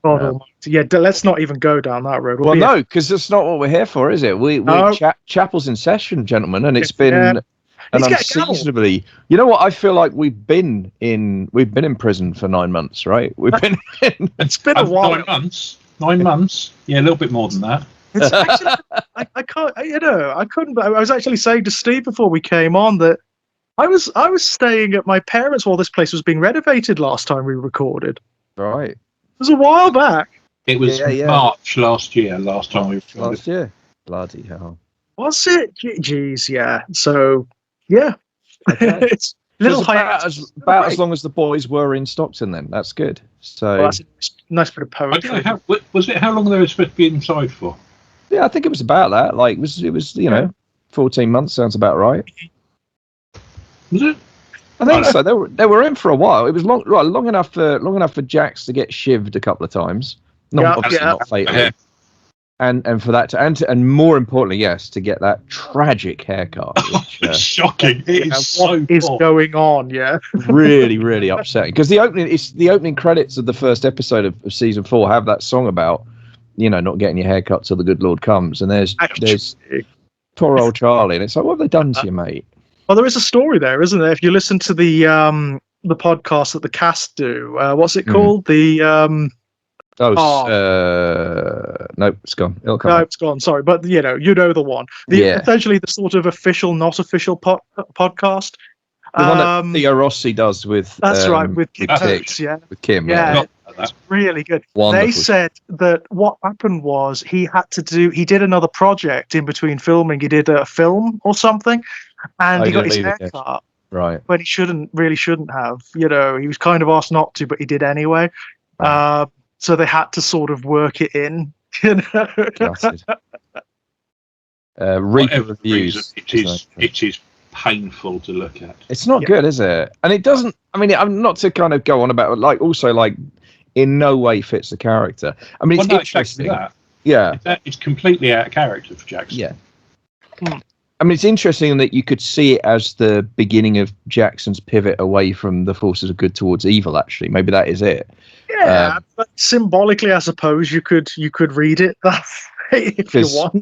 God almighty. Yeah, let's not even go down that road. Well, no, because that's not what we're here for, is it? Chapel's in session, gentlemen, and it's been an unseasonably. You know what? I feel like we've been in prison for 9 months, right? We've been. It's been a while. 9 months. 9 months. Yeah, a little bit more than that. It's actually, I can't. I couldn't. I was actually saying to Steve before we came on that I was staying at my parents' while this place was being renovated last time we recorded. Right. It was a while back. It was March last year. Last time we recorded. Last year. Bloody hell. Was it? Jeez, yeah. So, yeah. Okay. It's little about as long as the boys were in Stockton. Then that's good. So that's a nice bit of poetry. I don't know was it? How long they were supposed to be inside for? Yeah, I think it was about that. Like it was 14 months sounds about right. Was it? I think so. They were in for a while. It was long enough for Jax to get shivved a couple of times. Obviously not fatally. And for that and more importantly, yes, to get that tragic haircut. Which, it's shocking. It is so what is going on? Yeah, really, really upsetting. Because the opening credits of the first episode of season 4 have that song about not getting your haircut till the good Lord comes, and there's poor old Charlie, and it's like, what have they done to you, mate? Well, there is a story there, isn't there? If you listen to the podcast that the cast do, what's it called? The nope, it's gone. It'll come. No, it's gone. Sorry, but you know the one. Essentially, the sort of official, not official podcast. The one that Theo Rossi does with. That's right, with Kim. With Kim. Yeah, it's really good. Wonderful. They said that what happened was he did another project in between filming. He did a film or something, and he got his hair cut. Right. When he shouldn't have. He was kind of asked not to, but he did anyway. Right. So they had to sort of work it in. Reaper reviews. It is painful to look at. It's not good, is it? And it doesn't. I mean, I'm not to kind of go on about it, in no way fits the character. I mean, it's interesting. It's completely out of character for Jackson. Yeah. I mean, it's interesting that you could see it as the beginning of Jackson's pivot away from the forces of good towards evil. Actually, maybe that is it. Yeah, but symbolically, I suppose you could read it that way if you want.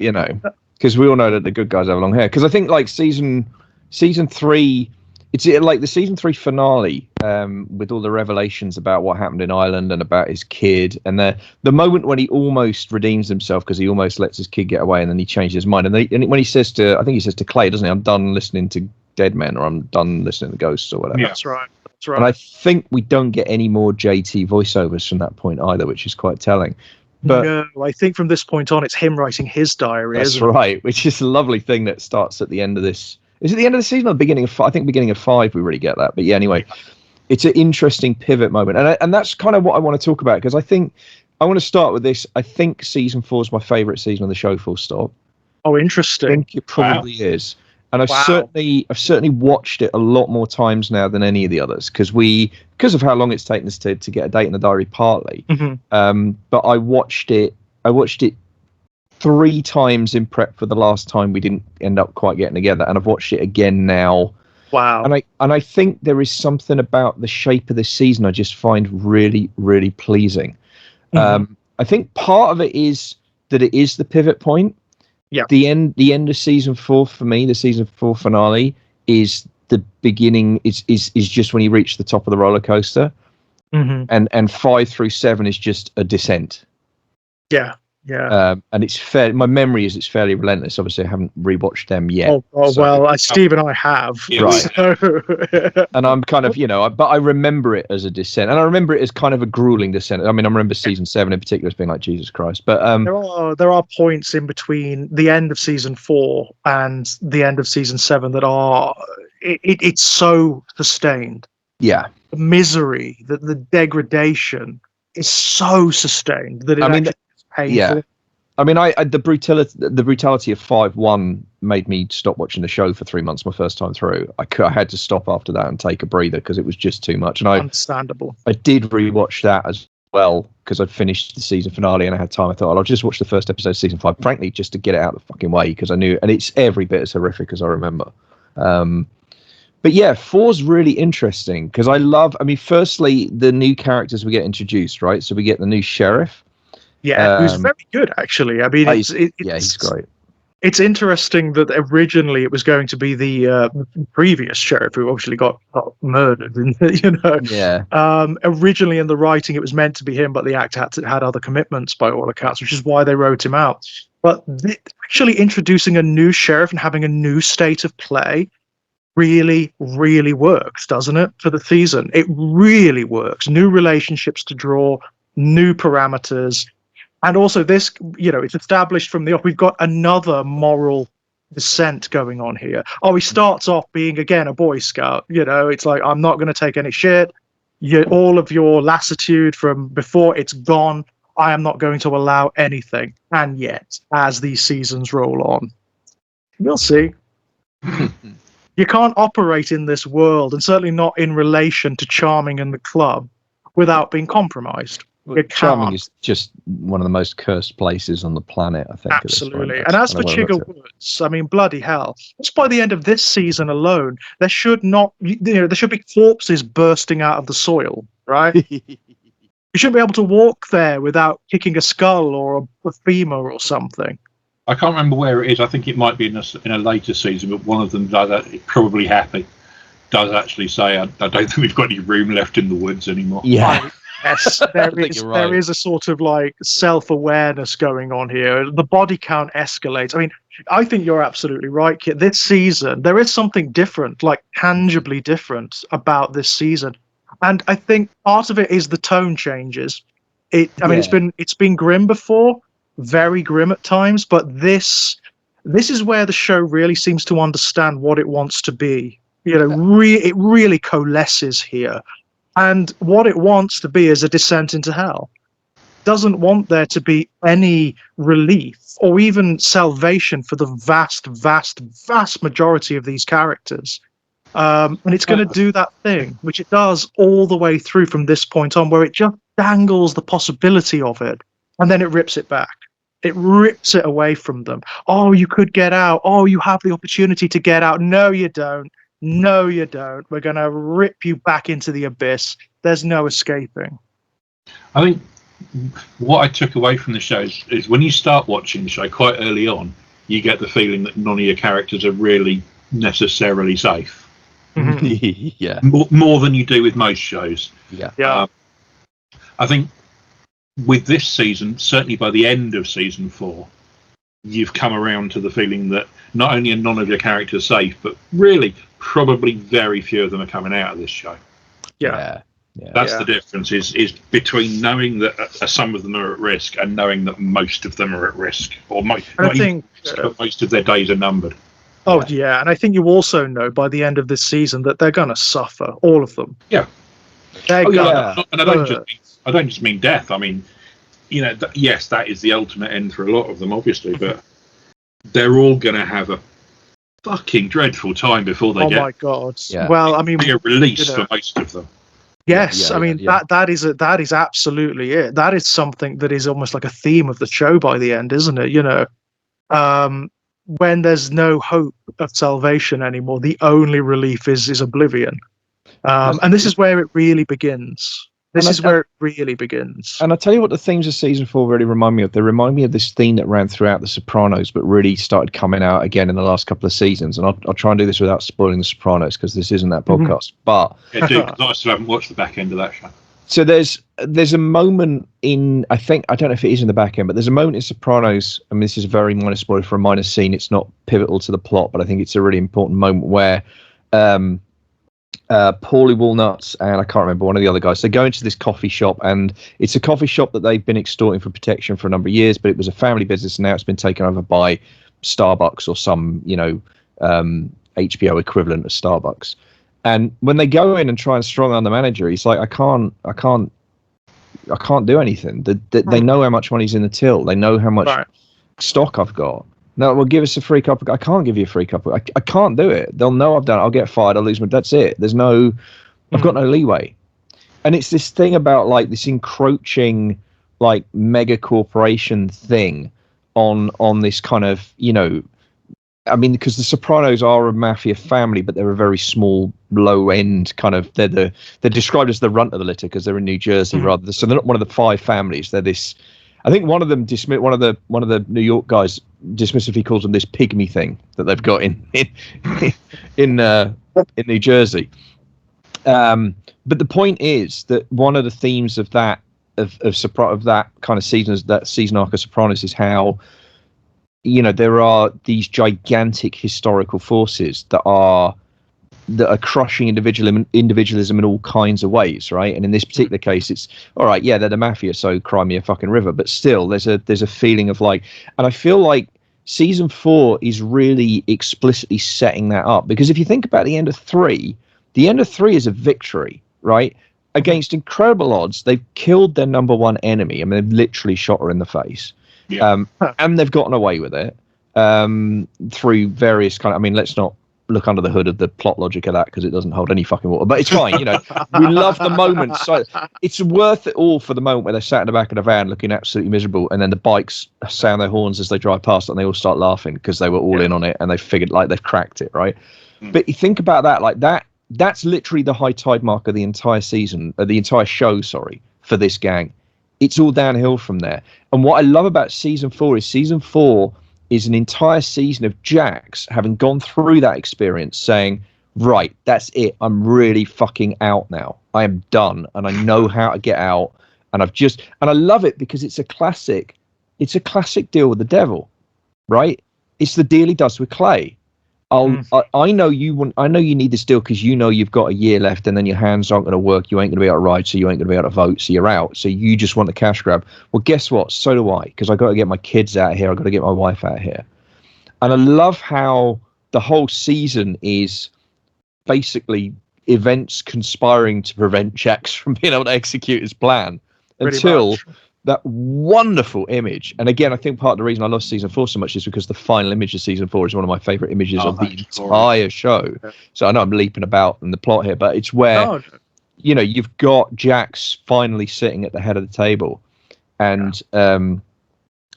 Because we all know that the good guys have long hair. Because I think season 3, it's like the season 3 finale with all the revelations about what happened in Ireland and about his kid, and the moment when he almost redeems himself because he almost lets his kid get away, and then he changes his mind, and when he says to Clay, doesn't he? I'm done listening to dead men, or I'm done listening to ghosts, or whatever. Yeah, that's right. And I think we don't get any more JT voiceovers from that point either, which is quite telling. But no, I think from this point on, it's him writing his diary. That's right, which is a lovely thing that starts at the end of this. Is it the end of the season or the beginning of 5? I think beginning of 5 we really get that. But yeah, anyway, it's an interesting pivot moment. And that's kind of what I want to talk about, because I think I want to start with this. I think season 4 is my favourite season of the show, full stop. Oh, interesting. I think it probably is. And I've certainly watched it a lot more times now than any of the others, because of how long it's taken us to get a date in the diary, partly. Mm-hmm. But I watched it 3 times in prep for the last time we didn't end up quite getting together, and I've watched it again now. Wow. And I think there is something about the shape of this season I just find really, really pleasing. Mm-hmm. I think part of it is that it is the pivot point. Yeah. The end of season 4 for me, the season 4 finale, is the beginning. Is just when you reach the top of the roller coaster, and 5 through 7 is just a descent. Yeah. Yeah. And it's fair. My memory is it's fairly relentless. Obviously, I haven't rewatched them yet. Steve and I have. Right. So. And I'm kind of, but I remember it as a descent, and I remember it as kind of a grueling descent. I mean, I remember season 7 in particular as being like Jesus Christ. But there are points in between the end of season 4 and the end of season 7 that are it's so sustained. Yeah. The misery, the degradation is so sustained that it's painful. Yeah. I mean, the brutality of 5-1 made me stop watching the show for 3 months. My first time through, I had to stop after that and take a breather because it was just too much. And understandable. I did rewatch that as well because I'd finished the season finale and I had time. I thought I'll just watch the first episode of season 5, frankly, just to get it out of the fucking way, because I knew, and it's every bit as horrific as I remember. But yeah, 4's really interesting because I mean, firstly, the new characters we get introduced, right? So we get the new sheriff. Yeah, who's very good, actually. I mean, he's great. It's interesting that originally it was going to be the previous sheriff who obviously got murdered, Yeah. Originally in the writing, it was meant to be him, but the actor had other commitments by all accounts, which is why they wrote him out. But actually introducing a new sheriff and having a new state of play really, really works, doesn't it, for the season? It really works. New relationships to draw, new parameters. And also this, it's established from the off. We've got another moral descent going on here. Oh, he starts off being, again, a Boy Scout. It's like, I'm not going to take any shit. All of your lassitude from before, it's gone. I am not going to allow anything. And yet, as these seasons roll on, we'll see. You can't operate in this world, and certainly not in relation to Charming and the club, without being compromised. Charming is just one of the most cursed places on the planet, I think. Absolutely. And as for Chigga Woods, I mean, bloody hell. Just by the end of this season alone, there should be corpses bursting out of the soil, right? You shouldn't be able to walk there without kicking a skull or a femur or something. I can't remember where it is. I think it might be in a later season, but one of them does, probably Happy, does actually say, I don't think we've got any room left in the woods anymore. Yeah. Yes, there is a sort of like self-awareness going on here. The body count escalates. I mean, I think you're absolutely right, Kit. This season, there is something different, like tangibly different about this season. And I think part of it is the tone changes. It's been grim before, very grim at times, but this is where the show really seems to understand what it wants to be. It really coalesces here. And what it wants to be is a descent into hell. Doesn't want there to be any relief or even salvation for the vast, vast, vast majority of these characters. And it's going to do that thing, which it does all the way through from this point on, where it just dangles the possibility of it, and then it rips it back. It rips it away from them. Oh, you could get out. Oh, you have the opportunity to get out. No, you don't. No, you don't. We're going to rip you back into the abyss. There's no escaping. I think what I took away from the show is when you start watching the show quite early on, you get the feeling that none of your characters are really necessarily safe. Yeah. More than you do with most shows. Yeah. I think with this season, certainly by the end of season 4, you've come around to the feeling that not only are none of your characters safe, but really probably very few of them are coming out of this show. Yeah. That's the difference is between knowing that some of them are at risk and knowing that most of them are at risk, or most of their days are numbered. Oh yeah, and I think you also know by the end of this season that they're going to suffer, all of them. Yeah. And I don't just mean death. I mean, yes, that is the ultimate end for a lot of them, obviously, but they're all going to have a fucking dreadful time before they get. Oh my god! Yeah. Well, I mean, be a release for most of them. Yes, I mean that is absolutely it. That is something that is almost like a theme of the show by the end, isn't it? When there's no hope of salvation anymore, the only relief is oblivion, and this is where it really begins. This is where it really begins. And I tell you what, the themes of season 4 really remind me of. They remind me of this theme that ran throughout The Sopranos, but really started coming out again in the last couple of seasons. And I'll try and do this without spoiling The Sopranos because this isn't that podcast. But yeah, dude, I still haven't watched the back end of that show. So there's a moment in, I don't know if it is in the back end, but there's a moment in Sopranos. I mean, this is a very minor spoiler for a minor scene. It's not pivotal to the plot, but I think it's a really important moment where Paulie Walnuts and I can't remember one of the other guys. They go into this coffee shop, and it's a coffee shop that they've been extorting for protection for a number of years, but it was a family business, and now it's been taken over by Starbucks or some, HBO equivalent of Starbucks. And when they go in and try and strong arm the manager, he's like, I can't do anything. They know how much money's in the till. They know how much stock I've got. No, well, give us a free cup. I can't give you a free cup. I can't do it. They'll know I've done it. I'll get fired. I'll lose my. That's it. I've got no leeway. And it's this thing about like this encroaching, like mega corporation thing on this kind of, I mean, because the Sopranos are a mafia family, but they're a very small, low-end kind of. They're described as the runt of the litter because they're in New Jersey rather. So they're not one of the 5 families. They're this. I think one of them one of the New York guys dismissively calls them this pygmy thing that they've got in New Jersey. But the point is that one of the themes of that of that kind of season arc of Sopranos is how, there are these gigantic historical forces that are crushing individualism in all kinds of ways, right? And in this particular case, it's all right. Yeah, they're the mafia, so cry me a fucking river. But still, there's a feeling of like, and I feel like season 4 is really explicitly setting that up, because if you think about the end of 3 is a victory, right? Against incredible odds, they've killed their number one enemy. I mean, they've literally shot her in the face. Yeah. And they've gotten away with it through various kind of. I mean, let's not look under the hood of the plot logic of that because it doesn't hold any fucking water. But it's fine, We love the moment, so it's worth it all for the moment where they're sat in the back of the van looking absolutely miserable, and then the bikes sound their horns as they drive past, and they all start laughing because they were all in on it and they figured like they've cracked it, right? But you think about that, like that. That's literally the high tide mark of the entire season, the entire show. Sorry, for this gang. It's all downhill from there. And what I love about season 4 is an entire season of Jax having gone through that experience saying, right, that's it. I'm really fucking out now. I am done. And I know how to get out. And I love it because it's a classic deal with the devil, right? It's the deal he does with Clay. I know you need this deal because you've got a year left, and then your hands aren't going to work. You ain't going to be able to ride, so you ain't going to be able to vote, so you're out. So you just want the cash grab. Well, guess what? So do I, because I got to get my kids out of here. I got to get my wife out of here. And I love how the whole season is basically events conspiring to prevent Jax from being able to execute his plan until that wonderful image. And again, I think part of the reason I love season 4 so much is because the final image of season 4 is one of my favorite images of the entire show. So I know I'm leaping about in the plot here, but it's where you've got Jax finally sitting at the head of the table, and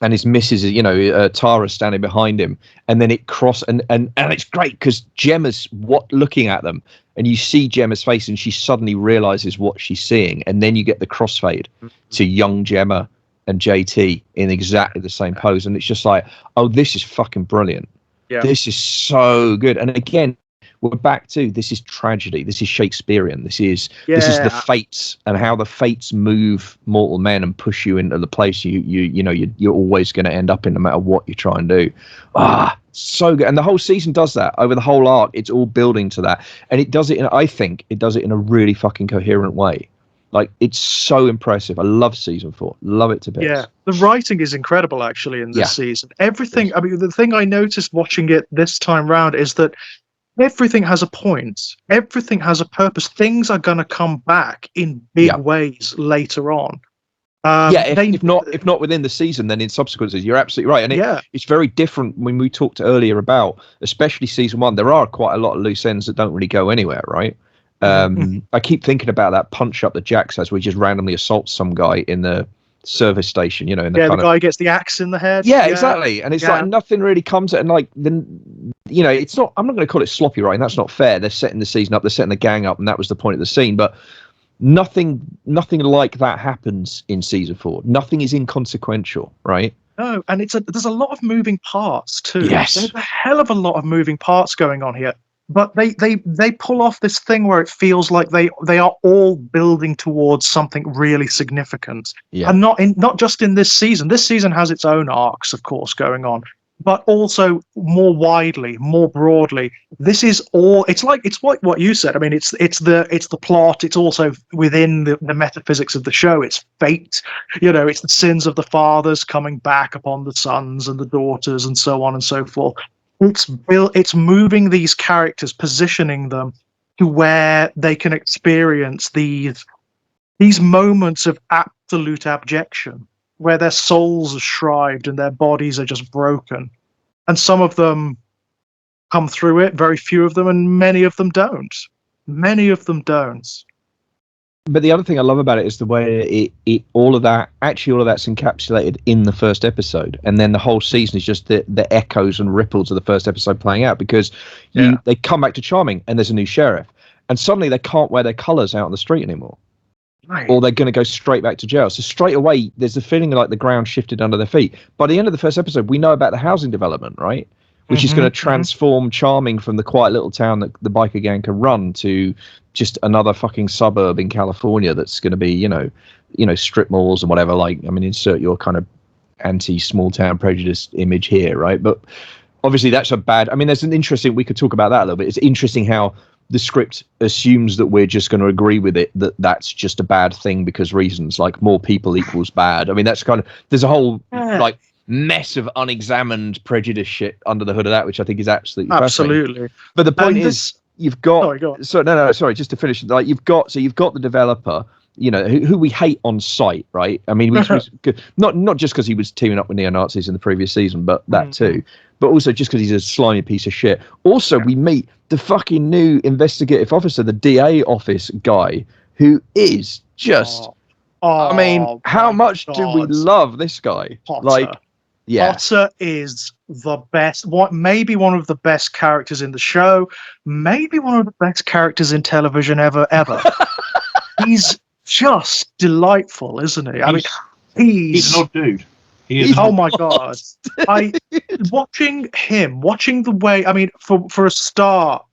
his missus is Tara standing behind him, and then it and it's great because Gemma's looking at them, and you see Gemma's face, and she suddenly realizes what she's seeing, and then you get the crossfade to young Gemma and JT in exactly the same pose, and it's just like, oh, this is fucking brilliant. Yeah. This is so good. And again, we're back to, this is tragedy. This is Shakespearean. This is the fates, and how the fates move mortal men and push you into the place you're always going to end up in, no matter what you try and do. So good. And the whole season does that over the whole arc. It's all building to that, and I think it does it in a really fucking coherent way. Like, it's so impressive. I love season 4. Love it to bits. Yeah, the writing is incredible actually in this season. Everything. I mean, the thing I noticed watching it this time round is that everything has a point. Everything has a purpose. Things are going to come back in big ways later on. If not within the season, then in subsequent seasons. You're absolutely right. And it's very different when we talked earlier about, especially season 1, there are quite a lot of loose ends that don't really go anywhere, right? I keep thinking about that punch up that Jax has, where he just randomly assaults some guy in the service station, in the the guy gets the axe in the head. Yeah, exactly. And it's like nothing really comes and like then it's not, I'm not going to call it sloppy writing. That's not fair. They're setting the season up, they're setting the gang up, and that was the point of the scene. But nothing like that happens in season 4. Nothing is inconsequential, right? No, and there's a lot of moving parts too. Yes, there's a hell of a lot of moving parts going on here. But they pull off this thing where it feels like they are all building towards something really significant, and not just in this season. This season has its own arcs, of course, going on, but also more widely, more broadly. This is all. It's like what you said. I mean, it's the plot. It's also within the metaphysics of the show. It's fate. It's the sins of the fathers coming back upon the sons and the daughters, and so on and so forth. It's moving these characters, positioning them to where they can experience these moments of absolute abjection, where their souls are shrived and their bodies are just broken. And some of them come through it, very few of them, and many of them don't. Many of them don't. But the other thing I love about it is the way all of that's encapsulated in the first episode, and then the whole season is just the echoes and ripples of the first episode playing out, because they come back to Charming and there's a new sheriff, and suddenly they can't wear their colours out on the street anymore, right, or they're going to go straight back to jail. So straight away there's a feeling like the ground shifted under their feet. By the end of the first episode, we know about the housing development, right? Which is going to transform Charming from the quiet little town that the biker gang can run to just another fucking suburb in California that's going to be, you know, strip malls and whatever. Like, I mean, insert your kind of anti-small town prejudice image here, right? But obviously that's a bad. I mean, there's an interesting. We could talk about that a little bit. It's interesting how the script assumes that we're just going to agree with it, that's just a bad thing because reasons, like more people equals bad. I mean, that's kind of, there's a whole like mess of unexamined prejudice shit under the hood of that, which I think is absolutely fascinating. But the point is, you've got sorry, just to finish, like you've got the developer, you know, who we hate on sight, right? I mean, not just because he was teaming up with neo-Nazis in the previous season, but that too, but also just because he's a slimy piece of shit. Also, we meet the fucking new investigative officer, the DA office guy, who is just I mean, how much do we love this guy? Potter. Like, yeah, Potter is the best. Maybe one of the best characters in the show. Maybe one of the best characters in television ever. He's just delightful, isn't he? I mean, he's an odd dude. Oh my god! Watching the way. I mean, for a start,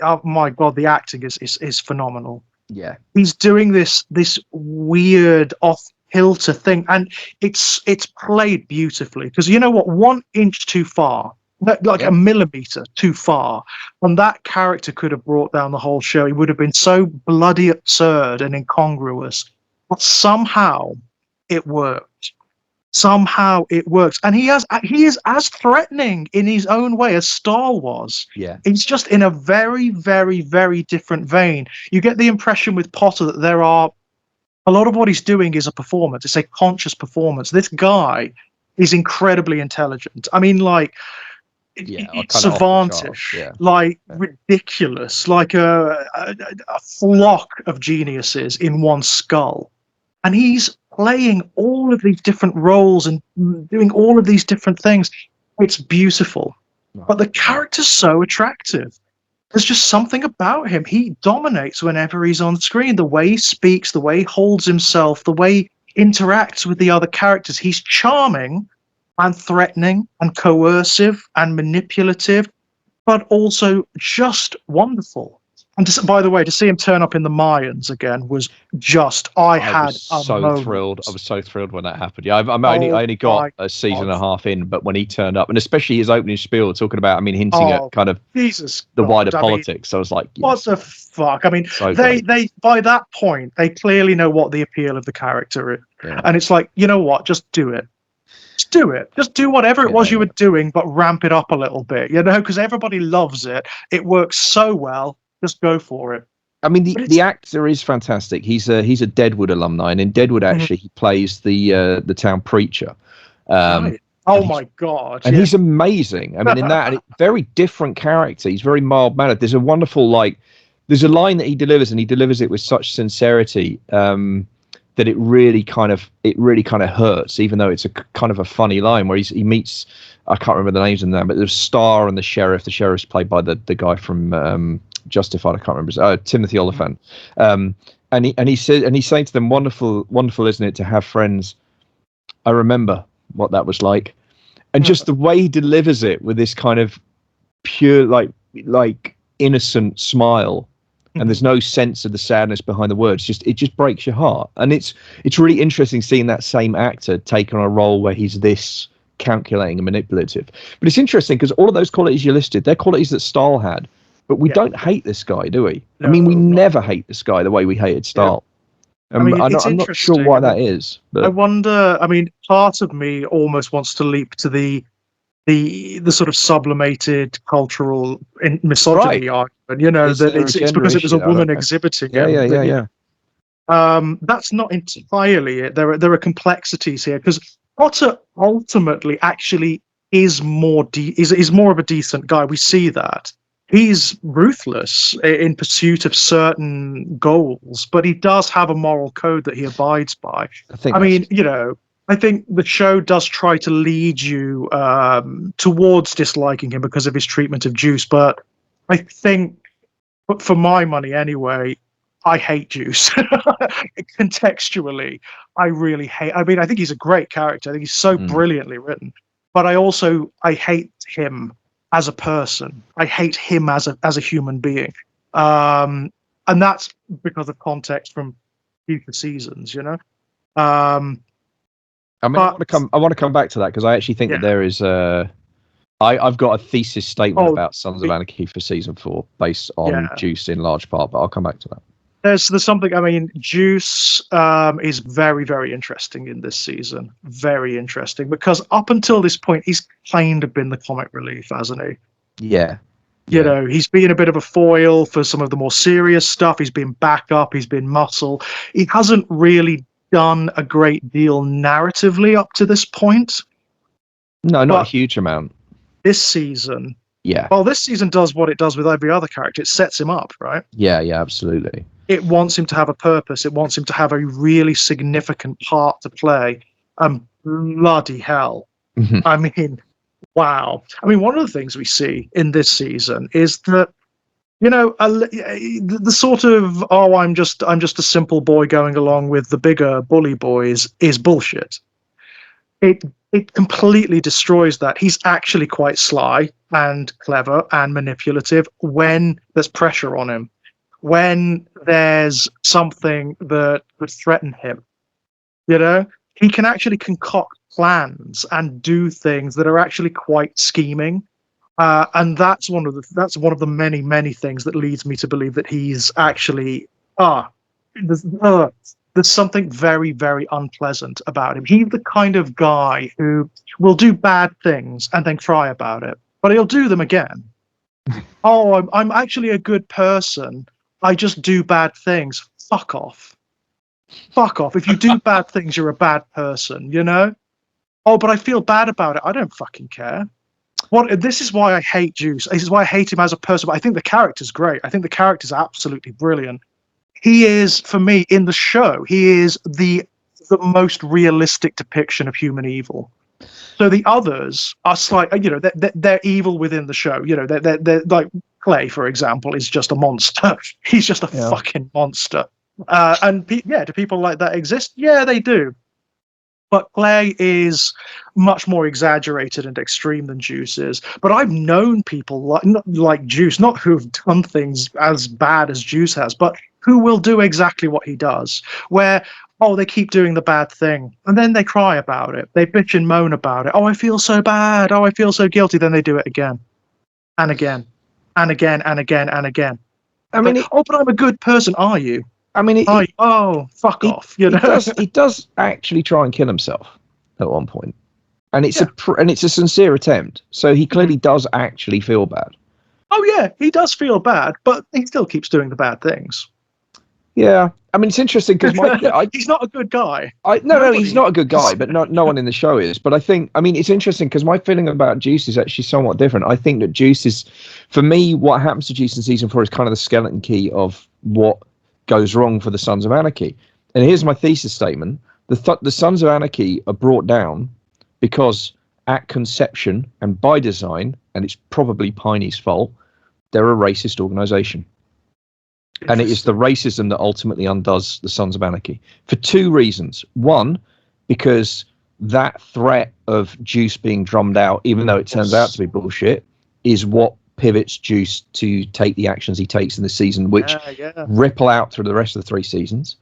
oh my god, the acting is phenomenal. Yeah, he's doing this weird off-kilter thing, and it's played beautifully, because you know what, 1 inch too far, like a millimeter too far, and that character could have brought down the whole show. He would have been so bloody absurd and incongruous, but somehow it worked. Somehow it works, and he is as threatening in his own way as Stahl was. Yeah, it's just in a very, very, very different vein. You get the impression with Potter that there are a lot of what he's doing is a performance. It's a conscious performance. This guy is incredibly intelligent. I mean, like, savantish, ridiculous, like a flock of geniuses in one skull, and he's playing all of these different roles and doing all of these different things. It's beautiful, but the character's so attractive. There's just something about him. He dominates whenever he's on screen. The way he speaks, the way he holds himself, the way he interacts with the other characters. He's charming and threatening and coercive and manipulative, but also just wonderful. And by the way, to see him turn up in the Mayans again was just, I was so thrilled when that happened. Yeah, I only got a season and a half in, but when he turned up, and especially his opening spiel talking about, I mean, hinting at kind of the wider politics, I was like, yes. What the fuck? I mean, they by that point, they clearly know what the appeal of the character is. Yeah. And it's like, you know what, just do it. Just do it. Just do whatever it was you were doing, but ramp it up a little bit, you know, because everybody loves it. It works so well. Just go for it. I mean, the actor is fantastic. He's a Deadwood alumni, and in Deadwood, actually, he plays the town preacher. Right. Oh my god! And he's amazing. I mean, in that very different character. He's very mild mannered. There's a wonderful there's a line that he delivers, and he delivers it with such sincerity that it really kind of hurts, even though it's a kind of a funny line where he meets, I can't remember the names of them, but there's Star and the sheriff. The sheriff's played by the guy from Justified. I can't remember. Timothy Oliphant. And he's saying to them, "Wonderful, wonderful, isn't it, to have friends? I remember what that was like." And just the way he delivers it with this kind of pure, like innocent smile, and there's no sense of the sadness behind the words. It just breaks your heart. And it's really interesting seeing that same actor take on a role where he's this calculating and manipulative. But it's interesting because all of those qualities you listed, they're qualities that Stahl had. But we don't hate this guy, do we? No, I mean, we never hate this guy the way we hated Stahl. Yeah. I'm not sure why that is. But I wonder. I mean, part of me almost wants to leap to the sort of sublimated cultural misogyny argument. You know, that it's because it was a woman exhibiting. Yeah. That's not entirely it. There are complexities here, because Potter ultimately actually is more of a decent guy. We see that. he's ruthless in pursuit of certain goals, but he does have a moral code that he abides by. I mean, I think the show does try to lead you towards disliking him because of his treatment of Juice, but I think, for my money anyway, I hate Juice. Contextually, I really hate. I mean, I think he's a great character. I think he's so brilliantly written, but I hate him as a person. I hate him as a human being, and that's because of context from future seasons. I want to come back to that because I actually think that there is I've got a thesis statement about Sons of Anarchy for season 4 based on Juice in large part, but I'll come back to that. There's something. I mean, Juice is very, very interesting in this season. Very interesting because up until this point, he's kind of been the comic relief, hasn't he? Yeah. He's been a bit of a foil for some of the more serious stuff. He's been backup. He's been muscle. He hasn't really done a great deal narratively up to this point. No, not a huge amount. This season. Yeah. Well, this season does what it does with every other character. It sets him up, right? Yeah, absolutely. It wants him to have a purpose. It wants him to have a really significant part to play. And bloody hell. I mean, wow. I mean, one of the things we see in this season is that, the sort of, I'm just a simple boy going along with the bigger bully boys is bullshit. It completely destroys that. He's actually quite sly and clever and manipulative when there's pressure on him. When there's something that could threaten him, he can actually concoct plans and do things that are actually quite scheming, and that's one of the many things that leads me to believe that he's actually there's something very, very unpleasant about him. He's the kind of guy who will do bad things and then cry about it, but he'll do them again. I'm actually a good person. I just do bad things. Fuck off. Fuck off. If you do bad things, you're a bad person, but I feel bad about it. I don't fucking care. This is why I hate Juice. This is why I hate him as a person, but I think the character's great. I think the character's absolutely brilliant. He is, for me, in the show, he is the most realistic depiction of human evil. So the others are they're evil within the show. They're like Clay, for example, is just a monster. He's just a fucking monster. Do people like that exist? Yeah, they do. But Clay is much more exaggerated and extreme than Juice is. But I've known people like Juice, not who've done things as bad as Juice has, but who will do exactly what he does, where they keep doing the bad thing, and then they cry about it. They bitch and moan about it. I feel so bad. I feel so guilty. Then they do it again and again and again and again and again. I mean, but I'm a good person. Are you? I mean, fuck off. He does actually try and kill himself at one point, and it's a sincere attempt. So he clearly does actually feel bad. Oh yeah, he does feel bad, but he still keeps doing the bad things. Yeah, I mean, it's interesting because he's not a good guy. No, he's not a good guy, but no one in the show is. But it's interesting because my feeling about Juice is actually somewhat different. I think that Juice is, for me, what happens to Juice in season 4 is kind of the skeleton key of what goes wrong for the Sons of Anarchy. And here's my thesis statement. The Sons of Anarchy are brought down because at conception and by design, and it's probably Piney's fault, they're a racist organization. And it is the racism that ultimately undoes the Sons of Anarchy for two reasons. One, because that threat of Juice being drummed out, even though it turns out to be bullshit, is what pivots Juice to take the actions he takes in the season, which ripple out through the rest of the 3 seasons.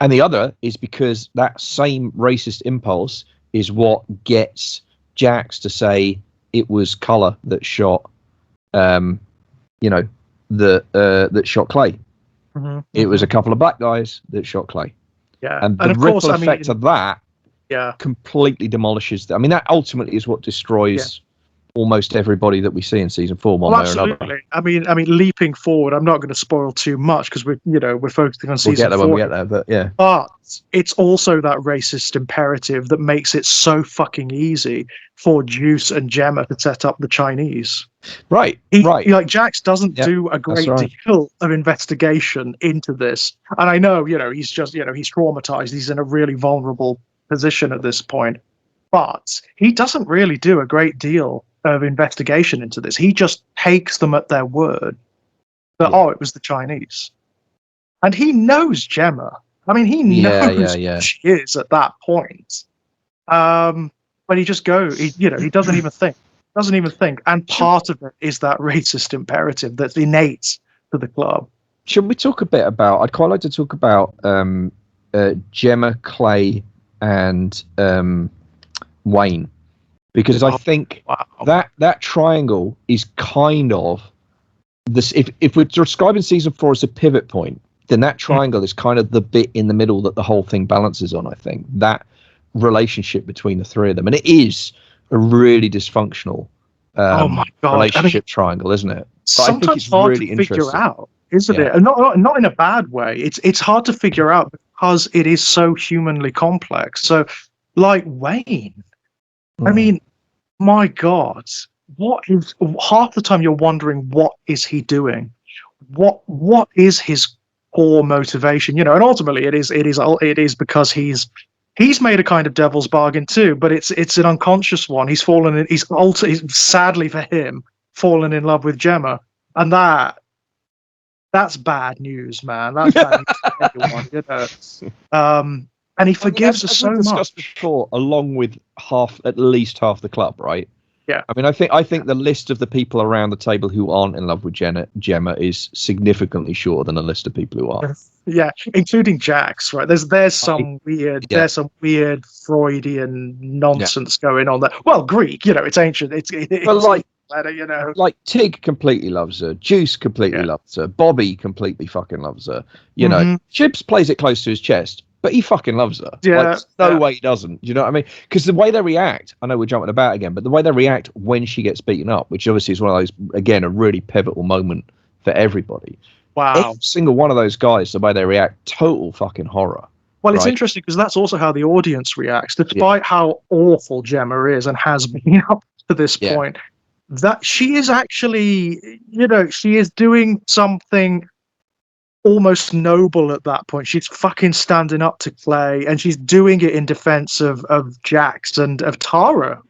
And the other is because that same racist impulse is what gets Jax to say it was Color that shot, that shot Clay. Mm-hmm. It was a couple of black guys that shot Clay. Yeah, and the ripple effect of that completely demolishes. That ultimately is what destroys almost everybody that we see in season 4, one Well, way or another. absolutely. I mean, leaping forward, I'm not going to spoil too much because we're focusing on season 4. We'll get there when we get there, but yeah. But it's also that racist imperative that makes it so fucking easy for Juice and Gemma to set up the Chinese. Right. Like Jax doesn't do a great deal of investigation into this, and I know he's just he's traumatized. He's in a really vulnerable position at this point, but he doesn't really do a great deal of investigation into this. He just takes them at their word that it was the Chinese, and he knows Gemma. I mean, he knows who she is at that point. But he just goes. He doesn't even think. Doesn't even think. And part of it is that racist imperative that's innate to the club. Should we talk a bit about? I'd quite like to talk about Gemma, Clay, and Wayne, because I think that triangle is kind of this. If we're describing season 4 as a pivot point, then that triangle is kind of the bit in the middle that the whole thing balances on. I think that relationship between the three of them, and it is a really dysfunctional relationship triangle, isn't it? But sometimes I think it's hard really to figure out, isn't Yeah. it? And not in a bad way. It's hard to figure out because it is so humanly complex. So, like Wayne, I mean, my God, what is half the time you're wondering what is he doing? What is his core motivation? And ultimately it is because he's made a kind of devil's bargain too, but it's an unconscious one. He's fallen in. He's sadly for him fallen in love with Gemma, and that's bad news, man. That's bad news for everyone, And he forgives her so much. Discussed before, along with at least half the club, right? Yeah. I mean, I think the list of the people around the table who aren't in love with Gemma is significantly shorter than the list of people who are. Yeah, including Jax, right? There's some weird Freudian nonsense going on there. Well, Greek, it's ancient. It's better, Like Tig completely loves her, Juice completely loves her, Bobby completely fucking loves her. Chips plays it close to his chest, but he fucking loves her. Yeah, no way he doesn't. Do you know what I mean? Because the way they react, I know we're jumping about again, but the way they react when she gets beaten up, which obviously is one of those, again, a really pivotal moment for everybody. Wow. Every single one of those guys, the way they react, total fucking horror. Well, it's interesting because that's also how the audience reacts, despite how awful Gemma is and has been up to this point. That she is actually, she is doing something almost noble at that point. She's fucking standing up to Clay, and she's doing it in defense of Jax and of Tara,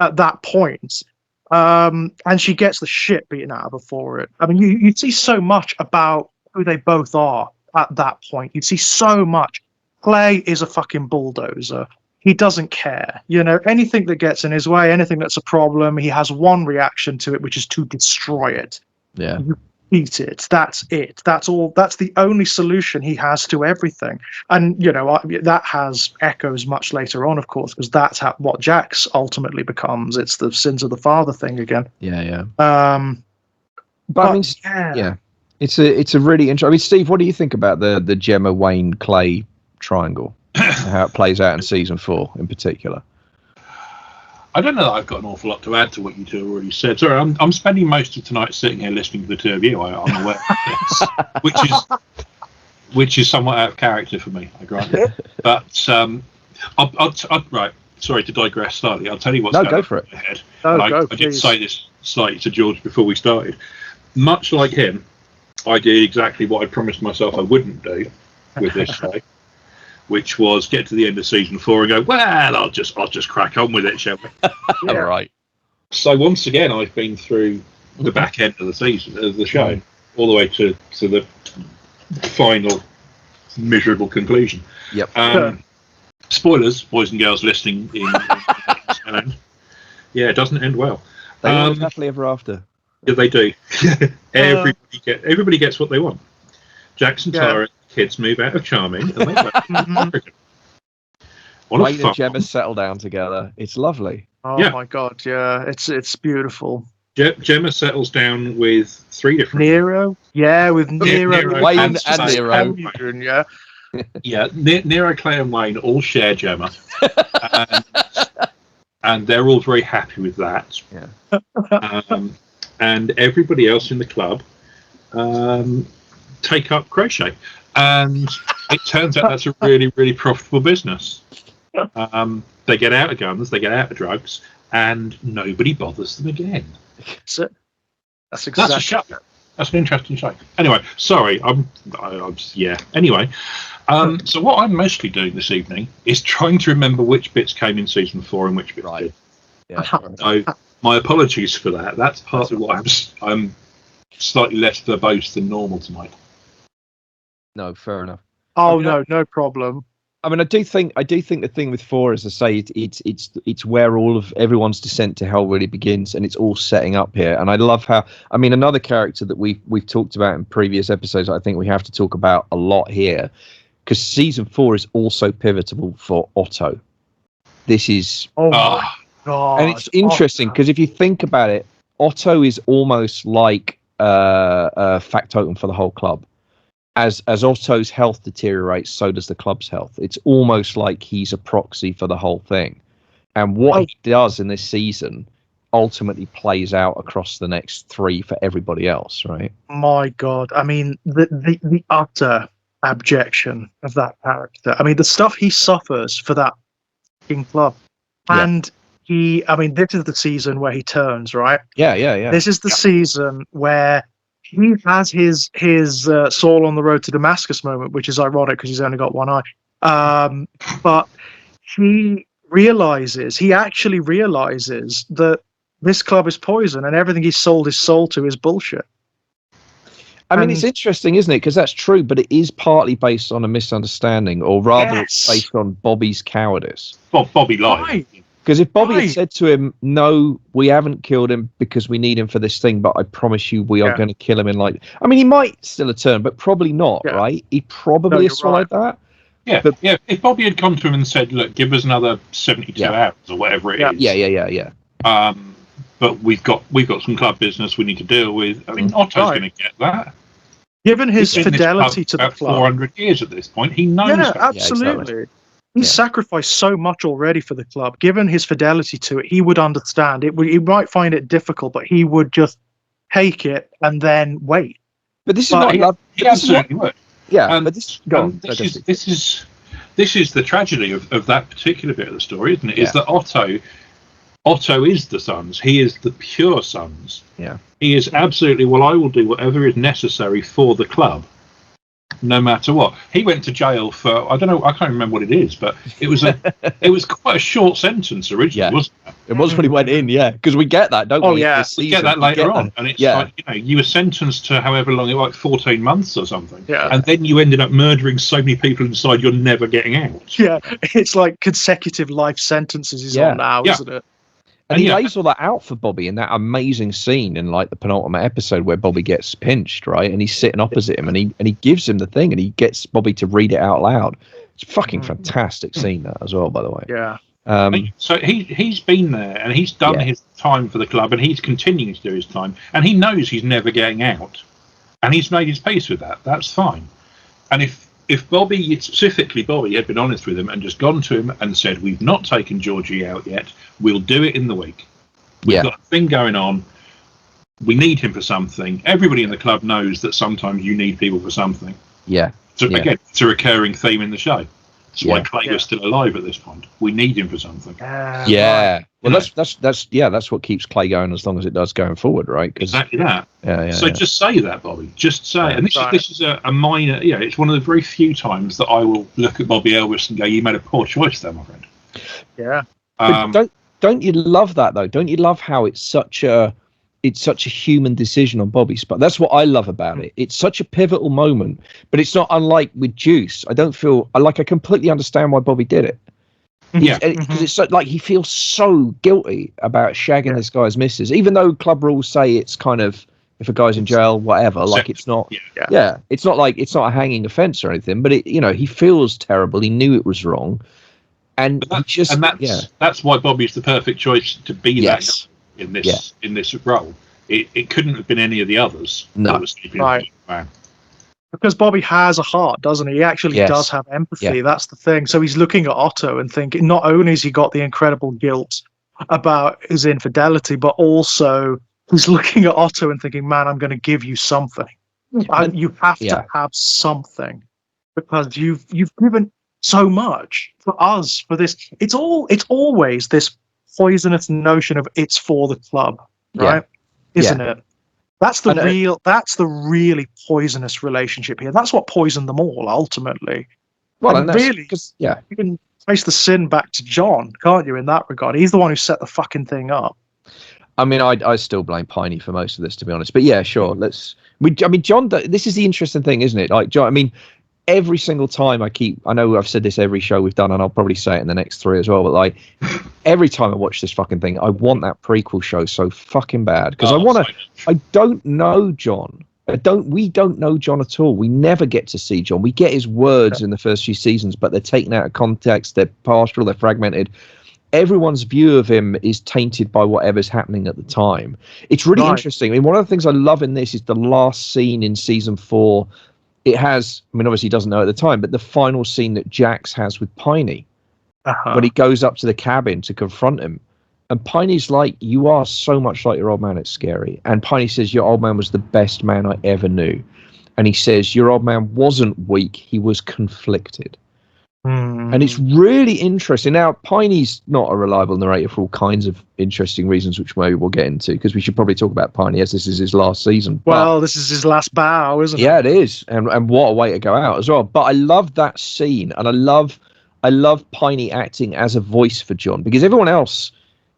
at that point. And she gets the shit beaten out of her for it. I mean, you see so much about who they both are at that point. You see so much. Clay is a fucking bulldozer. He doesn't care. Anything that gets in his way, anything that's a problem, he has one reaction to it, which is to destroy it. Yeah. You beat it. That's it. That's all. That's the only solution he has to everything. And, that has echoes much later on, of course, because that's what Jax ultimately becomes. It's the sins of the father thing again. Yeah. But I mean, it's a really interesting. I mean, Steve, what do you think about the Gemma, Wayne, Clay triangle? How it plays out in season 4 in particular? I don't know that I've got an awful lot to add to what you two have already said. Sorry, I'm spending most of tonight sitting here listening to the two of you. I'm aware of this, which is somewhat out of character for me, I grant it. But I'll right. Sorry to digress slightly. I'll tell you what's going on in my head. I did say this slightly to George before we started. Much like him, I did exactly what I promised myself I wouldn't do with this show, which was get to the end of season 4 and go, well, I'll just crack on with it, shall we? All right. So once again, I've been through the back end of the season, of the show, all the way to the final miserable conclusion. Yep. Spoilers, boys and girls listening in yeah, it doesn't end well. They live happily ever after. Yeah, they do. Everybody gets what they want. Jackson, Tara, kids move out of Charming. And they Wayne and Gemma settle down together. It's lovely. Oh my God, yeah, it's beautiful. Gemma settles down with 3 different Nero. Yeah, with Nero, Wayne and Nero. Yeah. and they're all very happy with that. Yeah. And everybody else in the club take up crochet, and it turns out that's a really, really profitable business. They get out of guns, they get out of drugs, and nobody bothers them again. That's exactly. That's a show. That's an interesting show. Anyway, sorry, Anyway, so what I'm mostly doing this evening is trying to remember which bits came in season 4 and which bits did. Yeah. So my apologies for that. That's part of why I'm slightly less verbose than normal tonight. No, fair enough. Oh no problem. I mean, I do think the thing with 4, as I say, it's where everyone's descent to hell really begins, and it's all setting up here. And I love how, I mean, another character that we've talked about in previous episodes, I think we have to talk about a lot here, because season 4 is also pivotal for Otto. This is my God, and it's interesting because if you think about it, Otto is almost like a factotum for the whole club. As Otto's health deteriorates, so does the club's health. It's almost like he's a proxy for the whole thing. And what he does in this season ultimately plays out across the next 3 for everybody else, right? My God. I mean, the utter abjection of that character. I mean, the stuff he suffers for that fucking club. And this is the season where he turns, right? Yeah. This is the season where he has his Saul on the road to Damascus moment, which is ironic because he's only got one eye. But he actually realizes that this club is poison and everything he's sold his soul to is bullshit. I mean, it's interesting, isn't it? Because that's true, but it is partly based on a misunderstanding, or rather it's based on Bobby's cowardice. Bobby lied. Right. Because if Bobby had said to him, no, we haven't killed him because we need him for this thing, but I promise you we are going to kill him in like... I mean, he might still have turned, but probably not, right? He probably has swallowed that. Yeah, but if Bobby had come to him and said, look, give us another 72 hours or whatever it is. Yeah. But we've got some club business we need to deal with. I mean, Otto's going to get that. Given his fidelity to the club. 400 years at this point, he knows that. Absolutely. Yeah, exactly. He's sacrificed so much already for the club. Given his fidelity to it, he would understand. He might find it difficult, but he would just take it and then wait. But this is not love. He absolutely would. Yeah, and but this is the tragedy of that particular bit of the story, isn't it? Is that Otto is the Sons. He is the pure Sons. Yeah. He is absolutely, I will do whatever is necessary for the club, no matter what. He went to jail for, I don't know, I can't remember what it is, but it was quite a short sentence originally, wasn't it? It was when he went in, because we get that, don't we? Oh, yeah. We get that later on. And it's like, you were sentenced to however long, like 14 months or something. Yeah. And then you ended up murdering so many people inside you're never getting out. Yeah, it's like consecutive life sentences he's on now, isn't it? And he lays all that out for Bobby in that amazing scene in like the penultimate episode where Bobby gets pinched, right? And he's sitting opposite him and he gives him the thing and he gets Bobby to read it out loud. It's a fucking fantastic scene that as well, by the way. Yeah. So he's been there and he's done his time for the club and he's continuing to do his time and he knows he's never getting out and he's made his peace with that. That's fine. And if Bobby, specifically Bobby, had been honest with him and just gone to him and said, we've not taken Georgie out yet, we'll do it in the week. We've got a thing going on. We need him for something. Everybody in the club knows that sometimes you need people for something. Yeah. So again, it's a recurring theme in the show. That's why Clay's still alive at this point. We need him for something. Well, that's what keeps Clay going as long as it does going forward, right? Exactly that. So just say that, Bobby. Just say it. And this is a minor. It's one of the very few times that I will look at Bobby Elvis and go, "You made a poor choice there, my friend." Yeah. But don't you love that though? Don't you love how it's such a human decision on Bobby's part? That's what I love about it. It's such a pivotal moment, but it's not unlike with Juice. I don't feel I completely understand why Bobby did it. Because it's so, like he feels so guilty about shagging this guy's missus, even though club rules say it's kind of if a guy's in jail, whatever. Like it's not. It's not like it's not a hanging offence or anything. But he feels terrible. He knew it was wrong, and that's why Bobby's the perfect choice to be that in this role. It couldn't have been any of the others. No, right. Because Bobby has a heart, doesn't he? He actually does have empathy. That's the thing. So he's looking at Otto and thinking, not only has he got the incredible guilt about his infidelity, but also he's looking at Otto and thinking, "Man, I'm going to give you something. You have to have something because you've given so much for us for this. It's always this poisonous notion of it's for the club, right? Isn't it? That's the really poisonous relationship here. That's what poisoned them all ultimately. Well, and really, you can trace the sin back to John, can't you? In that regard, he's the one who set the fucking thing up. I mean, I still blame Piney for most of this, to be honest. But yeah, sure. I mean, John. This is the interesting thing, isn't it? Like John. I mean, every single time I know I've said this every show we've done, and I'll probably say it in the next 3 as well. But like, every time I watch this fucking thing, I want that prequel show so fucking bad because I don't know John. We don't know John at all. We never get to see John. We get his words in the first few seasons, but they're taken out of context. They're partial. They're fragmented. Everyone's view of him is tainted by whatever's happening at the time. It's really interesting. I mean, one of the things I love in this is the last scene in season 4. It has, I mean, obviously he doesn't know at the time, but the final scene that Jax has with Piney when he goes up to the cabin to confront him. And Piney's like, "You are so much like your old man, it's scary." And Piney says, "Your old man was the best man I ever knew." And he says, "Your old man wasn't weak, he was conflicted." And it's really interesting. Now, Piney's not a reliable narrator for all kinds of interesting reasons, which maybe we'll get into, because we should probably talk about Piney as this is his last season. Well, this is his last bow, isn't it? Yeah, it is. And what a way to go out as well. But I love that scene, and I love Piney acting as a voice for John, because everyone else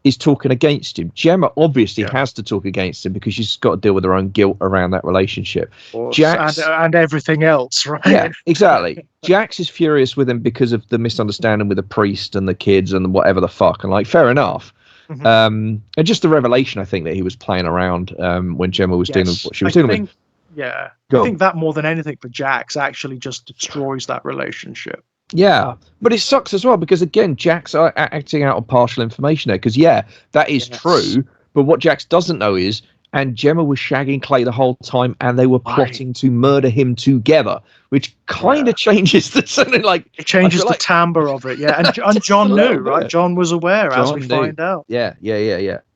is talking against him. Gemma obviously has to talk against him because she's got to deal with her own guilt around that relationship. Jax, and everything else, right? Yeah, exactly. Jax is furious with him because of the misunderstanding with the priest and the kids and whatever the fuck. And like, fair enough. And just the revelation, I think, that he was playing around when Gemma was doing what she was doing. Yeah, I think that more than anything for Jax actually just destroys that relationship. Yeah, but it sucks as well because, again, Jax are acting out on partial information there because, that is true. But what Jax doesn't know is, and Gemma was shagging Clay the whole time and they were plotting to murder him together, which kind of changes the something like... It changes the timbre of it, And John knew, right? John was aware, as we find out. Yeah.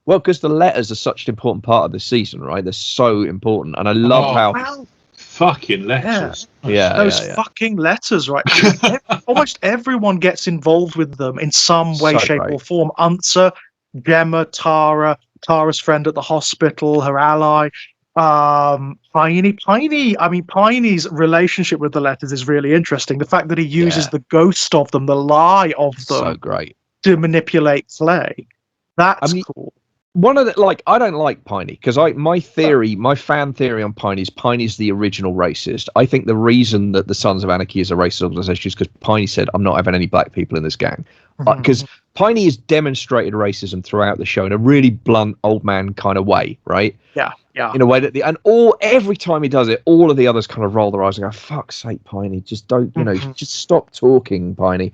Well, because the letters are such an important part of this season, right? They're so important. And I love how... Fucking letters. Those fucking letters, right? Almost everyone gets involved with them in some way, shape, or form. Unser, Gemma, Tara's friend at the hospital, her ally, Piney. I mean, Piney's relationship with the letters is really interesting. The fact that he uses the ghost of them, the lie of them, so great, to manipulate Clay. That's cool. One of the, I don't like Piney because my fan theory on Piney is Piney's the original racist. I think the reason that the Sons of Anarchy is a racist organization is because Piney said, "I'm not having any black people in this gang." Because Piney has demonstrated racism throughout the show in a really blunt, old man kind of way, right? Yeah. In a way that every time he does it, all of the others kind of roll their eyes and go, "Fuck's sake, Piney, just don't, just stop talking, Piney."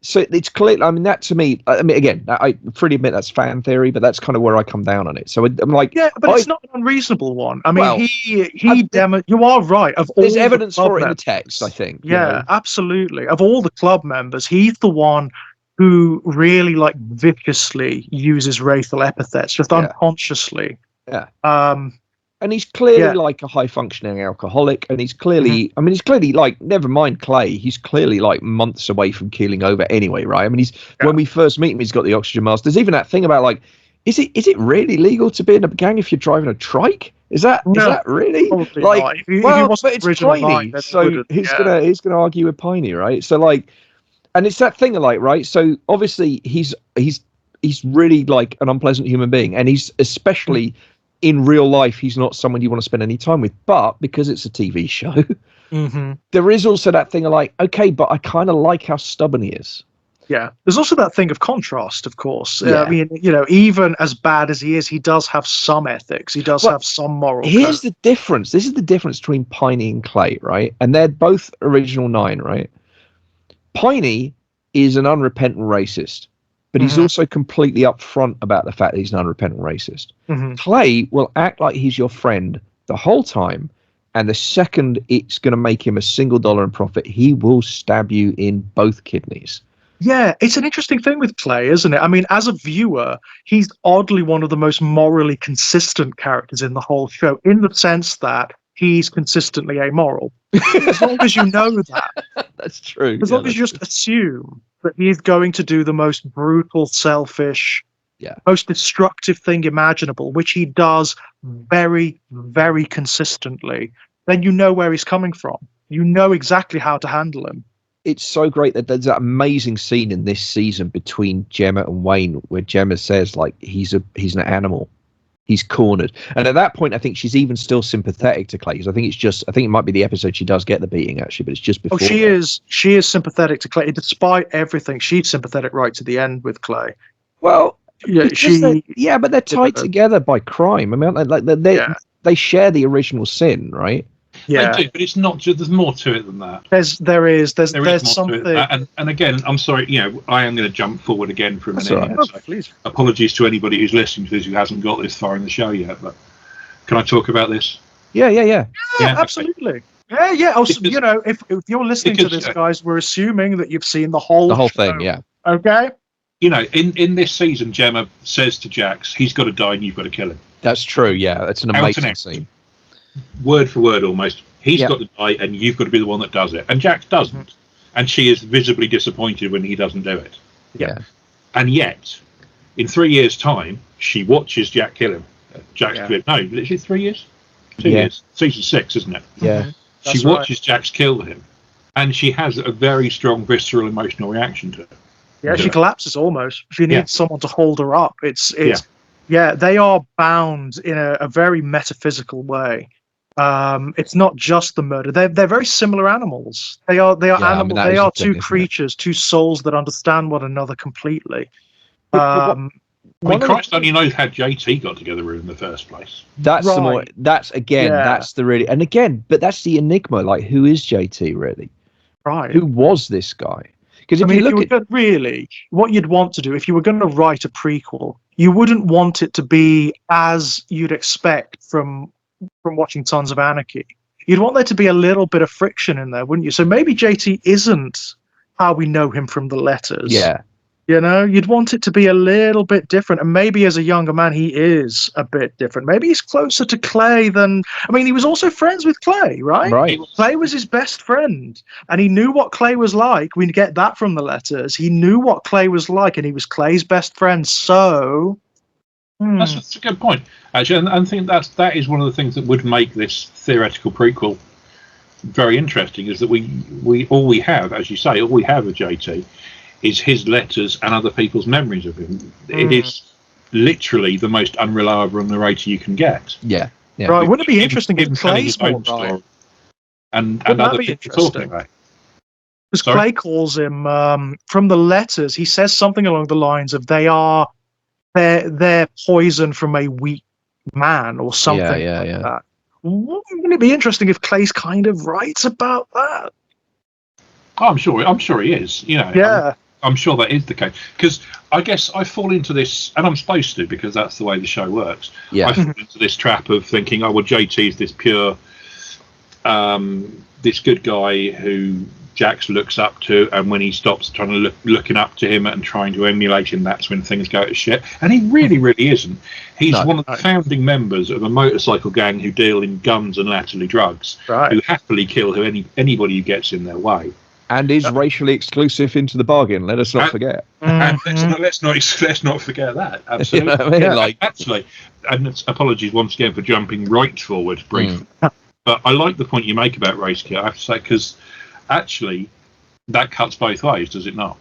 So it's clear. I mean, that to me, again, I freely admit that's fan theory, but that's kind of where I come down on it. So I'm like, but it's not an unreasonable one. I mean, you are right. Of all there's evidence for it in the text, I think. Absolutely. Of all the club members, he's the one who really viciously uses racial epithets, just unconsciously. Yeah. And he's clearly like a high functioning alcoholic, and he's clearly he's clearly never mind Clay, he's clearly months away from keeling over anyway, right? I mean, when we first meet him, he's got the oxygen mask. There's even that thing about is it really legal to be in a gang if you're driving a trike? Is that really but it's Piney, so he's gonna argue with Piney, right? So and it's that thing right? So obviously he's really an unpleasant human being, and he's especially in real life, he's not someone you want to spend any time with. But because it's a TV show, there is also that thing of okay, but I kind of like how stubborn he is. Yeah, there's also that thing of contrast, of course. I mean, even as bad as he is, he does have some ethics. He does have some moral. Here's the difference. This is the difference between Piney and Clay, right? And they're both original 9, right? Piney is an unrepentant racist, but he's also completely upfront about the fact that he's an unrepentant racist. Clay will act like he's your friend the whole time, and the second it's going to make him $1 in profit, he will stab you in both kidneys. Yeah, it's an interesting thing with Clay, isn't it? I mean, as a viewer, he's oddly one of the most morally consistent characters in the whole show, in the sense that he's consistently amoral. As long as you know that, That's true. as long as you just assume that he's going to do the most brutal, selfish, most destructive thing imaginable, which he does very, very consistently, then you know where he's coming from. You know exactly how to handle him. It's so great that there's that amazing scene in this season between Gemma and Wayne where Gemma says, like, he's an animal. He's cornered. And at that point, I think she's even still sympathetic to Clay. Because I think it might be the episode she does get the beating, actually, but it's just before. Oh, she is sympathetic to Clay. Despite everything, she's sympathetic right to the end with Clay. Well, yeah, but they're tied together by crime. I mean, like they share the original sin, right? Yeah, they do, but it's not just. There's more to it than that. There's something. And again, I'm sorry. I am going to jump forward again for a minute. Right. So please. Apologies to anybody who's listening to this who hasn't got this far in the show yet. But can I talk about this? Yeah, absolutely. Okay. Yeah. Also, if you're listening to this, guys, we're assuming that you've seen the whole thing. Yeah. Okay. In this season, Gemma says to Jax, "He's got to die, and you've got to kill him." That's true. Yeah, that's an amazing scene. Word for word, almost. He's got to die, and you've got to be the one that does it. And Jax doesn't, and she is visibly disappointed when he doesn't do it. Yeah. And yet, in 3 years' time, she watches Jack kill him. Jax kill him. No, literally 3 years. 2 years. Season 6, isn't it? Yeah. She watches Jax kill him, and she has a very strong visceral emotional reaction to it. Yeah, she collapses almost. She needs someone to hold her up. They are bound in a very metaphysical way. It's not just the murder. They're very similar animals. They are animals. They are two creatures, two souls that understand one another completely. Christ only knows how JT got together in the first place. That's the really, and again, but that's the enigma. Like, who is JT really? Right. Who was this guy? Because really, what you'd want to do if you were going to write a prequel, you wouldn't want it to be as you'd expect from watching Sons of Anarchy. You'd want there to be a little bit of friction in there, wouldn't you? So maybe JT isn't how we know him from the letters. Yeah. You'd want it to be a little bit different. And maybe as a younger man, he is a bit different. Maybe he's closer to Clay than... I mean, he was also friends with Clay, right? Right. Clay was his best friend. And he knew what Clay was like. We get that from the letters. He knew what Clay was like, and he was Clay's best friend. So... That's a good point, actually. And I think that is one of the things that would make this theoretical prequel very interesting, is that we have, as you say, all we have of JT is his letters and other people's memories of him. It is literally the most unreliable narrator you can get. Yeah. Right. Wouldn't it be interesting if Clay's more right? And other people talking about it. Because Clay calls him, from the letters, he says something along the lines of they're poison from a weak man or something like that. Wouldn't it be interesting if Clay's kind of right about that? Oh, I'm sure he is. I'm sure that is the case, because I guess I fall into this, and I'm supposed to, because that's the way the show works. I fall into this trap of thinking, oh, well, JT's this pure, this good guy who Jax looks up to, and when he stops trying to looking up to him and trying to emulate him, that's when things go to shit. And he really isn't. He's one of the founding members of a motorcycle gang who deal in guns and latterly drugs, who happily kill anybody who gets in their way. And is racially exclusive into the bargain. Let us not forget. And let's not forget that. Absolutely. You know what I mean? Absolutely. And apologies once again for jumping right forward briefly. But I like the point you make about race kit, I have to say, because actually that cuts both ways, does it not?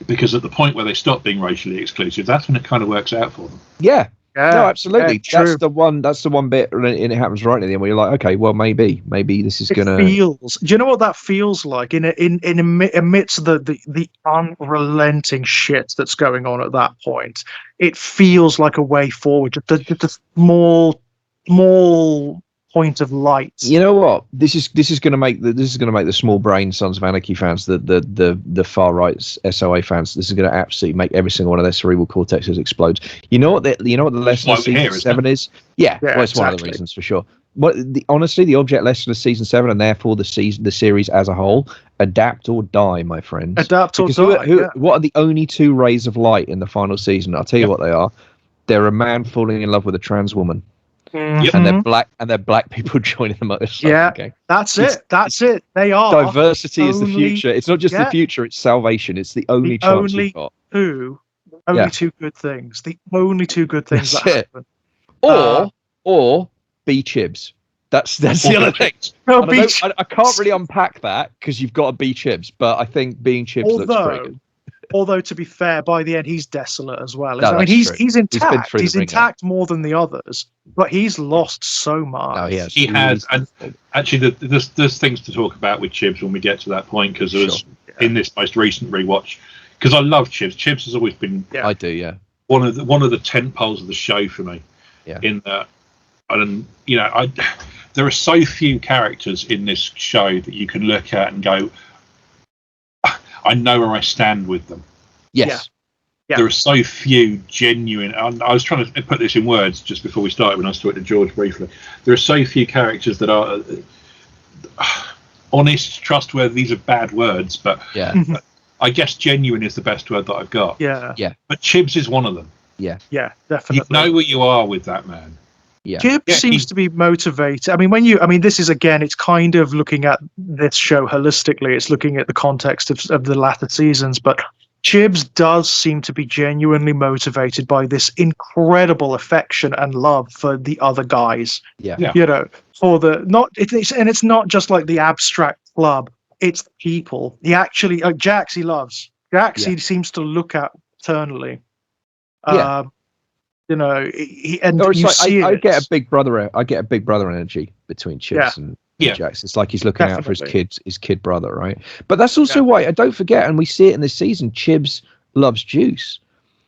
Because at the point where they stop being racially exclusive, that's when it kind of works out for them. Yeah. No, absolutely. Yeah, that's the one bit, and it happens right at the end where you're like, okay, well, maybe this is gonna. Do you know what that feels like amidst the unrelenting shit that's going on at that point? It feels like a way forward, just a small point of light. You know what? This is going to make the small brain Sons of Anarchy fans, the far right SOA fans. This is going to absolutely make every single one of their cerebral cortexes explode. You know what the lesson of season 7 is? Yeah, well, it's one of the reasons for sure. honestly, the object lesson of season 7, and therefore the series as a whole: adapt or die, my friends. Adapt or because die. What are the only 2 rays of light in the final season? I'll tell you what they are. They're a man falling in love with a trans woman. And they're black people joining the motorcycle gang. That's it. They are. Diversity is the future. It's not just the future; it's salvation. It's the only chance you've got. Only 2 good things. The only 2 good things that happen. Or be Chibs. That's the other thing. I can't really unpack that because you've got to be Chibs, but I think being Chibs looks pretty good. Although, to be fair, by the end he's desolate as well. No, I mean, he's intact. He's intact more than the others, but he's lost so much. No, he has. And actually, there's things to talk about with Chibs when we get to that point, because in this most recent rewatch, because I love Chibs. Chibs has always been. Yeah. I do. Yeah. One of the tent poles of the show for me. Yeah. In that, and there are so few characters in this show that you can look at and go, I know where I stand with them. Yes. Yeah. There are so few genuine. I was trying to put this in words just before we started when I was talking to George briefly. There are so few characters that are honest, trustworthy. These are bad words, but I guess genuine is the best word that I've got. Yeah. Yeah. But Chibs is one of them. Yeah. Yeah, definitely. You know where you are with that man. Yeah. Chibs seems to be motivated. I mean, this is, again, it's kind of looking at this show holistically. It's looking at the context of the latter seasons, but Chibs does seem to be genuinely motivated by this incredible affection and love for the other guys. Yeah. It's not just like the abstract club. It's the people. He actually, Jax, he loves. Jax, he seems to look at eternally. Yeah. I get a big brother. I get a big brother energy between Chibs and Jax. It's like he's looking out for his kid brother, right? But that's also why I don't forget, and we see it in this season. Chibs loves Juice.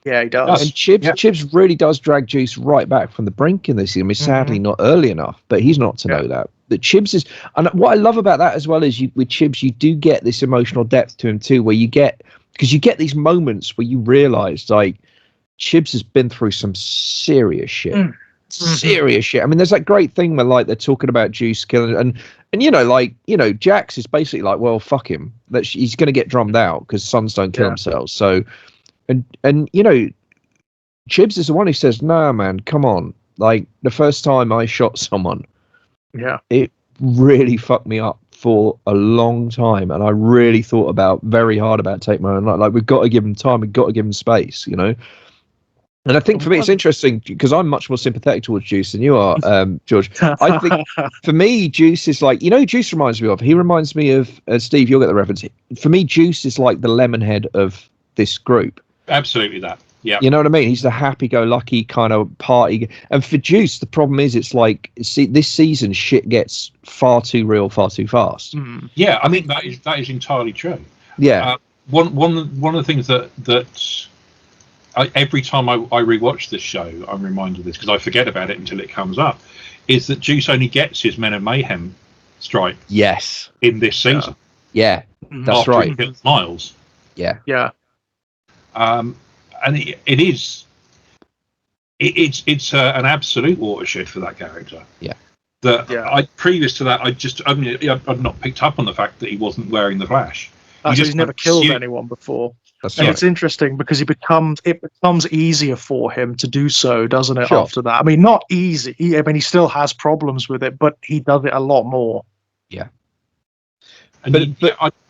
Yeah, he does. And Chibs really does drag Juice right back from the brink in this season. I mean, sadly, not early enough, but he's not to know that. But Chibs is, and what I love about that as well is with Chibs, you do get this emotional depth to him too, where you get these moments where you realise like, Chibs has been through some serious shit. Serious shit. I mean, there's that great thing where like they're talking about Juice killing and Jax is basically like, well, fuck him. That he's going to get drummed out because sons don't kill themselves. So, and Chibs is the one who says, "Nah, man, come on." Like the first time I shot someone, it really fucked me up for a long time, and I really thought very hard about taking my own life. Like we've got to give him time, we've got to give him space, And I think for me, it's interesting because I'm much more sympathetic towards Juice than you are, George. I think for me, Juice is like, Juice reminds me of, he reminds me of, Steve, you'll get the reference. For me, Juice is like the Lemonhead of this group. Absolutely that. Yeah. You know what I mean? He's the happy-go-lucky kind of party. And for Juice, the problem is it's like, this season, shit gets far too real, far too fast. Yeah, I think that is entirely true. Yeah. One of the things that every time I rewatch this show, I'm reminded of this because I forget about it until it comes up, is that Juice only gets his Men of Mayhem strike. Yes. In this season. Yeah, that's right. Miles. Yeah. Yeah. And it's an absolute watershed for that character. Yeah. Previous to that, I'd not picked up on the fact that he wasn't wearing the Flash. He's never killed anyone before. And it's interesting because it becomes easier for him to do so, doesn't it? Sure. After that, I mean, not easy. He still has problems with it, but he does it a lot more. Yeah. And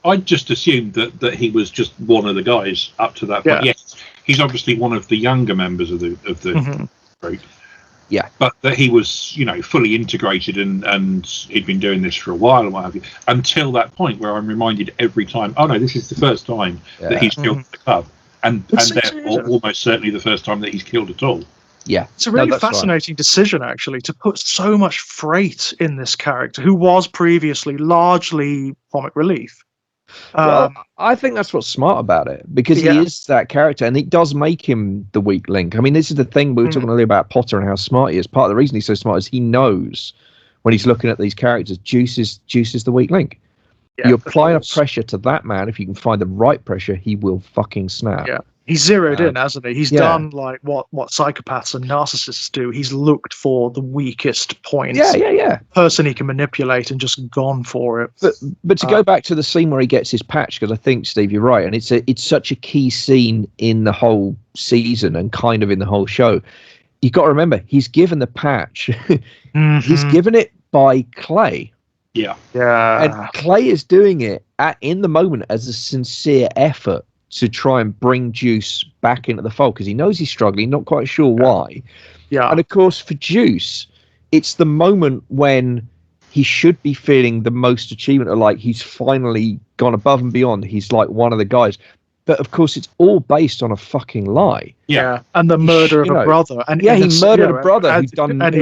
I just assumed that he was just one of the guys up to that point. Yes, he's obviously one of the younger members of the group. Yeah, but that he was, fully integrated and he'd been doing this for a while and what have you, until that point where I'm reminded every time, oh no, this is the first time that he's killed the club, and therefore almost certainly the first time that he's killed at all. Yeah, it's a really fascinating decision actually to put so much freight in this character who was previously largely comic relief. Well, I think that's what's smart about it because he is that character and it does make him the weak link. I mean, this is the thing we were talking earlier about Potter and how smart he is. Part of the reason he's so smart is he knows when he's looking at these characters, Juice is the weak link. You apply enough pressure to that man, if you can find the right pressure, he will fucking snap. Yeah. He's zeroed in, hasn't he? He's yeah. done like what psychopaths and narcissists do. He's looked for the weakest points, person he can manipulate, and just gone for it. But to go back to the scene where he gets his patch, because I think, Steve, you're right, and it's such a key scene in the whole season and kind of in the whole show. You've got to remember, he's given the patch. He's given it by Clay. Yeah. And Clay is doing it in the moment as a sincere effort to try and bring Juice back into the fold, because he knows he's struggling, not quite sure why. Yeah. And of course, for Juice, it's the moment when he should be feeling the most achievement, of like he's finally gone above and beyond. He's like one of the guys. But of course, it's all based on a fucking lie. Yeah. And the murder of a brother. And he murdered a brother who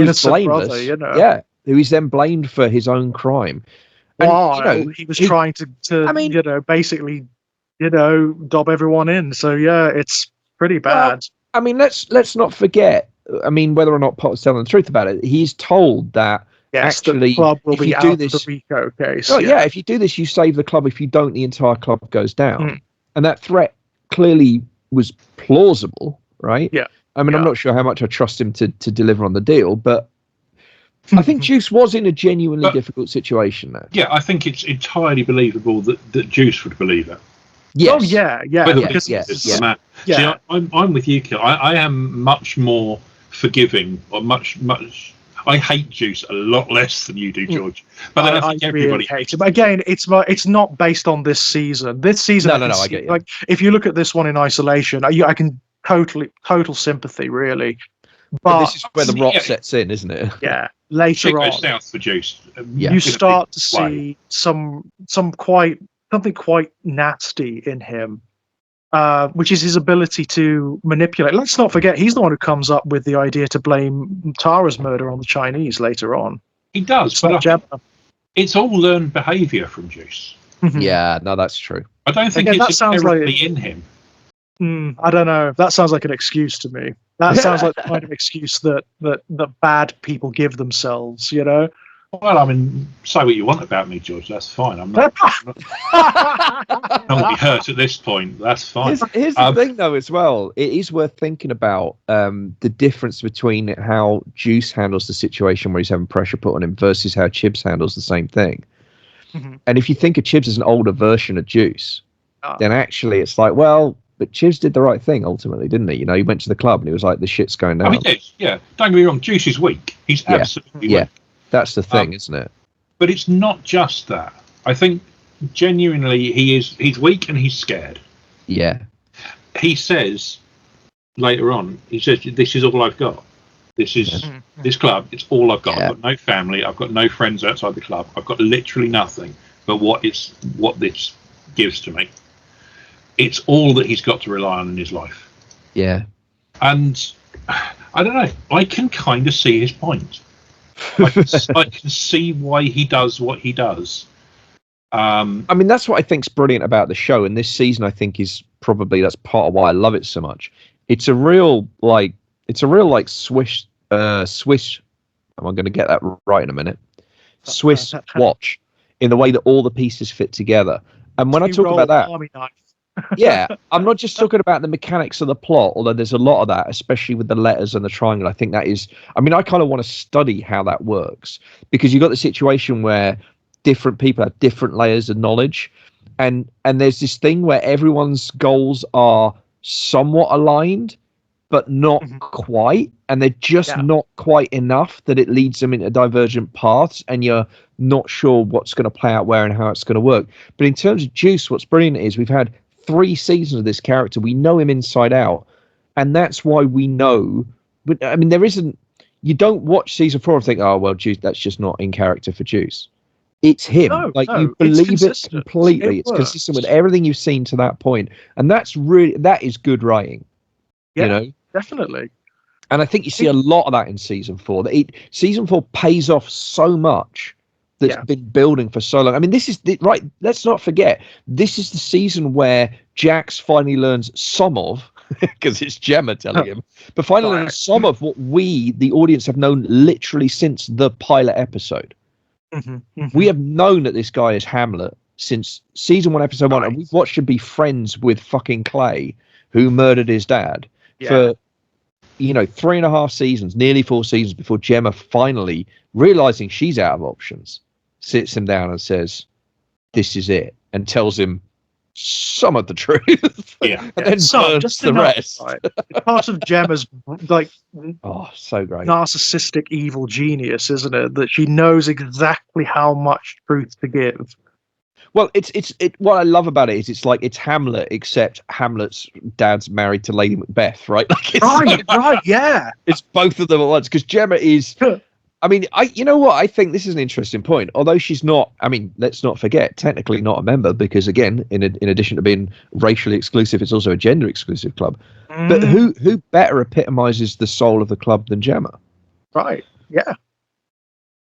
was blameless. Brother, you know. Yeah. Who is then blamed for his own crime. And, he was trying to, basically, dob everyone in. So yeah, it's pretty bad. Well, let's not forget. Whether or not Potter's telling the truth about it, he's told that actually the club will be out of the Rico case. Oh yeah, if you do this, you save the club. If you don't, the entire club goes down. And that threat clearly was plausible, right? Yeah. I'm not sure how much I trust him to deliver on the deal, but I think Juice was in a genuinely difficult situation there. Yeah, I think it's entirely believable that Juice would believe it. Yes. Oh yeah. See, I'm with you, Kill. I am much more forgiving, or much. I hate Juice a lot less than you do, George. But then I think everybody really hates it. But again, it's not based on this season. This season, no, I get you. Like, if you look at this one in isolation, I can total sympathy, really. But this is where the rot sets in, isn't it? Yeah. Later on, south for Juice. You start to see something quite nasty in him, which is his ability to manipulate. Let's not forget, he's the one who comes up with the idea to blame Tara's murder on the Chinese later on. He does, but it's all learned behaviour from Juice. Yeah, no, that's true. I don't think it's inherently in him. I don't know. That sounds like an excuse to me. That sounds like the kind of excuse that bad people give themselves, Well, say what you want about me, George. That's fine. I'm not be hurt at this point. That's fine. Here's the thing, though, as well. It is worth thinking about the difference between how Juice handles the situation where he's having pressure put on him versus how Chibs handles the same thing. And if you think of Chibs as an older version of Juice, then actually it's like, well, but Chibs did the right thing ultimately, didn't he? He went to the club and he was like, the shit's going down. He did, yeah. Don't get me wrong, Juice is weak. He's absolutely weak. That's the thing, isn't it? But it's not just that. I think genuinely he's weak and he's scared. Yeah. He says later on, this is all I've got. This is this club, it's all I've got. I've got no family, I've got no friends outside the club, I've got literally nothing but what this gives to me. It's all that he's got to rely on in his life. Yeah. And I don't know, I can kind of see his point. I can see why he does what he does. That's what I think's brilliant about the show, and this season I think is probably that's part of why I love it so much. It's a real Swiss. Am I going to get that right in a minute? Swiss watch, in the way that all the pieces fit together. And when I talk about that, yeah, I'm not just talking about the mechanics of the plot, although there's a lot of that, especially with the letters and the triangle. I think that is, I kind of want to study how that works, because you've got the situation where different people have different layers of knowledge, and there's this thing where everyone's goals are somewhat aligned, but not quite, and they're just not quite enough that it leads them into divergent paths, and you're not sure what's going to play out where and how it's going to work. But in terms of Juice, what's brilliant is we've had 3 seasons of this character. We know him inside out, and that's why we know. There isn't. You don't watch season 4 and think, "Oh well, Juice, that's just not in character for Juice." It's him. No, you believe it completely. It's consistent with everything you've seen to that point, and that is good writing. Yeah, definitely. And I think you see a lot of that in season 4. Season 4 pays off so much. That's been building for so long. This is right. Let's not forget, this is the season where Jax finally learns some of, because it's Gemma telling him, but finally learns some of what we, the audience, have known literally since the pilot episode. We have known that this guy is Hamlet since season 1, episode 1, and we've watched him be friends with fucking Clay who murdered his dad Yeah. for 3.5 seasons, nearly 4 seasons, before Gemma finally, realizing she's out of options, sits him down and says, "This is it," and tells him some of the truth. Yeah. And then burns the rest. Right? Part of Gemma's So great. narcissistic evil genius, isn't it? That she knows exactly how much truth to give. Well, it's what I love about it is it's Hamlet, except Hamlet's dad's married to Lady Macbeth, right? Like Right, yeah. It's both of them at once, because Gemma is. I mean, you know what? I think this is an interesting point. Although she's not, I mean, let's not forget, technically not a member, because again, in addition to being racially exclusive, it's also a gender exclusive club. But who better epitomizes the soul of the club than Gemma? Right. Yeah.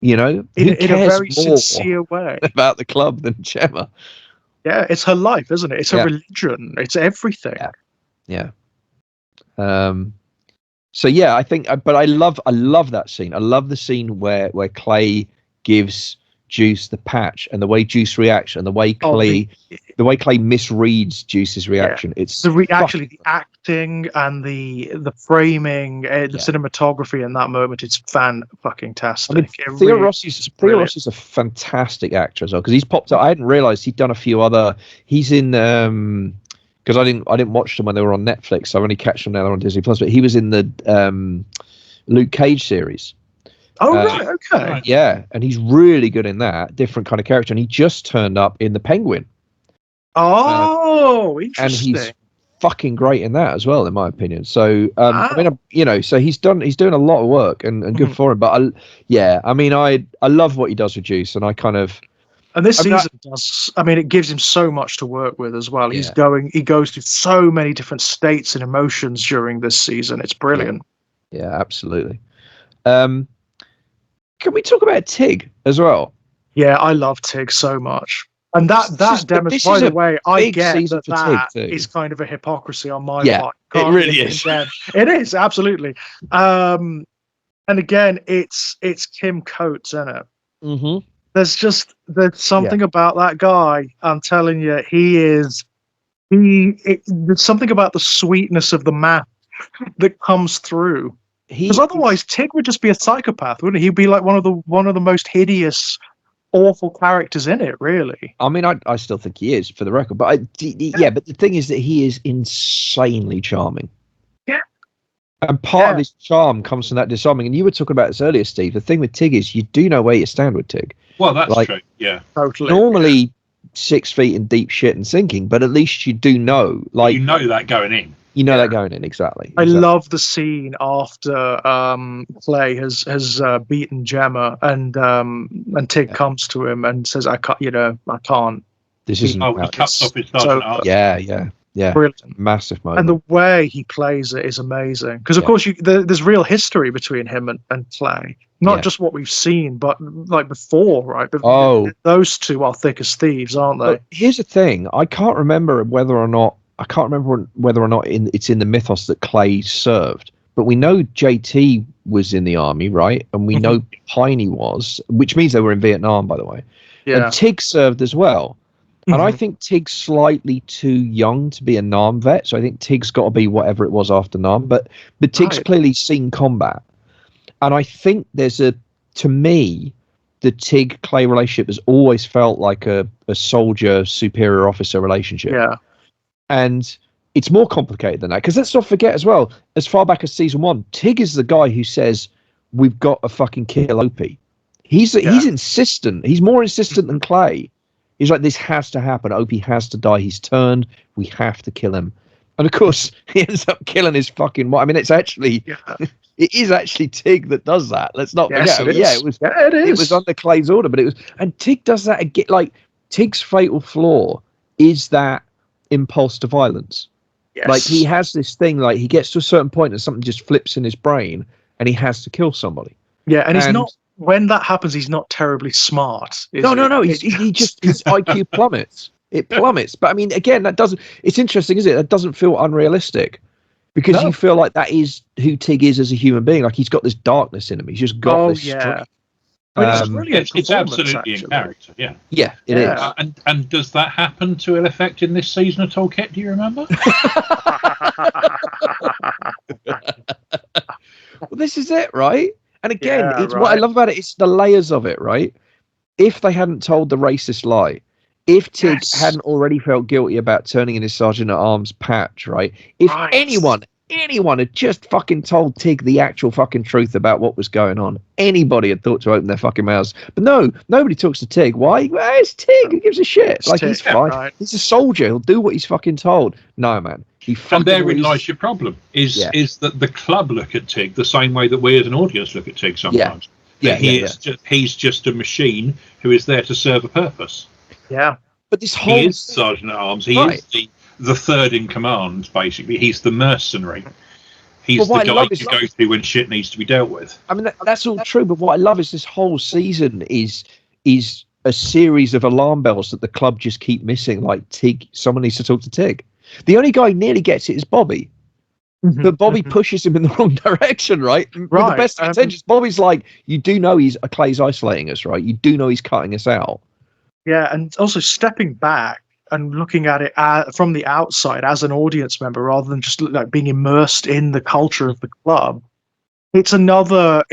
You know, in a very sincere way about the club than Gemma. Yeah, it's her life, isn't it? It's her religion. It's everything. Yeah. So yeah, I think, but I love that scene. I love the scene where Clay gives Juice the patch, and the way Juice reacts, and the way Clay misreads Juice's reaction. Yeah. It's the acting and the framing, the cinematography in that moment. It's fan-fucking-tastic. I mean, Theo Rossi's a fantastic actor as well, because he's popped up. I hadn't realized he'd done a few other. He's in because I didn't watch them when they were on Netflix. So I only catch them now they're on Disney Plus. But he was in the Luke Cage series. Oh, right, okay. Yeah, and he's really good in that, different kind of character. And he just turned up in The Penguin. Oh, interesting. And he's fucking great in that as well, in my opinion. So, I mean, so he's doing a lot of work, and good for him. But I love what he does with Juice, and I kind of. And this season does. I mean, it gives him so much to work with as well. He goes through so many different states and emotions during this season. It's brilliant. Yeah, absolutely. Can we talk about Tig as well? Yeah, I love Tig so much. And that demonstrates, by the way, I get that is kind of a hypocrisy on my part. It really is. It is, absolutely. And again, it's Kim Coates, isn't it? Mm-hmm. There's something about that guy. I'm telling you, there's something about the sweetness of the math that comes through. Because otherwise, Tig would just be a psychopath, wouldn't he? He'd be like one of the most hideous, awful characters in it, really. I mean, I still think he is, for the record. But but the thing is that he is insanely charming. Yeah. And part of his charm comes from that disarming. And you were talking about this earlier, Steve. The thing with Tig is you do know where you stand with Tig. Well, that's true. Yeah. Totally. Normally 6 feet in deep shit and sinking, but at least you do know. Like, you know that going in. You know that going in, exactly. I love the scene after Clay has beaten Gemma, and Tig comes to him and says, "I can't." This isn't. He cuts off his sergeant arm. Yeah. Brilliant. Massive moment. And the way he plays it is amazing. Because of course there's real history between him and Clay. Not just what we've seen, but like before, right? Those two are thick as thieves, aren't they? But here's the thing: I can't remember whether or not it's in the mythos that Clay served. But we know JT was in the army, right? And we know Piney was, which means they were in Vietnam, by the way. Yeah. And Tig served as well. And I think Tig's slightly too young to be a Nam vet, so I think Tig's got to be whatever it was after Nam. But Tig's clearly seen combat, and I think to me, the Tig-Clay relationship has always felt like a soldier superior officer relationship. Yeah, and it's more complicated than that, because let's not forget as well, as far back as season 1, Tig is the guy who says we've got to fucking kill Opie. He's insistent. He's more insistent than Clay. He's like, this has to happen. Opie has to die. He's turned. We have to kill him. And of course, he ends up killing his fucking wife. I mean, it's actually, it is actually Tig that does that. Let's not forget. It was under Clay's order, but it was, and Tig does that again. Like, Tig's fatal flaw is that impulse to violence. Yes. Like, he has this thing, like, he gets to a certain point and something just flips in his brain and he has to kill somebody. Yeah, and he's not. When that happens, he's not terribly smart. No. His IQ plummets. It plummets. But I mean, again, it's interesting, isn't it? That doesn't feel unrealistic, because you feel like that is who Tig is as a human being. Like, he's got this darkness in him. He's just got this strength. I mean, it's a brilliant It's performance, absolutely actually. in character, yeah. Yeah, it is. And does that happen to ill effect in this season at all, Kit? Do you remember? Well, this is it, right? And again, Yeah, it's what I right. love about it. It's the layers of it, right? If they hadn't told the racist lie, if Tig Yes. hadn't already felt guilty about turning in his sergeant at arms patch, right? If Right. anyone had just fucking told Tig the actual fucking truth about what was going on, anybody had thought to open their fucking mouths. But no, nobody talks to Tig. Why? Well, it's Tig. Who gives a shit? It's Like, Tig, he's fine. right. He's a soldier. He'll do what he's fucking told. No, man. He fucking And therein lies your problem, is that the club look at Tig the same way that we as an audience look at Tig sometimes. He's just a machine who is there to serve a purpose. Yeah. But this whole... He is Sergeant at Arms. He is the third in command, basically. He's the mercenary. He's the guy you go to when shit needs to be dealt with. I mean, that's all true, but what I love is this whole season is a series of alarm bells that the club just keep missing, like Tig. Someone needs to talk to Tig. The only guy who nearly gets it is Bobby. But Bobby pushes him in the wrong direction, right? With the best intentions. Bobby's like, you do know Clay's isolating us, right? You do know he's cutting us out. Yeah, and also stepping back and looking at it from the outside as an audience member, rather than just like being immersed in the culture of the club. It's another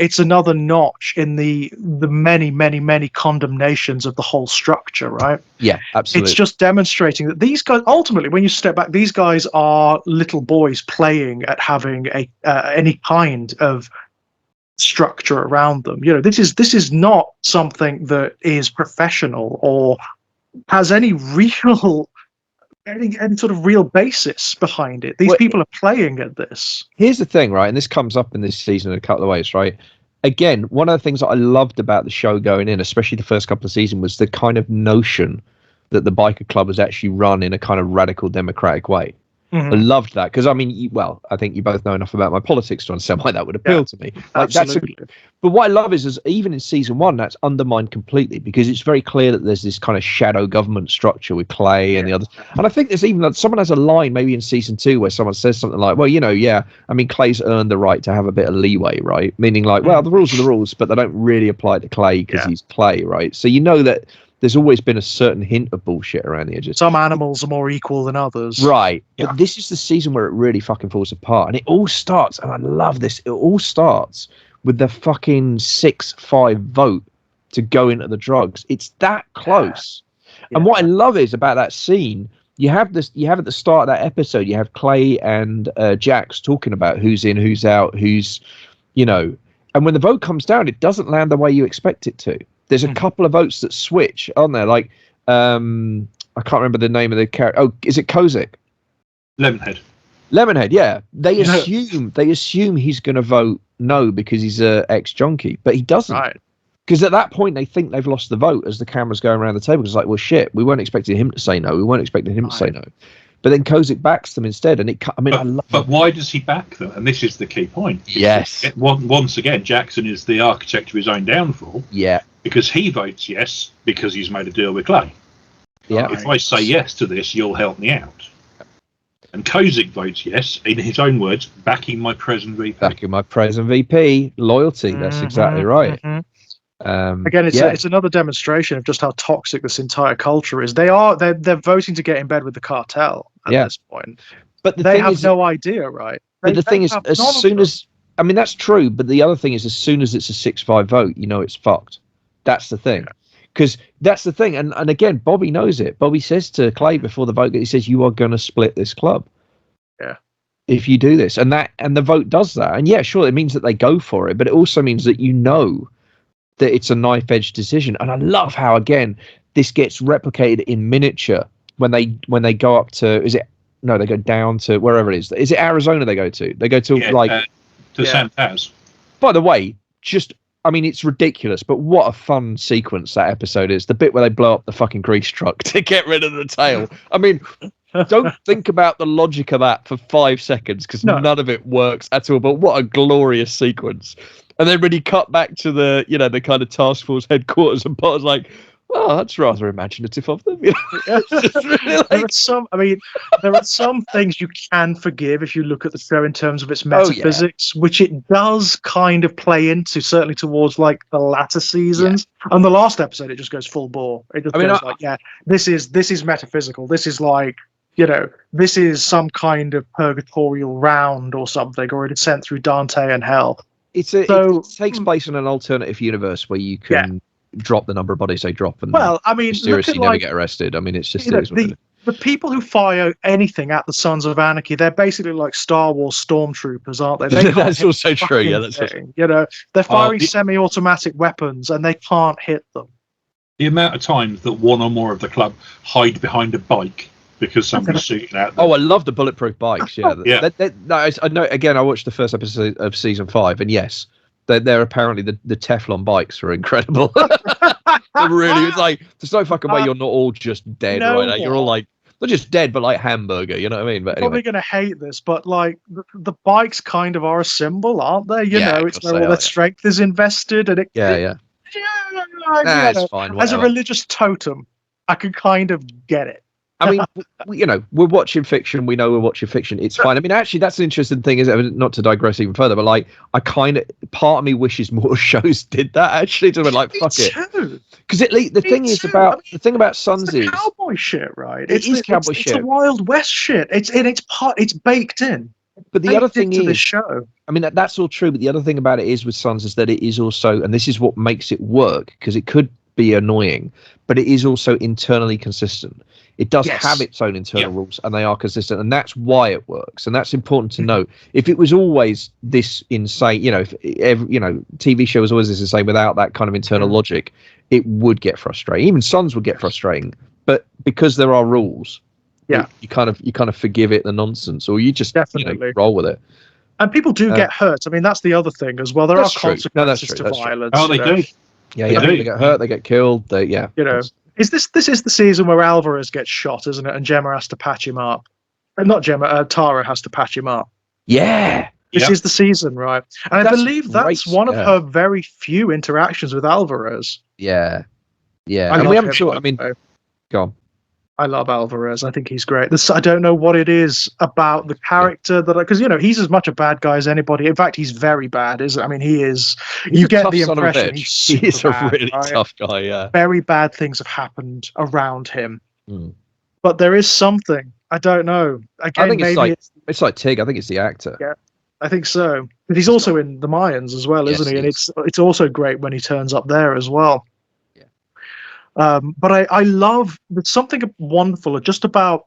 notch in the many condemnations of the whole structure, right? Yeah, absolutely. It's just demonstrating that these guys, ultimately, when you step back, these guys are little boys playing at having any kind of structure around them. You know, this is not something that is professional or has any real any sort of real basis behind it. These people are playing at this. Here's the thing, right? And this comes up in this season in a couple of ways, right? Again, one of the things that I loved about the show going in, especially the first couple of seasons, was the kind of notion that the biker club was actually run in a kind of radical democratic way. I loved that because, I mean, I think you both know enough about my politics to understand why that would appeal to me. Like, absolutely. But what I love is even in season one, that's undermined completely because it's very clear that there's this kind of shadow government structure with Clay and the others. And I think there's even someone has a line maybe in season two where someone says something like, well, I mean, Clay's earned the right to have a bit of leeway, right? Meaning like, well, the rules are the rules, but they don't really apply to Clay because he's Clay, right? So you know that there's always been a certain hint of bullshit around the edges. Some animals are more equal than others. Right. Yeah. But this is the season where it really fucking falls apart. And it all starts, and I love this, it all starts with the fucking 6-5 vote to go into the drugs. It's that close. Yeah. And what I love is about that scene, you have at the start of that episode, you have Clay and Jax talking about who's in, who's out, who's, and when the vote comes down, it doesn't land the way you expect it to. There's a couple of votes that switch, aren't there? Like, I can't remember the name of the character. Oh, is it Kozik? Lemonhead, yeah. They assume he's going to vote no because he's a ex-junkie, but he doesn't. Right. Because at that point, they think they've lost the vote as the camera's going around the table. It's like, well, shit, we weren't expecting him to say no. We weren't expecting him to say no. But then Kozik backs them instead, and But why does he back them? And this is the key point. Yes. Once again, Jackson is the architect of his own downfall. Yeah. Because he votes yes because he's made a deal with Clay. Yeah. If I say yes to this, you'll help me out. And Kozik votes yes, in his own words, backing my present VP. Backing my present VP. Loyalty. That's exactly right. Again, it's another demonstration of just how toxic this entire culture is. They're voting to get in bed with the cartel at this point. But they have no idea, right? But the thing is, as soon as that's true. But the other thing is, as soon as it's a 6-5 vote, it's fucked. That's the thing. Because that's the thing. And again, Bobby knows it. Bobby says to Clay before the vote, he says, you are going to split this club. Yeah. If you do this. And the vote does that. And yeah, sure, it means that they go for it. But it also means that that it's a knife-edge decision. And I love how, again, this gets replicated in miniature when they go up to, they go down to wherever it is. Is it Arizona they go to? They go to San Paz. By the way, it's ridiculous, but what a fun sequence that episode is. The bit where they blow up the fucking grease truck to get rid of the tail. I mean, don't think about the logic of that for 5 seconds because none of it works at all. But what a glorious sequence. And then when you cut back to the kind of task force headquarters and Potter's like, Oh, that's rather imaginative of them. You know? There are some things you can forgive if you look at the show in terms of its metaphysics, which it does kind of play into, certainly towards like the latter seasons. And the last episode, it just goes full bore. It just goes this is metaphysical. This is like, this is some kind of purgatorial round or something, or it is sent through Dante and hell. It takes place in an alternative universe where you can drop the number of bodies they drop, and mysteriously never get arrested. I mean, it's just the people who fire anything at the Sons of Anarchy, they're basically like Star Wars stormtroopers, aren't they? That's also true. Yeah, that's thing. They're firing semi-automatic weapons and they can't hit them. The amount of times that one or more of the club hide behind a bike because somebody's shooting at them. Oh, I love the bulletproof bikes. Yeah, I know. Again, I watched the first episode of season 5, and yes, they're apparently the Teflon bikes are incredible. Really, it's like there's no fucking way you're not all just dead, right? You're all like not just dead, but like hamburger. You know what I mean? But anyway. Probably gonna hate this, but like the bikes kind of are a symbol, aren't they? You know, it's where all their strength is invested, and it's fine. Whatever. As a religious totem, I can kind of get it. I mean, we're watching fiction. We know we're watching fiction. It's fine. I mean, actually, that's an interesting thing, is it? Not to digress even further, but like, part of me wishes more shows did that. Actually, to be like, fuck it, because the thing about Sons is cowboy shit, right? It's cowboy shit. It's the Wild West shit. It's baked in. But the other thing is, the show. I mean, that's all true. But the other thing about it is with Sons is that it is also, and this is what makes it work, because it could be annoying, but it is also internally consistent. It does have its own internal rules, and they are consistent, and that's why it works. And that's important to know. If it was always this insane, if TV show was always this insane without that kind of internal logic, it would get frustrating. Even Sons would get frustrating. But because there are rules, you kind of forgive it the nonsense, or you just roll with it. And people do get hurt. I mean, that's the other thing as well. There are consequences to violence. Oh, they do. Yeah, they get hurt, they get killed. This is the season where Alvarez gets shot, isn't it? And Gemma has to patch him up. Not Gemma, Tara has to patch him up. Yeah. This is the season, right? And I believe that's one of her very few interactions with Alvarez. Yeah. Yeah. And we haven't sure. I mean, go on. I love Alvarez. I think he's great. I don't know what it is about the character because he's as much a bad guy as anybody. In fact, he's very bad. I mean, he is. You get the impression he's a really tough guy. Yeah. Very bad things have happened around him, but there is something. I don't know. Again, I think it's like Tig. I think it's the actor. Yeah, I think so. But he's also in The Mayans as well, isn't he? And it's also great when he turns up there as well. But I love, there's something wonderful just about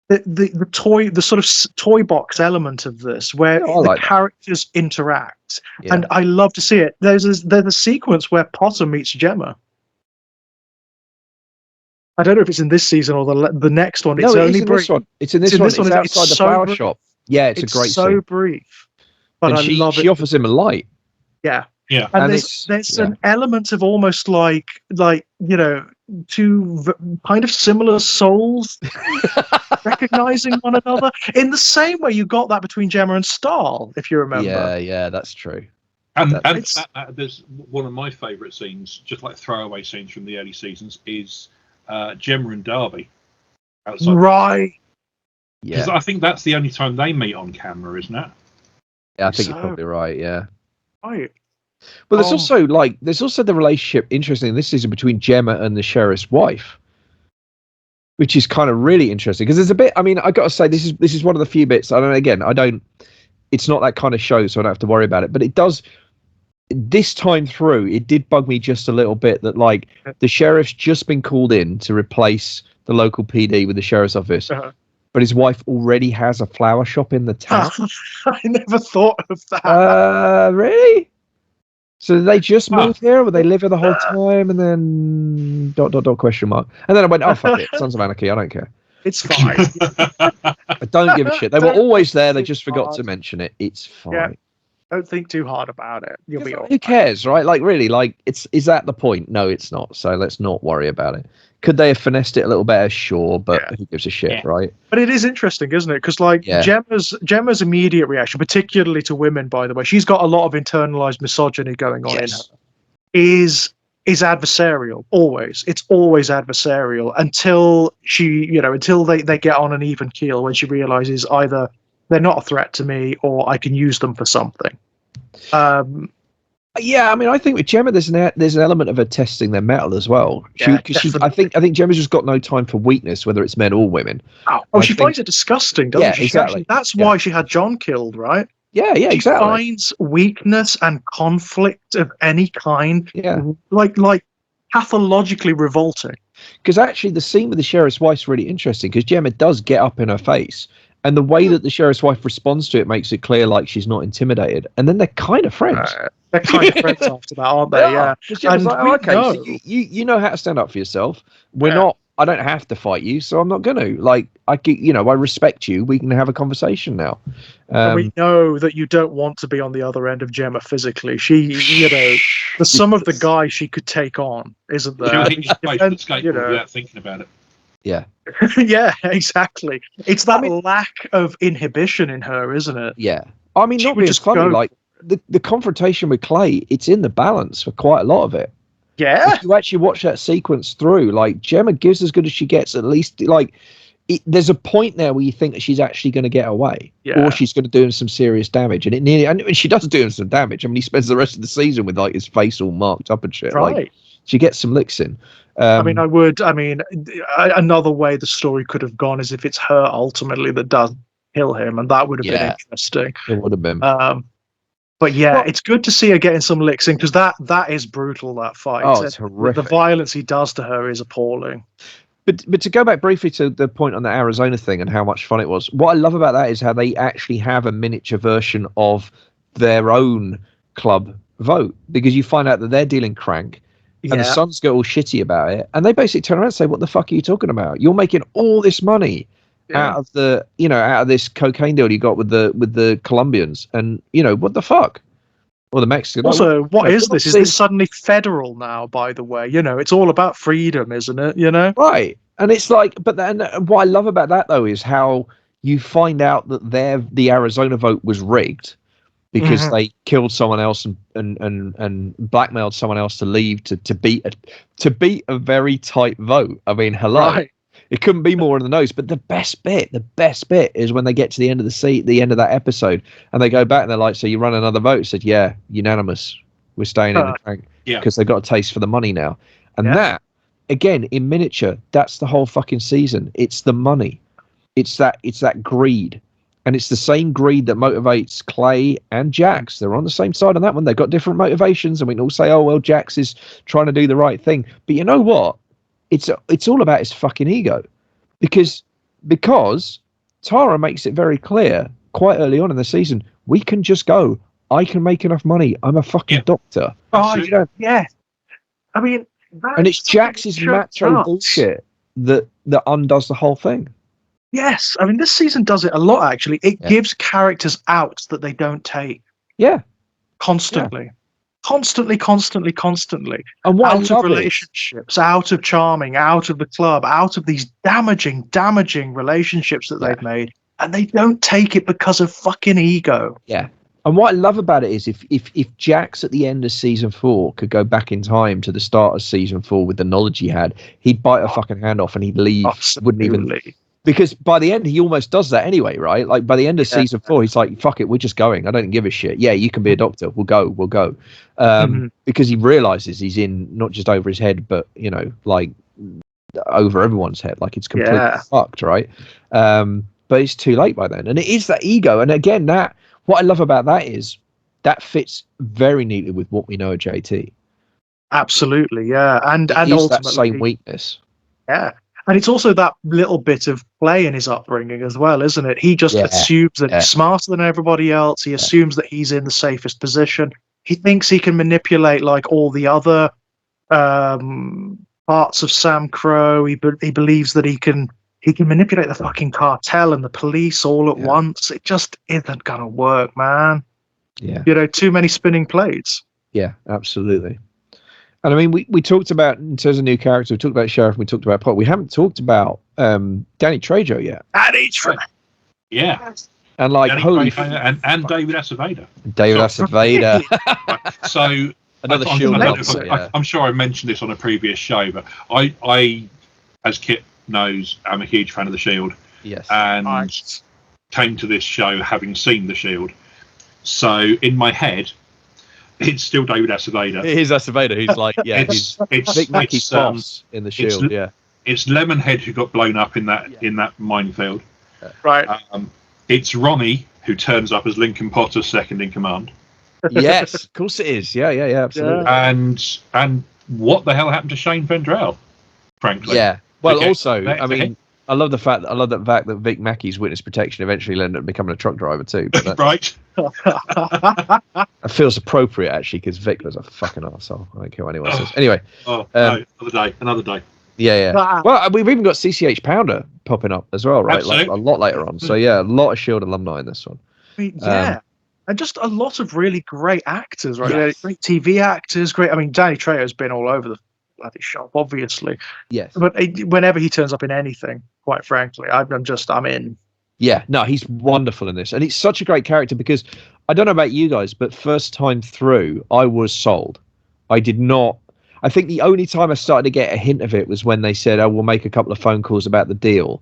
the sort of toy box element of this, where the characters interact, and I love to see it. There's a sequence where Potter meets Gemma. I don't know if it's in this season or the next one. It's only brief. It's in this one. It's outside the flower shop. Yeah, it's a great scene. So brief, but I love it. She offers him a light. Yeah. And there's an element of almost like two kind of similar souls recognizing one another in the same way you got that between Gemma and Stahl, if you remember. Yeah, that's true. And there's one of my favourite scenes, just like throwaway scenes from the early seasons, is Gemma and Darby outside. Right. Because I think that's the only time they meet on camera, isn't it? Yeah, I think you're probably right. Yeah. Right. But there's also the relationship, interesting in this season, between Gemma and the sheriff's wife, which is kind of really interesting because there's a bit. I mean, I got to say this is one of the few bits. It's not that kind of show, so I don't have to worry about it. But it does. This time through, it did bug me just a little bit that like the sheriff's just been called in to replace the local PD with the sheriff's office. But his wife already has a flower shop in the town. I never thought of that. Really? So did they just move here, or they live here the whole time, and then ... question mark. And then I went, oh, fuck it. Sons of Anarchy, I don't care. It's fine. I don't give a shit. They were always there. They just forgot to mention it. It's fine. Yeah. Don't think too hard about it. You'll be all right. Who cares, right? Like, really, like, is that the point? No, it's not. So let's not worry about it. Could they have finessed it a little better? Sure, but who gives a shit, right? But it is interesting, isn't it? Because like Gemma's immediate reaction, particularly to women, by the way, she's got a lot of internalized misogyny going on in her, is is adversarial. Always, it's always adversarial until until they get on an even keel, when she realizes either they're not a threat to me or I can use them for something. Yeah, I mean, I think with Gemma, there's an element of her testing their mettle as well. I think Gemma's just got no time for weakness, whether it's men or women. She finds it disgusting, doesn't she? Exactly. That's why she had John killed, right? Yeah, she exactly. Finds weakness and conflict of any kind, like pathologically revolting. Because actually, the scene with the sheriff's wife's really interesting, because Gemma does get up in her face, and the way that the sheriff's wife responds to it makes it clear like she's not intimidated, and then they're kind of friends. They're kind of friends after that, aren't they? Yeah. And like, okay, so you know how to stand up for yourself. We're not. I don't have to fight you, so I'm not going to. Like, I respect you. We can have a conversation now. And we know that you don't want to be on the other end of Gemma physically. She, there's some of the guy she could take on, isn't there? Without thinking about it. Yeah. Yeah, exactly. It's that lack of inhibition in her, isn't it? Yeah. I mean, not being funny, like the confrontation with Clay, it's in the balance for quite a lot of it. Yeah. If you actually watch that sequence through, like, Gemma gives as good as she gets, at least, like, there's a point there where you think that she's actually going to get away, or she's going to do him some serious damage, and she does do him some damage. I mean, he spends the rest of the season with like his face all marked up and shit. Right. Like, she gets some licks in. Another way the story could have gone is if it's her ultimately that does kill him, and that would have been interesting. It would have been. But it's good to see her getting some licks in, because that is brutal, that fight. Oh, it's horrific. The violence he does to her is appalling. But to go back briefly to the point on the Arizona thing and how much fun it was, what I love about that is how they actually have a miniature version of their own club vote, because you find out that they're dealing crank, and the Suns get all shitty about it, and they basically turn around and say, "What the fuck are you talking about? You're making all this money out of this cocaine deal you got with the Colombians, and what the fuck?" Or the Mexican. Also, what is this? Is this suddenly federal now, by the way? It's all about freedom, isn't it? Right. And it's like, but then what I love about that, though, is how you find out that the Arizona vote was rigged because they killed someone else and blackmailed someone else to leave to beat a very tight vote. I mean, hello. Right. It couldn't be more on the nose. But the best bit is when they get to the end of the end of that episode, and they go back and they're like, "So you run another vote?" Said, "Yeah, unanimous. We're staying in the tank because they've got a taste for the money now." And that, again, in miniature, that's the whole fucking season. It's the money. It's that greed, and it's the same greed that motivates Clay and Jax. They're on the same side on that one. They've got different motivations, and we can all say, "Oh well, Jax is trying to do the right thing," but you know what? It's all about his fucking ego, because Tara makes it very clear quite early on in the season, we can just go. I can make enough money. I'm a fucking doctor. Oh, yeah. I mean, and it's Jax's macho bullshit that undoes the whole thing. Yes, I mean, this season does it a lot. Actually, it gives characters outs that they don't take. Yeah, constantly. Yeah. Constantly. And out of relationships, out of charming, out of the club, out of these damaging relationships that they've made, and they don't take it because of fucking ego. Yeah. And what I love about it is if Jax at the end of season 4 could go back in time to the start of season 4 with the knowledge he had, he'd bite a fucking hand off and he'd leave. Absolutely. Wouldn't even. Because by the end, he almost does that anyway, right? Like, by the end of season 4, he's like, fuck it, we're just going. I don't give a shit. Yeah, you can be a doctor. We'll go. Because he realizes he's in not just over his head, but, like, over everyone's head. Like, it's completely fucked, right? But it's too late by then. And it is that ego. And again, what I love about that is that fits very neatly with what we know of JT. Absolutely, yeah. And ultimately, that same weakness. Yeah. And it's also that little bit of play in his upbringing as well, isn't it? He just assumes that he's smarter than everybody else. He assumes that he's in the safest position. He thinks he can manipulate like all the other parts of Sam Crow. He believes that he can manipulate the fucking cartel and the police all at once. It just isn't gonna work, man. Yeah. Too many spinning plates. Yeah, absolutely. And I mean, we talked about, in terms of new characters, we talked about Sheriff, we talked about Pop. We haven't talked about Danny Trejo yet. Danny Trejo. Yeah. And like, and David Acevedo. David Acevedo. So Another I'm, shield. I don't helmet, know I'm sure I mentioned this on a previous show, but I, as Kit knows, am a huge fan of the Shield. Yes. And came to this show having seen the Shield. So in my head, it's still David Acevedo. It is Acevedo. He's like, yeah, it's Vic Mackey's boss in the Shield. It's Lemonhead who got blown up in that minefield. Right. It's Ronnie who turns up as Lincoln Potter's second in command. Yes, of course it is. Yeah, absolutely. And what the hell happened to Shane Vendrell? Frankly. Yeah. Well, Okay. also, I mean, I love the fact that Vic Mackey's witness protection eventually ended up becoming a truck driver too. But right. That feels appropriate actually, because Vic was a fucking arsehole. I don't care what anyone says. Anyway. No, another day. Yeah. Well, we've even got CCH Pounder popping up as well, right? Absolutely. Like a lot later on. So yeah, a lot of Shield alumni in this one. I mean, and just a lot of really great actors, right? Yes. Great TV actors, great. I mean, Danny Trejo's been all over the bloody shop, obviously. Yes. But whenever he turns up in anything, quite frankly, I'm in. Yeah, no, he's wonderful in this. And it's such a great character because I don't know about you guys, but first time through, I was sold. I did not. I think the only time I started to get a hint of it was when they said, "Oh, we'll make a couple of phone calls about the deal,"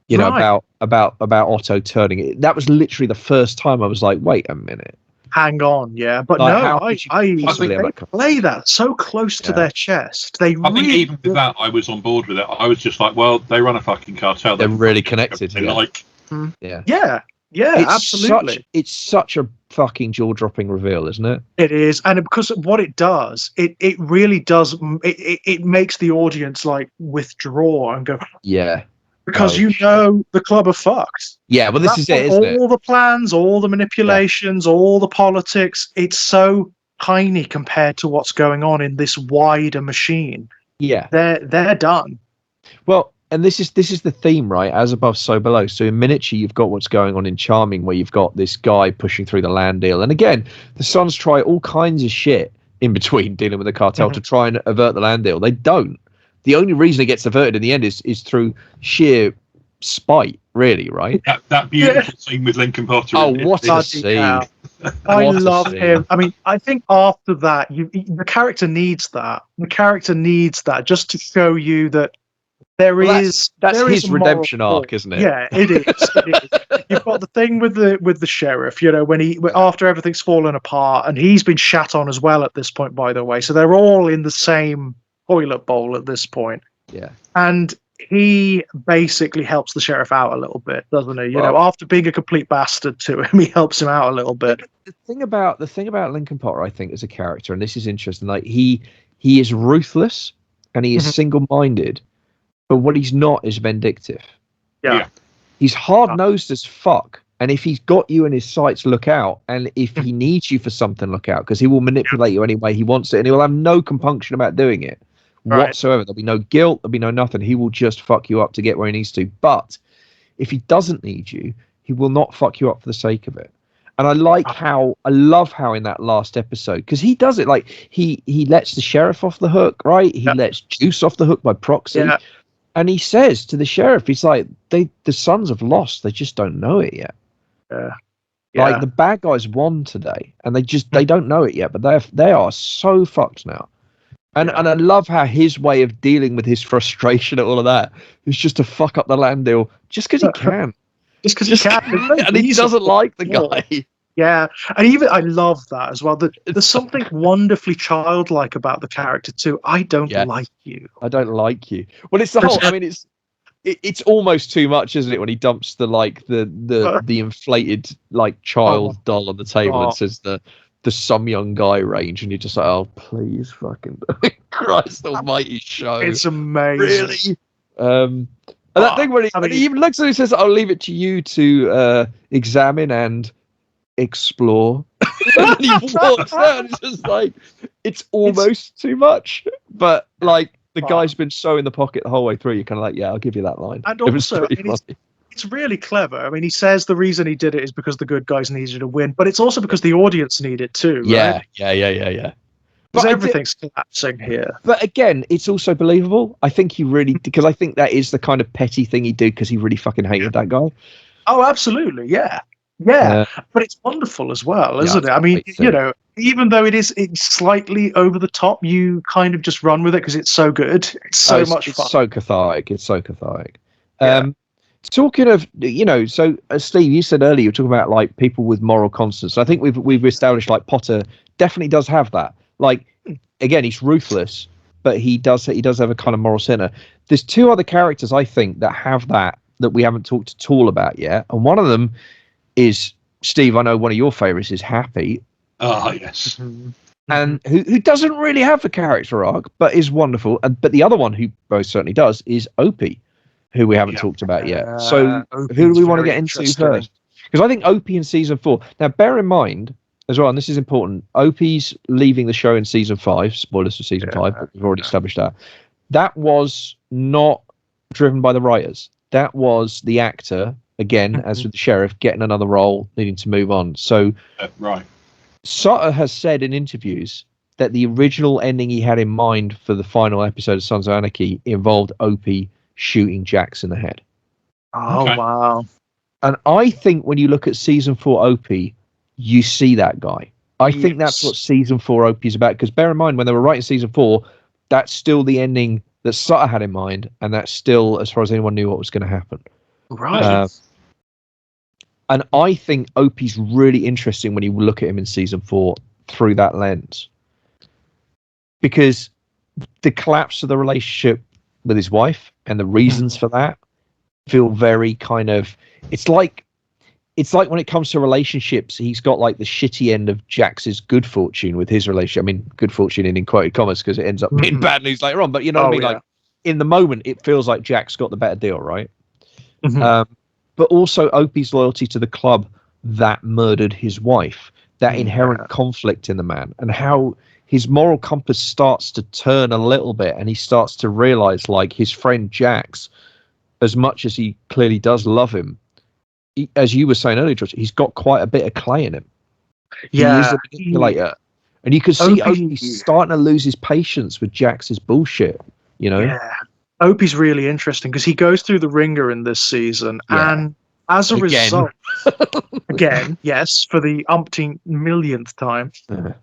you know, about Otto turning it. That was literally the first time I was like, "Wait a minute, hang on," yeah. But like, no, they play that so close to their chest. I think even with that, I was on board with it. I was just like, well, they run a fucking cartel. They're really connected. Yeah, absolutely. It's such a fucking jaw-dropping reveal, isn't it? It is, and because what it does, it really does. It makes the audience like withdraw and go, because the club are fucked. Yeah, well, this is it, isn't it? All the plans, all the manipulations, all the politics. It's so tiny compared to what's going on in this wider machine. Yeah, they're done. Well. And this is the theme, right? As above, so below. So in Miniature, you've got what's going on in Charming, where you've got this guy pushing through the land deal. And again, the Sons try all kinds of shit in between dealing with the cartel to try and avert the land deal. They don't. The only reason it gets averted in the end is through sheer spite, really, right? That beautiful scene with Lincoln Potter. Oh, what a scene! I love him. I mean, I think after that, the character needs that. The character needs that just to show you that. That's his redemption arc, isn't it? Yeah, it is. You've got the thing with the sheriff, you know, after everything's fallen apart, and he's been shat on as well at this point, by the way. So they're all in the same toilet bowl at this point. Yeah. And he basically helps the sheriff out a little bit, doesn't he? You know, after being a complete bastard to him, he helps him out a little bit. The thing about Lincoln Potter, I think, as a character, and this is interesting, like he is ruthless and he is single-minded. But what he's not is vindictive. Yeah. He's hard-nosed as fuck. And if he's got you in his sights, look out. And if he needs you for something, look out. Because he will manipulate you any way he wants it. And he will have no compunction about doing it whatsoever. There'll be no guilt. There'll be no nothing. He will just fuck you up to get where he needs to. But if he doesn't need you, he will not fuck you up for the sake of it. And I love how in that last episode, because he does it like he lets the sheriff off the hook, right? He lets Juice off the hook by proxy. Yeah. And he says to the sheriff, he's like, the Sons have lost. They just don't know it yet. Yeah. Like the bad guys won today, and they don't know it yet. But they are so fucked now. And I love how his way of dealing with his frustration at all of that is just to fuck up the land deal just because he can. Just because he can. And he doesn't like the guy. Yeah, and even I love that as well. There's something wonderfully childlike about the character too. I don't like you. I don't like you. Well, it's the whole. I mean, it's almost too much, isn't it? When he dumps the inflated like child doll on the table and says the some young guy range, and you're just like, oh please, fucking Christ Almighty, show. It's amazing. Really. And that thing where he even looks at it and says, I'll leave it to you to examine and explore. And he walks out and it's just like, it's almost too much. But like the guy's been so in the pocket the whole way through, you're kind of like, yeah, I'll give you that line. And also, it's really clever. I mean, he says the reason he did it is because the good guys needed to win, but it's also because the audience need it too. Yeah, right? Yeah. Because everything's collapsing here. But again, it's also believable. I think he really, because I think that is the kind of petty thing he'd do because he really fucking hated that guy. Oh, absolutely, yeah. Yeah, but it's wonderful as well, isn't it? I mean, even though it's slightly over the top, you kind of just run with it because it's so good. It's so much fun. It's so cathartic. It's so cathartic. Yeah. Talking of, so Steve, you said earlier, you were talking about like people with moral constants. I think we've established like Potter definitely does have that. Like, again, he's ruthless, but he does have a kind of moral center. There's two other characters I think that have that we haven't talked at all about yet, and one of them is Steve. I know one of your favorites is Happy. Oh yes. And who doesn't really have a character arc, but is wonderful. But the other one who most certainly does is Opie, who we haven't talked about yet. So Opie's who do we want to get into interesting. first? Because I think Opie in season 4. Now, bear in mind as well, and this is important, Opie's leaving the show in season 5. Spoilers for season 5, but we've already established that. That was not driven by the writers. That was the actor, again, as with the sheriff, getting another role, needing to move on. So right. Sutter has said in interviews that the original ending he had in mind for the final episode of Sons of Anarchy involved Opie shooting Jax in the head. Oh, okay. Wow. And I think when you look at season 4 Opie, you see that guy. I think that's what season 4 Opie is about. Because bear in mind, when they were writing season 4, that's still the ending that Sutter had in mind. And that's still, as far as anyone knew, what was going to happen. Right. And I think Opie's really interesting when you look at him in season 4 through that lens. Because the collapse of the relationship with his wife and the reasons for that feel very kind of, it's like when it comes to relationships, he's got like the shitty end of Jax's good fortune with his relationship. I mean, good fortune in quoted commas because it ends up being bad news later on. But you know what I mean? Yeah. Like in the moment, it feels like Jax got the better deal, right? But also Opie's loyalty to the club that murdered his wife, that inherent conflict in the man, and how his moral compass starts to turn a little bit, and he starts to realize, like, his friend Jax, as much as he clearly does love him, as you were saying earlier, George, he's got quite a bit of clay in him. Yeah. He is a manipulator. And you can see Opie starting to lose his patience with Jax's bullshit, Yeah. Opie's really interesting because he goes through the ringer in this season, and as a result, again, yes, for the umpteenth millionth time,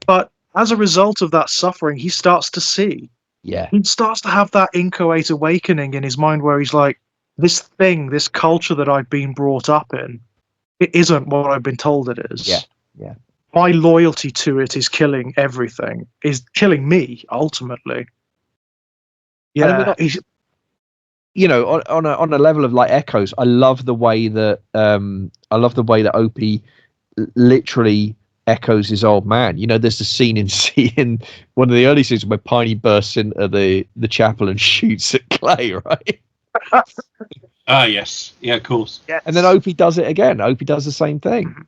but as a result of that suffering, he starts to see. Yeah. He starts to have that inchoate awakening in his mind where he's like, this culture that I've been brought up in, it isn't what I've been told it is. Yeah. Yeah. My loyalty to it is killing everything, is killing me, ultimately. Yeah. On a level of like echoes, I love the way that Opie literally echoes his old man. There's the scene in one of the early seasons where Piney bursts into the chapel and shoots at Clay, right? Yes. Yeah, of course. Yes. And then Opie does it again. Opie does the same thing.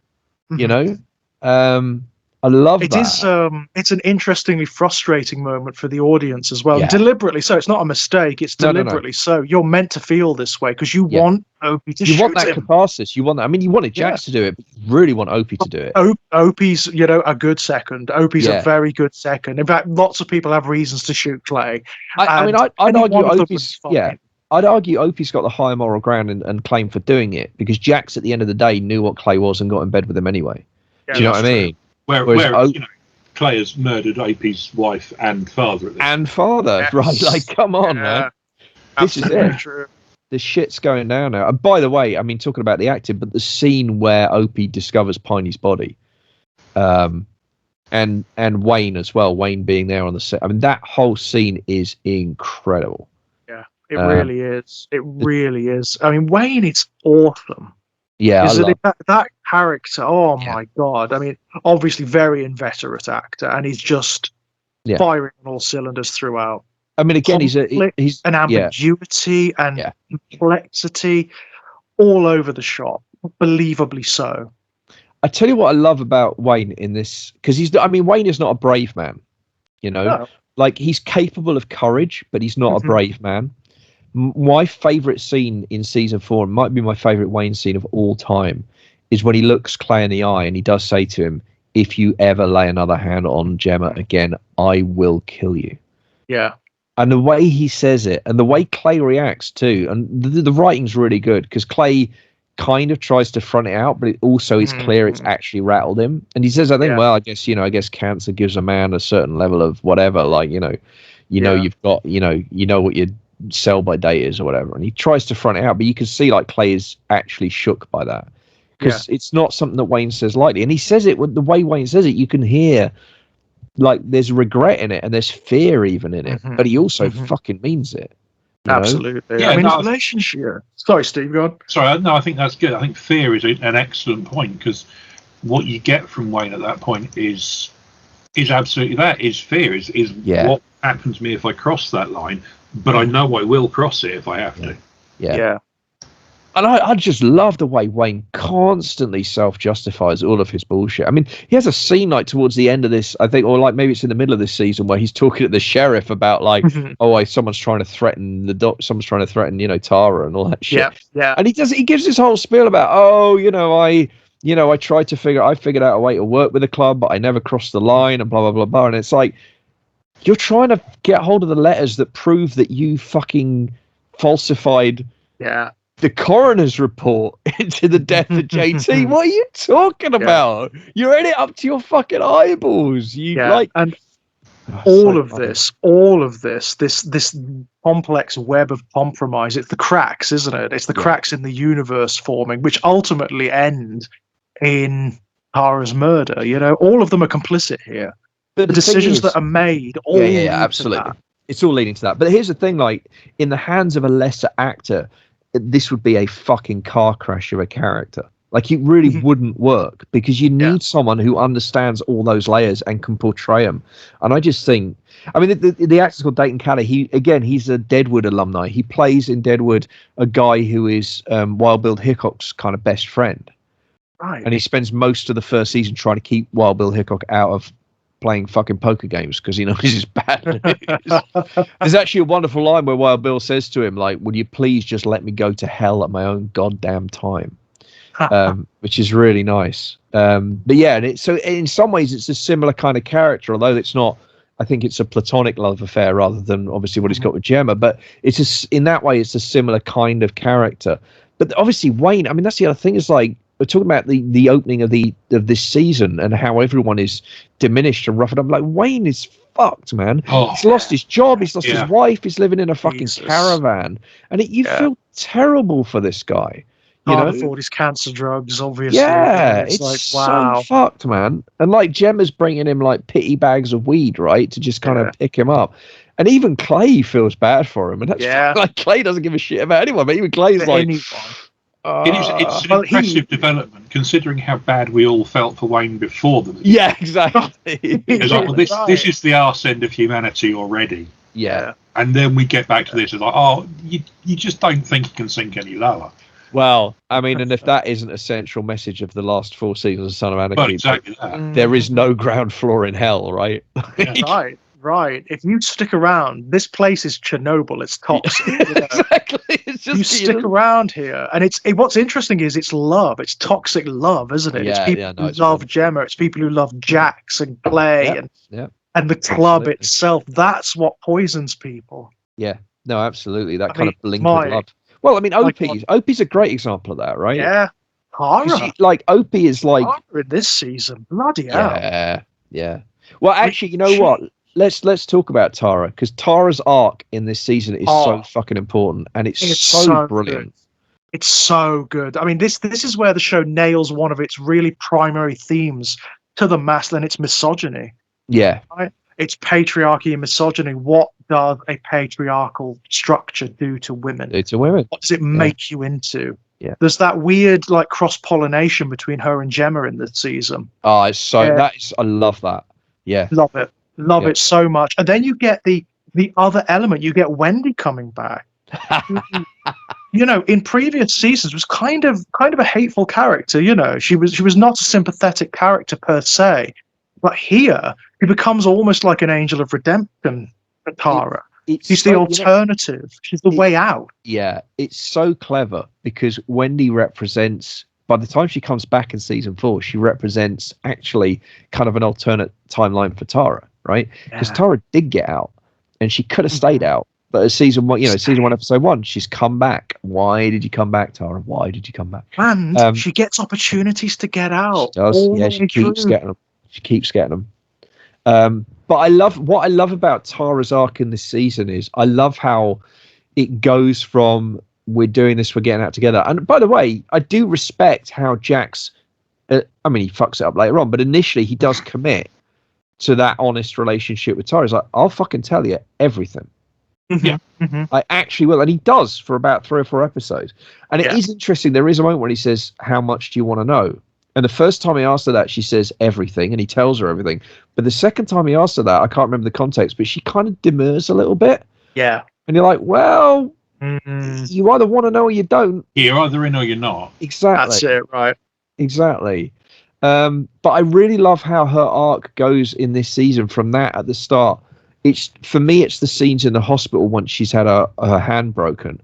I love that. It's an interestingly frustrating moment for the audience as well. Yeah. Deliberately so. It's not a mistake. It's deliberately so. You're meant to feel this way because you want Opie to shoot him. You want that catharsis. You want that. I mean, you wanted Jax to do it, but you really want Opie to do it. Opie's, a good second. Opie's a very good second. In fact, lots of people have reasons to shoot Clay. I'd argue Opie's... Yeah. I'd argue Opie's got the higher moral ground and claim for doing it because Jax, at the end of the day, knew what Clay was and got in bed with him anyway. Yeah, do you know what I mean? Whereas Clay has murdered Opie's wife and father. Right? Like, come on, man. This is it. True. The shit's going down now. And by the way, I mean, talking about the acting, but the scene where Opie discovers Piney's body, and Wayne as well, Wayne being there on the set. I mean, that whole scene is incredible. Yeah, it really is. It really is. I mean, Wayne, it's awesome. Yeah, that character. Oh my god! I mean, obviously very inveterate actor, and he's just firing on all cylinders throughout. I mean, again, he's an ambiguity and complexity all over the shop, believably so. I tell you what I love about Wayne in this, because Wayne is not a brave man. No. Like, he's capable of courage, but he's not a brave man. My favorite scene in season 4, and might be my favorite Wayne scene of all time, is when he looks Clay in the eye and he does say to him, "If you ever lay another hand on Gemma again, I will kill you." Yeah. And the way he says it and the way Clay reacts too, and the writing's really good because Clay kind of tries to front it out, but it also is clear it's actually rattled him. And he says, I think, well, I guess cancer gives a man a certain level of whatever, like, you've got, you know what your sell by date is or whatever. And he tries to front it out, but you can see like Clay is actually shook by that, because it's not something that Wayne says lightly. And he says it with the way Wayne says it, you can hear like there's regret in it and there's fear even in it, but he also fucking means it. Absolutely. Yeah, I mean, relationship. Sorry, Steve, go on. Sorry, no, I think that's good. I think fear is an excellent point, because what you get from Wayne at that point is absolutely that, is fear, is what happens to me if I cross that line, but I know I will cross it if I have to. Yeah. And I just love the way Wayne constantly self-justifies all of his bullshit. I mean, he has a scene like towards the end of this, I think, or like maybe it's in the middle of this season, where he's talking to the sheriff about like, someone's trying to threaten Tara and all that shit. Yeah. And he gives this whole spiel about, I figured out a way to work with the club, but I never crossed the line and blah, blah, blah, blah. And it's like, you're trying to get hold of the letters that prove that you fucking falsified the coroner's report into the death of JT. What are you talking about? You're in it up to your fucking eyeballs. And all of this, this complex web of compromise, it's the cracks, isn't it? It's the cracks in the universe forming, which ultimately end in Tara's murder. All of them are complicit here. But the decisions that are made all lead absolutely. to that. It's all leading to that. But here's the thing, like, in the hands of a lesser actor, this would be a fucking car crash of a character. Like, it really wouldn't work, because you need someone who understands all those layers and can portray them. And I just think, I mean, the actor's called Dayton Caller. He's a Deadwood alumni. He plays in Deadwood a guy who is Wild Bill Hickok's kind of best friend. Right. And he spends most of the first season trying to keep Wild Bill Hickok out of playing fucking poker games, because he knows it's bad news. There's actually a wonderful line where Wild Bill says to him, like, would you please just let me go to hell at my own goddamn time? Which is really nice. But yeah, so in some ways it's a similar kind of character, although it's not, I think it's a platonic love affair rather than obviously what he's got with Gemma, but in that way it's a similar kind of character. But obviously Wayne, I mean, that's the other thing, is like, we're talking about the opening of this season and how everyone is diminished and roughed up. Like, Wayne is fucked, man. He's lost his job, he's lost his wife, he's living in a fucking caravan, and you feel terrible for this guy. Can't afford his cancer drugs, obviously. Yeah, it's like, wow, so fucked, man. And like, Gemma's bringing him like pity bags of weed, right, to just kind of pick him up. And even Clay feels bad for him, and that's like, Clay doesn't give a shit about anyone, but even Clay's like, it's an impressive development, considering how bad we all felt for Wayne before them. Yeah, exactly. It's like, well, this is the arse end of humanity already. Yeah. And then we get back to this, it's like, you just don't think he can sink any lower. Well, I mean, and if that isn't a central message of the last 4 seasons of Son of Anarchy, exactly that. There is no ground floor in hell, right? Right. If you stick around, this place is Chernobyl. It's toxic. Exactly. It's just, you stick around here, and what's interesting is it's love. It's toxic love, isn't it? It's people who love Gemma. It's people who love Jax and Clay and the club itself. That's what poisons people. Yeah. No, absolutely. That kind of blinkered love. Well, I mean, Opie's a great example of that, right? Yeah. Tara. Opie is like Tara in this season. Bloody hell. Yeah. Well, actually, you know what? Let's talk about Tara, because Tara's arc in this season is so fucking important, and it's so brilliant. Good. It's so good. I mean, this is where the show nails one of its really primary themes to the mass, and it's misogyny. Yeah. Right? It's patriarchy and misogyny. What does a patriarchal structure do to women? What does it make you into? Yeah. There's that weird like cross-pollination between her and Gemma in this season. Oh, it's so I love that. Yeah. Love it so much. And then you get the other element. You get Wendy coming back. In previous seasons was kind of a hateful character. She was not a sympathetic character per se, but here he becomes almost like an angel of redemption for Tara. She's the alternative. She's the way out. Yeah, it's so clever, because Wendy represents, by the time she comes back in season 4, she represents actually kind of an alternate timeline for Tara, right? Because Tara did get out, and she could have stayed out, But season 1, season 1, episode 1, she's come back. Why did you come back, Tara? Why did you come back? And she gets opportunities to get out. She does. Yeah, she keeps getting them. She keeps getting them. But what I love about Tara's arc in this season is I love how it goes from we're doing this, we're getting out together. And by the way, I do respect how Jax, he fucks it up later on, but initially he does commit to that honest relationship with Tara. He's like, I'll fucking tell you everything. Yeah. I actually will. And he does for about 3 or 4 episodes. And it is interesting. There is a moment when he says, how much do you want to know? And the first time he asks her that, she says everything, and he tells her everything. But the second time he asks her that, I can't remember the context, but she kind of demurs a little bit. Yeah. And you're like, well, you either want to know or you don't. You're either in or you're not. Exactly. That's it, right? Exactly. But I really love how her arc goes in this season from that at the start. For me, it's the scenes in the hospital once she's had her hand broken.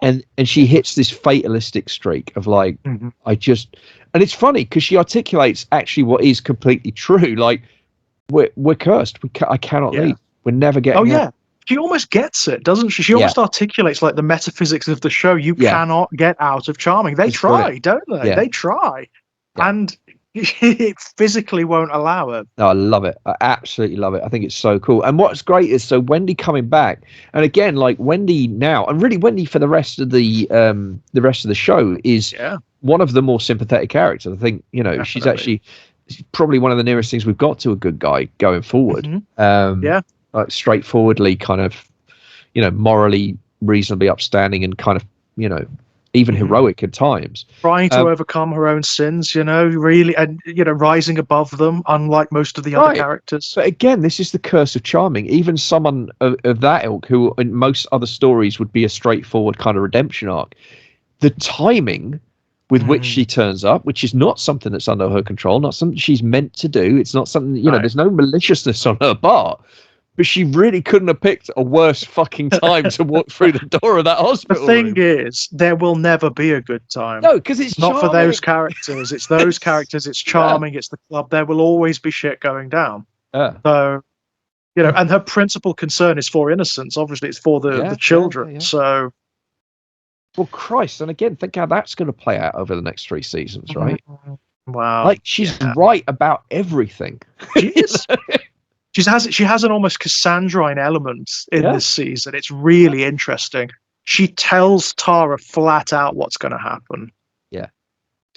And she hits this fatalistic streak of like, and it's funny because she articulates actually what is completely true. Like, we're cursed. I cannot leave. We're never getting. Oh yeah, she almost gets it, doesn't she? She almost articulates like the metaphysics of the show. You cannot get out of charming. They try, don't they? Yeah. They try, and it physically won't allow it. No, I love it. I absolutely love it. I think it's so cool. And what's great is Wendy coming back, and again, like Wendy now, and really Wendy for the rest of the show is one of the more sympathetic characters. I think she's probably one of the nearest things we've got to a good guy going forward. Like straightforwardly, kind of, morally reasonably upstanding and kind of, even heroic at times. Trying to overcome her own sins, really, and, rising above them, unlike most of the other characters. But again, this is the curse of charming. Even someone of that ilk, who in most other stories would be a straightforward kind of redemption arc, the timing with which she turns up, which is not something that's under her control, not something she's meant to do. It's not something, there's no maliciousness on her part. But she really couldn't have picked a worse fucking time to walk through the door of that hospital. The thing is, there will never be a good time. No, because it's not for those characters. It's those characters. It's charming. It's the club. There will always be shit going down. So, and her principal concern is for innocence. Obviously, it's for the children. So, well, Christ, and again, think how that's going to play out over the next 3 seasons, right? Wow. Like she's right about everything. She is. She has an almost Cassandrine element in this season. It's really interesting. She tells Tara flat out what's going to happen. Yeah.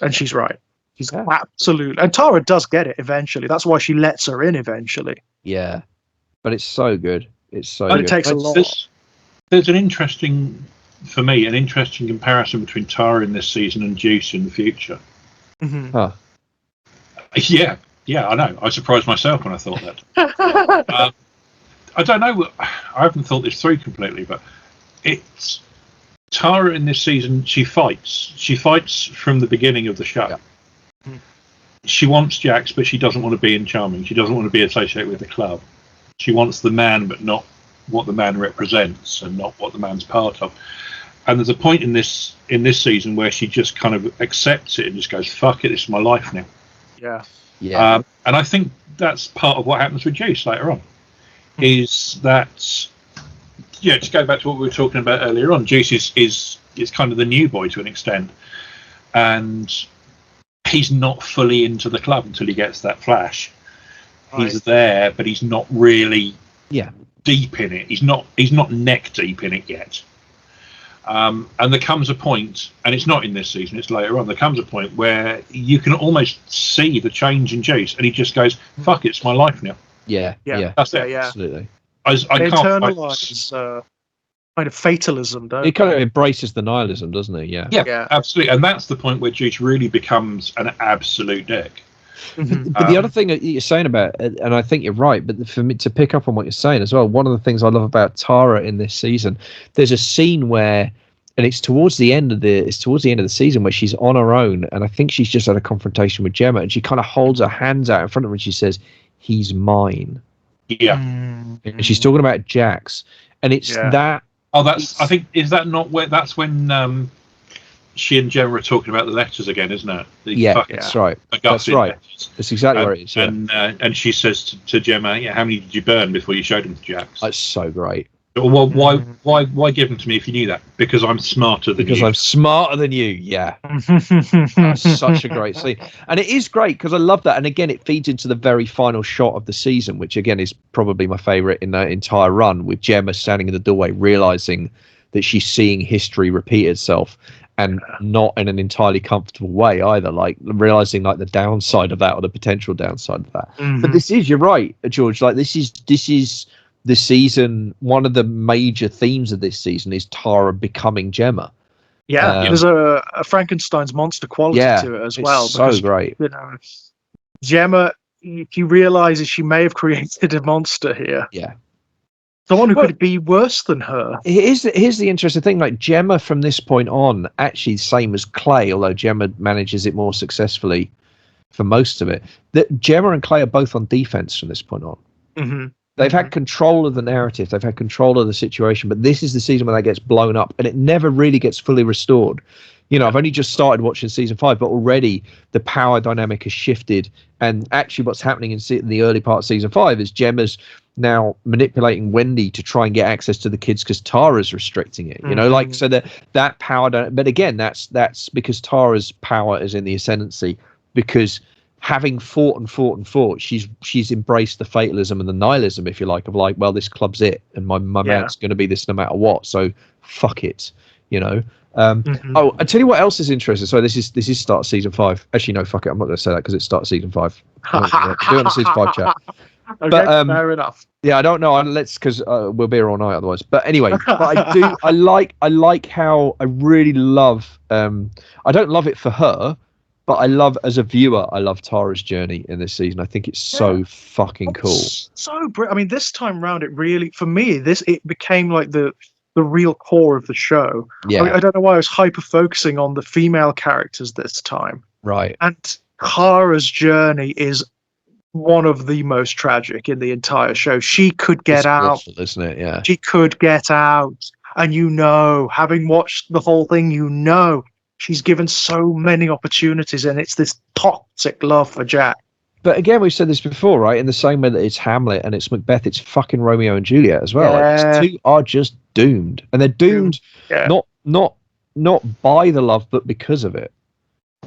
And she's right. She's absolutely. And Tara does get it eventually. That's why she lets her in eventually. Yeah. But it's so good. It's so good. It takes a lot. There's an interesting comparison between Tara in this season and Juice in the future. Huh. Yeah, I know. I surprised myself when I thought that. I don't know. I haven't thought this through completely, but it's Tara in this season. She fights. She fights from the beginning of the show. Yeah. She wants Jax, but she doesn't want to be in Charming. She doesn't want to be associated with the club. She wants the man, but not what the man represents, and not what the man's part of. And there's a point in this season where she just kind of accepts it and just goes, "Fuck it, this is my life now." Yeah. Yeah. And I think that's part of what happens with Juice later on. Is that, to go back to what we were talking about earlier on, Juice is kind of the new boy to an extent. And he's not fully into the club until he gets that flash. Right. He's there, but he's not really deep in it. He's not neck deep in it yet. And there comes a point, and it's not in this season, it's later on, there comes a point where you can almost see the change in Juice, and he just goes, fuck it, it's my life now. Yeah. That's it. Yeah. Absolutely. I can't internalize kind of fatalism, don't he kind of embraces the nihilism, doesn't he? Yeah, absolutely. And that's the point where Juice really becomes an absolute dick. But the other thing that you're saying about, and I think you're right, but for me to pick up on what you're saying as well, one of the things I love about Tara in this season, there's a scene where, and it's towards the end of the season where she's on her own, and I think she's just had a confrontation with Gemma, and she kind of holds her hands out in front of her and she says, "He's mine." Yeah. And she's talking about Jax, and it's that. Oh, I think, is that not where? That's when she and Gemma are talking about the letters again, isn't it? That's right. That's right. Letters. That's exactly right. It is, and she says to Gemma, "How many did you burn before you showed them to Jax?" That's so great. Well, why give them to me if you knew that? Because I'm smarter than you. Because I'm smarter than you. Yeah, that's such a great scene, and it is great because I love that. And again, it feeds into the very final shot of the season, which again is probably my favorite in the entire run, with Gemma standing in the doorway, realizing that she's seeing history repeat itself, and not in an entirely comfortable way either. Like realizing like the downside of that, or the potential downside of that. But this is, you're right, George. Like this is the season. One of the major themes of this season is Tara becoming Gemma. Yeah, there's a Frankenstein's monster quality to it as well. So because, great. You know, Gemma, she realizes she may have created a monster here. Yeah. Someone who could be worse than her. Here's the interesting thing. Like Gemma from this point on, actually same as Clay, although Gemma manages it more successfully for most of it. That Gemma and Clay are both on defense from this point on. Mm-hmm. They've had control of the narrative. They've had control of the situation. But this is the season where that gets blown up, and it never really gets fully restored. You know, I've only just started watching season 5, but already the power dynamic has shifted. And actually what's happening in the early part of season 5 is Gemma's now manipulating Wendy to try and get access to the kids because Tara's restricting it. You know, like, so that power. But again, that's because Tara's power is in the ascendancy, because having fought, she's embraced the fatalism and the nihilism, if you like, of like, well, this club's it, and my man's going to be this no matter what. So fuck it, you know. Oh, I tell you what else is interesting. So this is start of season 5. Actually, no, fuck it. I'm not going to say that because it's start of season 5. Doing the season 5 chat. Okay, but fair enough. Yeah, I don't know. Let's, because we'll be here all night otherwise. But anyway, but I like how I really love. I don't love it for her, but I love, as a viewer, I love Tara's journey in this season. I think it's so fucking cool. So I mean, this time round, it really, for me, it became like the real core of the show. Yeah. I mean, I don't know why I was hyper focusing on the female characters this time. Right. And Tara's journey is one of the most tragic in the entire show. She could get out, awful, isn't it? Yeah. She could get out, and having watched the whole thing, she's given so many opportunities, and it's this toxic love for Jack. But again, we've said this before, right? In the same way that it's Hamlet and it's Macbeth, it's fucking Romeo and Juliet as well. Yeah. Like, these two are just doomed, and they're doomed not by the love, but because of it.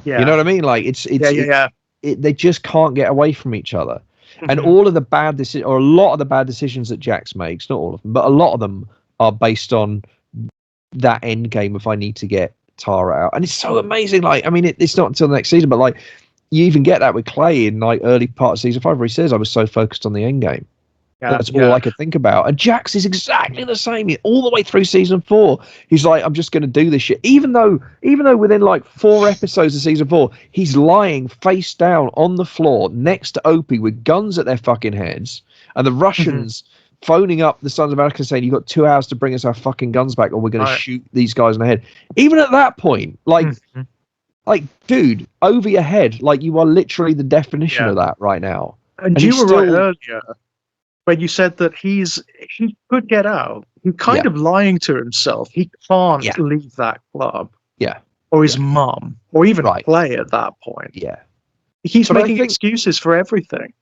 Yeah. You know what I mean? Like they just can't get away from each other. And all of the bad decisions, or a lot of the bad decisions that Jax makes, not all of them, but a lot of them are based on that end game of I need to get Tara out. And it's so amazing. Like, I mean, it's not until the next season, but like, you even get that with Clay in like early part of season 5, where he says, I was so focused on the end game. That's all I could think about. And Jax is exactly the same all the way through season 4. He's like, I'm just going to do this shit. Even though within like 4 episodes of season 4, he's lying face down on the floor next to Opie with guns at their fucking heads, and the Russians phoning up the Sons of Anarchy saying, you've got 2 hours to bring us our fucking guns back, or we're going to shoot these guys in the head. Even at that point, like, dude, over your head, like, you are literally the definition of that right now. And you were right earlier when you said that he could get out. He's kind of lying to himself. He can't leave that club. Yeah. Or his mum, or even Clay at that point. Yeah. He keeps making excuses for everything.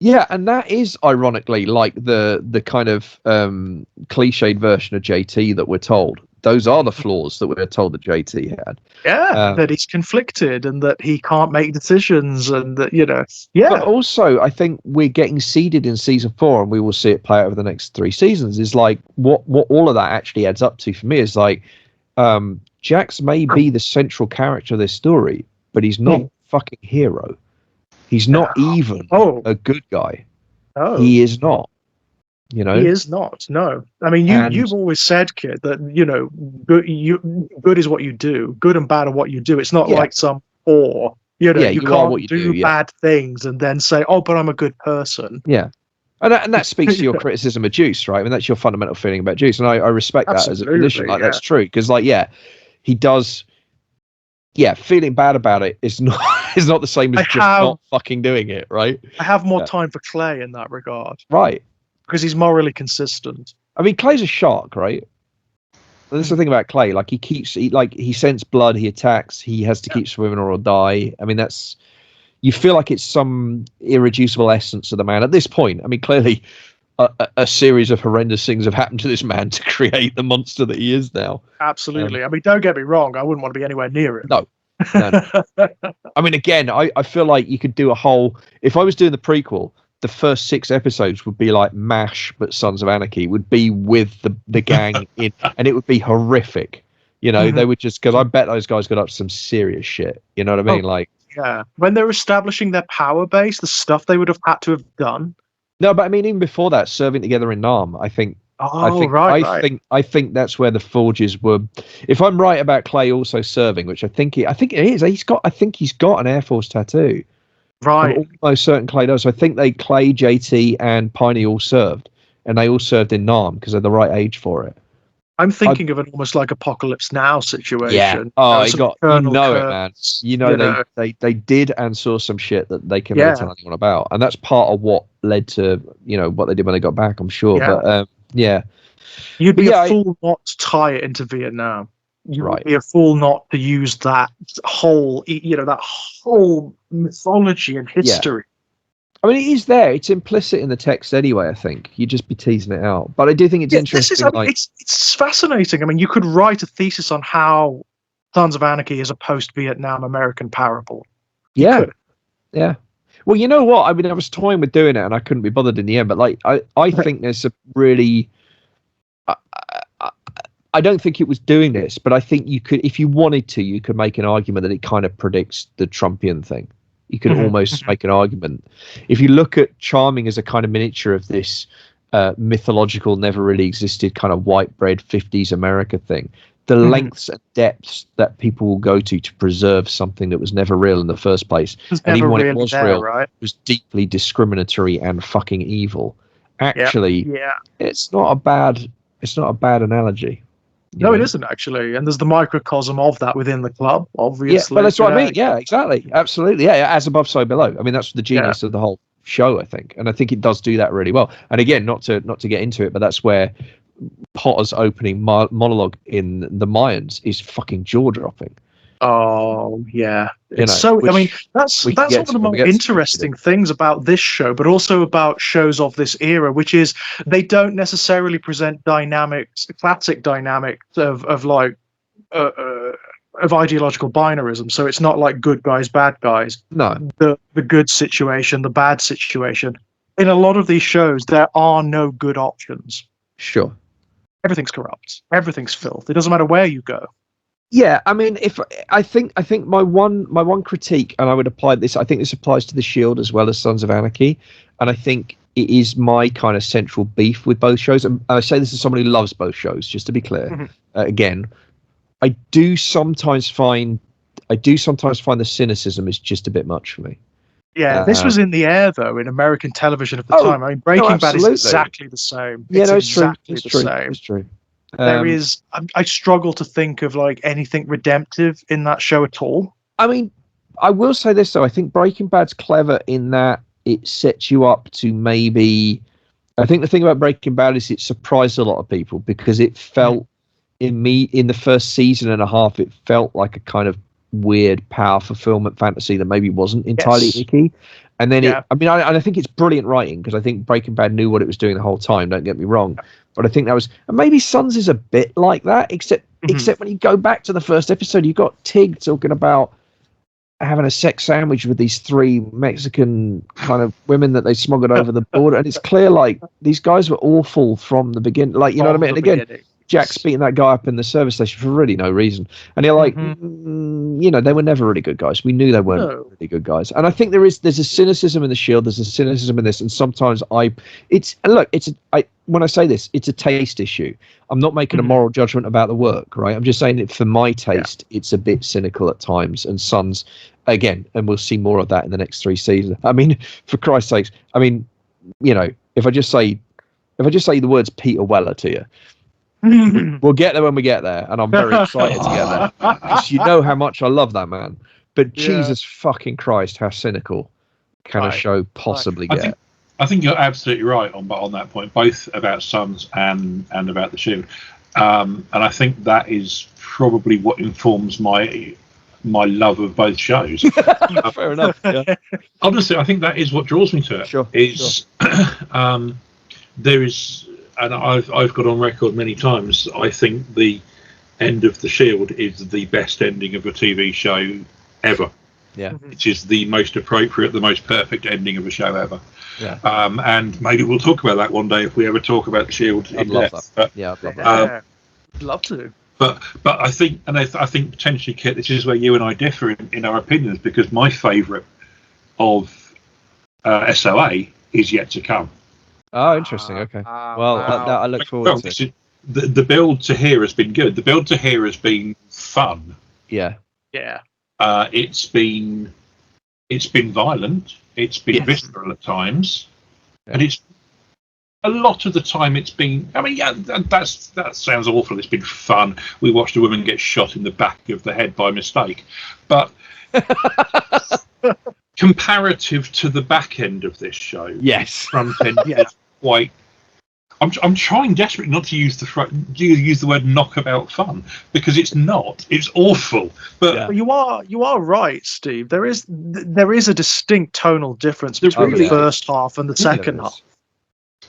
Yeah, and that is ironically like the kind of cliched version of JT that we're told. Those are the flaws that we're told that JT had. Yeah, that he's conflicted and that he can't make decisions, and that, But also, I think we're getting seeded in season 4, and we will see it play out over the next 3 seasons. Is like what all of that actually adds up to for me is like, Jax may be the central character of this story, but he's not fucking hero. He's not even a good guy. Oh. He is not. He is not. No, I mean, you've always said, kid, that good is what you do. Good and bad are what you do. It's not like some you can't do bad things and then say, oh, but I'm a good person. Yeah, and that speaks to your criticism of Juice, right? I mean, that's your fundamental feeling about Juice, and I respect that as a condition. Like, that's true, because he does. Yeah, feeling bad about it is not the same as not fucking doing it, right? I have more time for Clay in that regard, right? Because he's morally consistent. I mean, Clay's a shark, right? That's the thing about Clay. Like, he scents blood, he attacks, he has to keep swimming or he'll die. I mean, you feel like it's some irreducible essence of the man at this point. I mean, clearly, a series of horrendous things have happened to this man to create the monster that he is now. Absolutely. I mean, don't get me wrong. I wouldn't want to be anywhere near it. No. I mean, again, I feel like you could do a whole. If I was doing the prequel, the first 6 episodes would be like MASH, but Sons of Anarchy would be with the gang in, and it would be horrific. You know, they would just, because I bet those guys got up to some serious shit. You know what I mean? Yeah. When they're establishing their power base, the stuff they would have had to have done. No, but I mean, even before that, serving together in Nam, I think that's where the Forges were. If I'm right about Clay also serving, which I think it is. He's got an Air Force tattoo. Right. I'm almost certain Clay does. So I think Clay, JT, and Piney all served, and they all served in Nam because they're the right age for it. I'm thinking of an almost like Apocalypse Now situation. Yeah. Oh, it, man. They did and saw some shit that they can never tell anyone about, and that's part of what led to what they did when they got back. I'm sure, but you'd be a fool not to tie it into Vietnam. You would be a fool not to use that whole mythology and history. I mean, it is there. It's implicit in the text anyway, I think. You'd just be teasing it out. But I do think it's interesting. It's fascinating. I mean, you could write a thesis on how Sons of Anarchy is a post-Vietnam American parable. Yeah. Well, you know what? I mean, I was toying with doing it, and I couldn't be bothered in the end. But, I think there's a really... I don't think it was doing this, but I think you could, if you wanted to, you could make an argument that it kind of predicts the Trumpian thing. You could almost make an argument. If you look at Charming as a kind of miniature of this mythological, never really existed kind of white bread 50s America thing, the lengths and depths that people will go to preserve something that was never real in the first place, and even when it was real, it was deeply discriminatory and fucking evil. Actually, it's not a bad analogy. No, it isn't actually, and there's the microcosm of that within the club, obviously. Yeah, but that's what I mean. Yeah, exactly, absolutely. Yeah, as above, so below. I mean, that's the genius of the whole show, I think, and I think it does do that really well. And again, not to get into it, but that's where Potter's opening monologue in the Mayans is fucking jaw dropping. Oh yeah, that's one of the more interesting things about this show, but also about shows of this era, which is they don't necessarily present classic dynamics of ideological binarism. So it's not like good guys, bad guys. No, the good situation, the bad situation. In a lot of these shows, there are no good options. Sure, everything's corrupt, everything's filth. It doesn't matter where you go. Yeah, I mean, I think my one critique, and I would apply this. I think this applies to The Shield as well as Sons of Anarchy, and I think it is my kind of central beef with both shows. And I say this as someone who loves both shows, just to be clear. Again, I do sometimes find the cynicism is just a bit much for me. Yeah, this was in the air though in American television at the time. I mean, Breaking Bad is exactly the same. It's true. It's true. I struggle to think of like anything redemptive in that show at all. I mean, I will say this though, I think Breaking Bad's clever in that it sets you up to maybe, I think the thing about Breaking Bad is it surprised a lot of people because it felt in the first season and a half, it felt like a kind of weird power fulfillment fantasy that maybe wasn't entirely icky. And then I think it's brilliant writing because I think Breaking Bad knew what it was doing the whole time, don't get me wrong. But I think that was, and maybe Sons is a bit like that, except when you go back to the first episode, you've got Tig talking about having a sex sandwich with these 3 Mexican kind of women that they smuggled over the border. And it's clear, like, these guys were awful from the beginning. Like, you know what I mean? And again, Jack's beating that guy up in the service station for really no reason. And you're like, they were never really good guys. We knew they weren't really good guys. And I think there's a cynicism in The Shield, there's a cynicism in this, and sometimes when I say this, it's a taste issue. I'm not making a moral judgment about the work, right? I'm just saying that for my taste, it's a bit cynical at times. And Sons, again, and we'll see more of that in the next 3 seasons. I mean, for Christ's sakes, I mean, if I just say the words Peter Weller to you, we'll get there when we get there, and I'm very excited to get there because you know how much I love that man. But Jesus fucking Christ, how cynical can a show possibly get? I think you're absolutely right on that point, both about Sons and about The Shield. And I think that is probably what informs my love of both shows. Fair enough. Yeah. Honestly, I think that is what draws me to it. Sure. there is, and I've got on record many times, I think the end of The Shield is the best ending of a TV show ever. Yeah. Which is the most appropriate, the most perfect ending of a show ever. Yeah. And maybe we'll talk about that one day if we ever talk about The Shield. I'd love that. But, yeah, I'd love that. I'd love to. But I think, and I think potentially, Kit, this is where you and I differ in our opinions, because my favourite of SOA is yet to come. Oh, interesting. Okay. Well, wow. I look forward to. The build to here has been good. The build to here has been fun. Yeah. Yeah. It's been violent. It's been visceral at times, and it's a lot of the time it's been. I mean, yeah, that sounds awful. It's been fun. We watched a woman get shot in the back of the head by mistake, but comparative to the back end of this show, Yes. front end is quite. I'm trying desperately not to use the word knockabout fun, because it's not. It's awful. But you are right, Steve. There is a distinct tonal difference between the first half and the second half.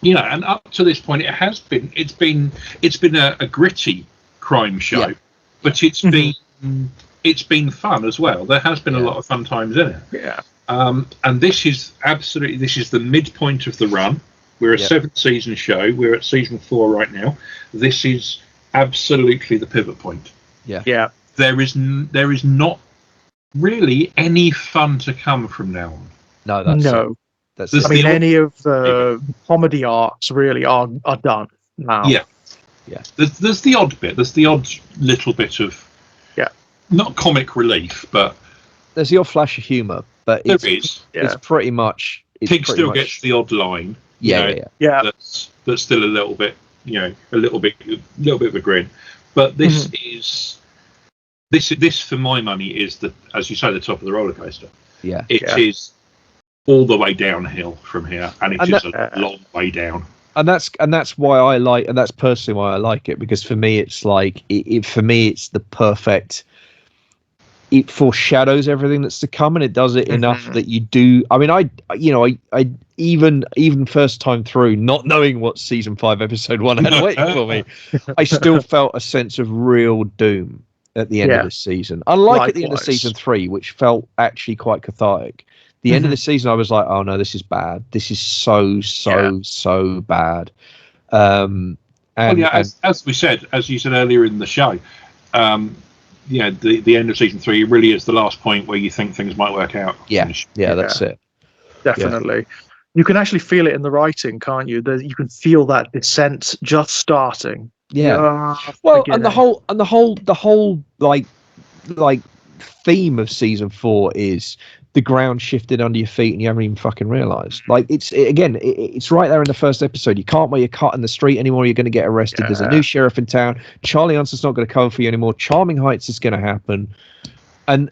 You know, and up to this point, it's been a gritty crime show, but it's been fun as well. There has been a lot of fun times in it. Yeah. And this is the midpoint of the run. We're a 7th season show. We're at season 4 right now. This is absolutely the pivot point. Yeah. Yeah. There is not really any fun to come from now on. No. That's I mean, any of the comedy arcs really are done now. Yeah. Yeah. There's the odd bit. There's the odd little bit of not comic relief, but there's the odd flash of humour. But it's pretty much. Pig still gets the odd line. Yeah. That's still a little bit, a little bit of a grin. But this is this for my money is as you say, the top of the roller coaster. Yeah, it is all the way downhill from here, and it is a long way down. And that's why I like, and that's personally why I like it, because for me it's like for me it's the perfect. It foreshadows everything that's to come, and it does it enough that you do. I mean, I even first time through, not knowing what season 5, episode 1 had waiting for me, I still felt a sense of real doom at the end of this season. Unlike at the end of season 3, which felt actually quite cathartic. The end of the season, I was like, oh no, this is bad. This is so bad. As you said earlier in the show. The end of season 3 really is the last point where you think things might work out. That's it. Definitely. Yeah. You can actually feel it in the writing, can't you? You can feel that descent just starting. Yeah. And the whole like theme of season 4 is the ground shifted under your feet and you haven't even fucking realized. Like it's right there in the first episode. You can't wear your cut in the street anymore. You're going to get arrested. There's a new sheriff in town. Charlie Hunson's not going to cover for you anymore. Charming Heights is going to happen. And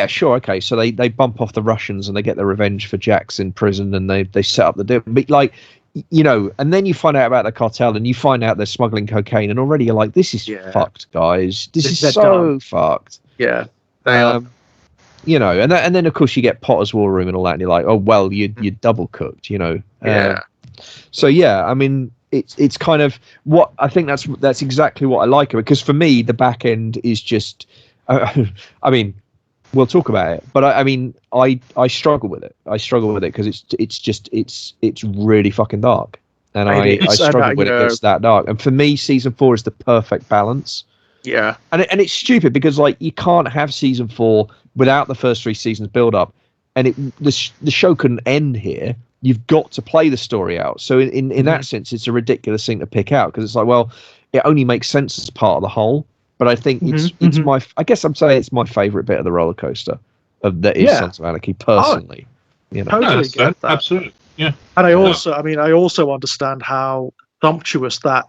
sure, okay. So they bump off the Russians and they get their revenge for Jack's in prison, and they set up the deal. But and then you find out about the cartel and you find out they're smuggling cocaine, and already you're like, this is fucked, guys. This is so fucked. Yeah. They are. And then of course you get Potter's War Room and all that, and you're like, oh well, you're double cooked, So I mean, it's kind of what I think. That's exactly what I like of it, because for me the back end is just. I mean, we'll talk about it, but I struggle with it. I struggle with it because it's really fucking dark, and I struggle with it. It's that dark, and for me, season 4 is the perfect balance. Yeah, and it's stupid because like you can't have season 4 without the first 3 seasons build up, and the show couldn't end here. You've got to play the story out. So in that sense, it's a ridiculous thing to pick out, because it's like, well, it only makes sense as part of the whole. But I think it's my. I guess I'm saying it's my favorite bit of the roller coaster that is Sons of Anarchy. Personally, totally get that. Absolutely, yeah. And I also understand how sumptuous that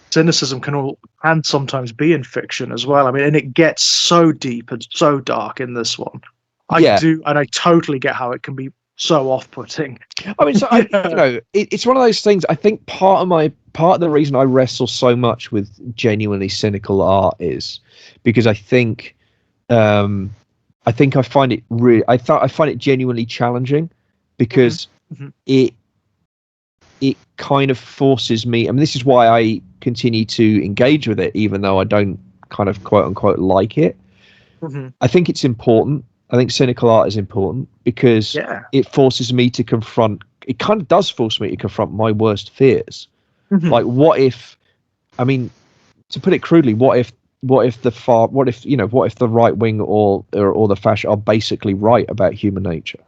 cynicism can sometimes be in fiction as well. I mean, and it gets so deep and so dark in this one. I do, and I totally get how it can be so off-putting. I mean, so it's one of those things. I think part of the reason I wrestle so much with genuinely cynical art is because I think I find it I find it genuinely challenging, because it kind of forces me. I mean, this is why I continue to engage with it, even though I don't kind of quote unquote like it. I think it's important. I think cynical art is important because it forces me to confront. It kind of does force me to confront my worst fears. Like, what if? I mean, to put it crudely, what if the right wing or the fascist are basically right about human nature?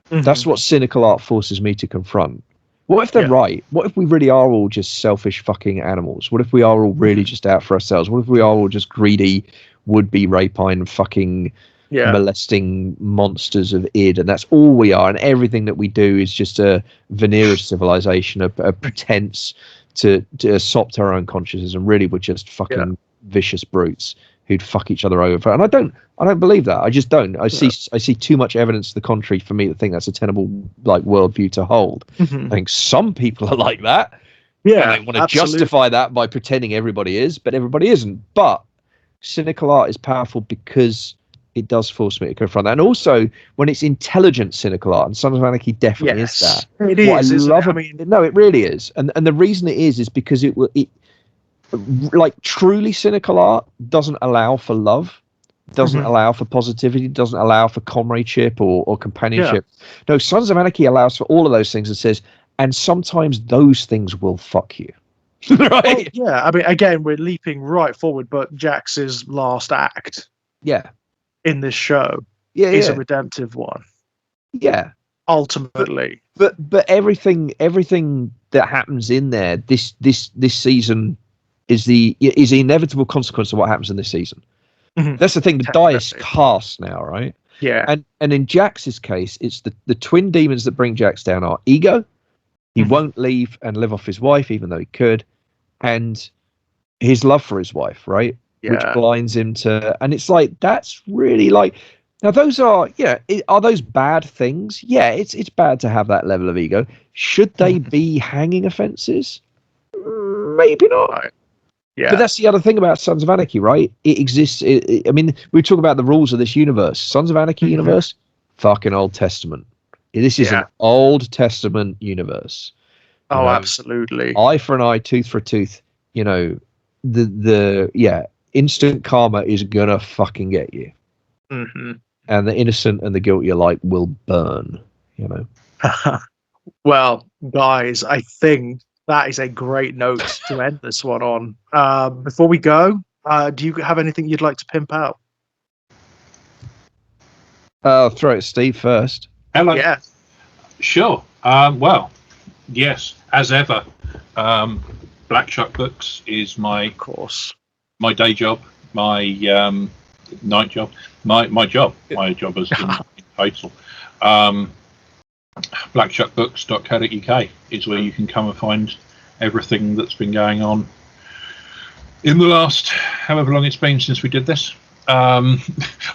That's what cynical art forces me to confront. What if they're right? What if we really are all just selfish fucking animals? What if we are all really just out for ourselves? What if we are all just greedy, would-be rapine, fucking molesting monsters of id, and that's all we are, and everything that we do is just a veneer of civilization, a pretense to sop to our own consciousness, and really we're just fucking vicious brutes who'd fuck each other over. And I don't believe that. I just don't. I see too much evidence to the contrary for me to think that's a tenable like worldview to hold. I think some people are like that. Yeah, and they want to justify that by pretending everybody is, but everybody isn't. But cynical art is powerful because it does force me to confront that. And also when it's intelligent cynical art, and Sons of Anarchy definitely is that. It is. No, it really is. And the reason it is because it like truly cynical art doesn't allow for love, doesn't allow for positivity, doesn't allow for comradeship or companionship. No, Sons of Anarchy allows for all of those things and says, and sometimes those things will fuck you. Right? Well, I mean, again, we're leaping right forward, but Jax's last act in this show is a redemptive one. Yeah. Ultimately. But everything that happens in there this season is the inevitable consequence of what happens in this season. That's the thing. The die is cast now, right? Yeah. And in Jax's case, it's the twin demons that bring Jax down are ego. He won't leave and live off his wife, even though he could, and his love for his wife, right? Which blinds him to. And it's like that's really like. Now those are are those bad things? Yeah, it's bad to have that level of ego. Should they be hanging offenses? Maybe not. Right. Yeah. But that's the other thing about Sons of Anarchy, right? It exists. I mean, we talk about the rules of this universe. Sons of Anarchy universe, fucking Old Testament. This is an Old Testament universe. Oh, absolutely. Eye for an eye, tooth for a tooth. You know, the instant karma is gonna fucking get you. And the innocent and the guilty alike will burn. You know. Well, guys, I think that is a great note to end this one on. Before we go, do you have anything you'd like to pimp out? I'll throw it at Steve first. Hello. Yeah. Sure. Well, yes, as ever, Black Shuck Books is my day job, my night job, my job as in title. blackshuckbooks.co.uk is where you can come and find everything that's been going on in the last however long it's been since we did this. I'm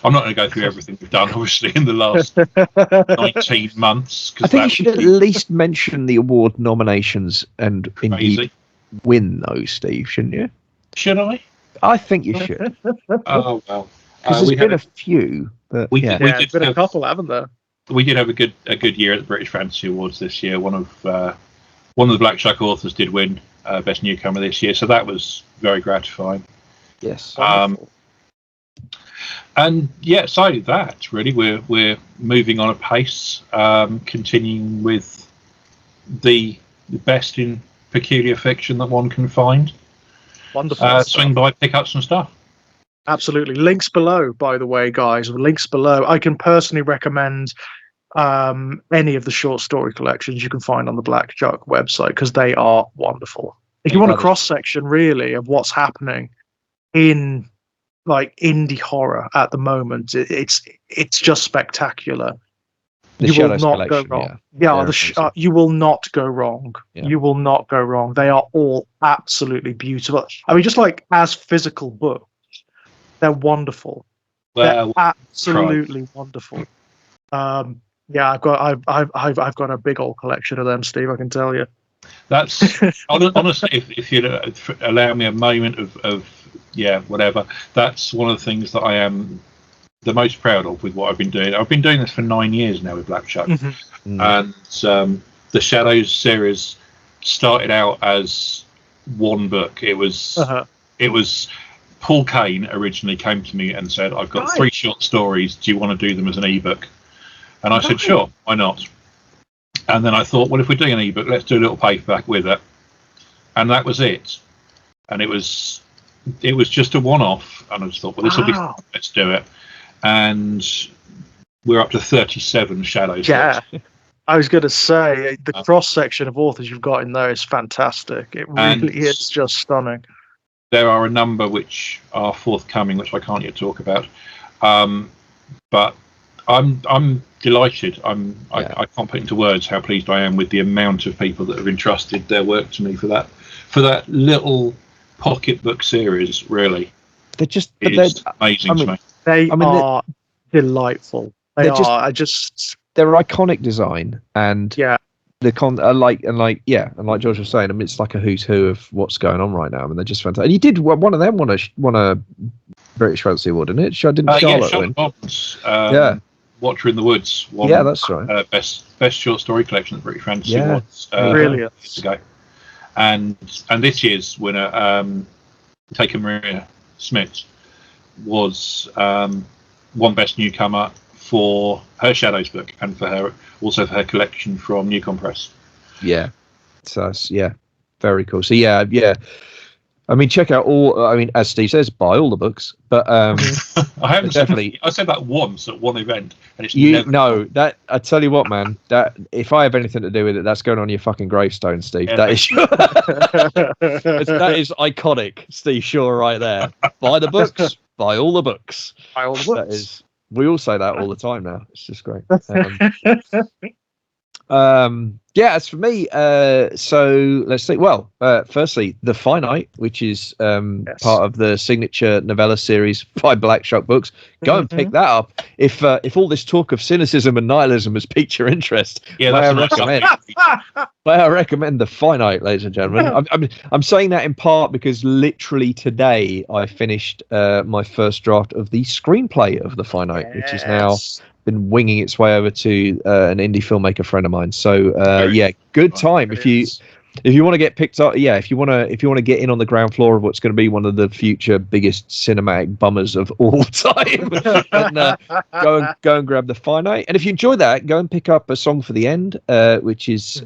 not going to go through everything we've done, obviously, in the last 19 months. I think you should at least mention the award nominations and indeed win those, Steve, shouldn't you? Should I? I think you should. Oh, well. Because there's been a few. But there's been a couple, haven't there? We did have a good year at the British Fantasy Awards this year. One of the Black Shuck authors did win Best Newcomer this year, so that was very gratifying. Yes. And aside of that, really, we're moving on a pace, continuing with the best in peculiar fiction that one can find. Wonderful. Swing by, pick up some stuff. Absolutely. Links below, by the way, guys. Links below. I can personally recommend any of the short story collections you can find on the Black Shuck website because they are wonderful. If you want a cross section, really, of what's happening in like indie horror at the moment, it's just spectacular. You will not go wrong. You will not go wrong. You will not go wrong. They are all absolutely beautiful. I mean, just like as physical books, they're wonderful. They're absolutely wonderful. I've got a big old collection of them, Steve. I can tell you. That's honestly, if you'd allow me a moment of whatever. That's one of the things that I am the most proud of with what I've been doing. I've been doing this for 9 years now with Black Shuck, and the Shadows series started out as one book. It was Paul Kane originally came to me and said, "I've got 3 short stories. Do you want to do them as an ebook?" And I said, "Sure, why not?" And then I thought, well, if we're doing an ebook, let's do a little paperback with it. And that was it. And it was just a one-off. And I just thought, well, this will be fun. Let's do it. And we're up to 37 Shadows. Yeah. I was going to say, the cross-section of authors you've got in there is fantastic. It really is just stunning. There are a number which are forthcoming, which I can't yet talk about. But I'm delighted. I can't put into words how pleased I am with the amount of people that have entrusted their work to me for that little pocketbook series. Really, they're amazing to me. They are delightful. They're iconic design, and like George was saying, I mean, it's like a who's who of what's going on right now. I mean, they're just fantastic. And you did one of them won a British Fantasy Award, didn't it? Charlotte win? Bond, Watcher in the Woods. Yeah, that's right. Best short story collection at British Fantasy Awards. Brilliant. Years ago. And this year's winner, Taker Maria Smith, was won Best Newcomer for her Shadows book and for her collection from Newcom Press. Yeah, so very cool. So yeah. I mean, check out as Steve says, buy all the books. But I haven't definitely. I said that once at one event, and it's that. I tell you what, man. That if I have anything to do with it, that's going on your fucking gravestone, Steve. Yeah. That is iconic, Steve Shaw, right there. Buy the books. Buy all the books. Buy all the books. That is. We all say that all the time now. It's just great. As for me, so let's see. Well, firstly, the Finite, which is part of the signature novella series by Black Shuck Books. Go and pick that up. If all this talk of cynicism and nihilism has piqued your interest, may I recommend the Finite, ladies and gentlemen. I'm saying that in part because literally today I finished my first draft of the screenplay of the Finite, which is now been winging its way over to an indie filmmaker friend of mine. So good time if you want to get picked up. If you want to get in on the ground floor of what's going to be one of the future biggest cinematic bummers of all time, then go and grab the Finite. And if you enjoy that, go and pick up A Song for the End, which is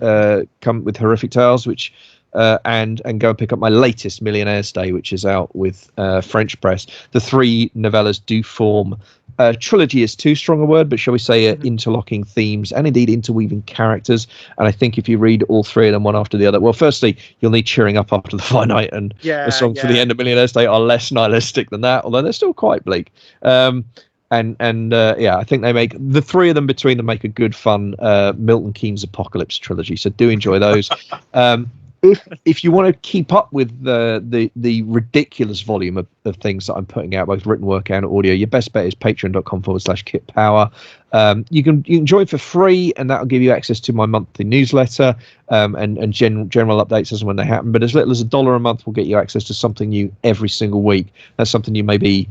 come with Horrific Tales, which and go and pick up my latest Millionaire's Day, which is out with French Press. The 3 novellas do form trilogy is too strong a word, but shall we say interlocking themes and indeed interweaving characters. And I think if you read all 3 of them one after the other, well, firstly, you'll need cheering up after the Finite, and A Song for the End of Millionaire's Day are less nihilistic than that, although they're still quite bleak. I think they make the 3 of them between them make a good fun Milton Keynes Apocalypse trilogy. So do enjoy those. If you want to keep up with the ridiculous volume of things that I'm putting out, both written work and audio, your best bet is patreon.com/kitpower. You can join for free, and that'll give you access to my monthly newsletter and general updates as and when they happen. But as little as $1 a month will get you access to something new every single week. That's something you maybe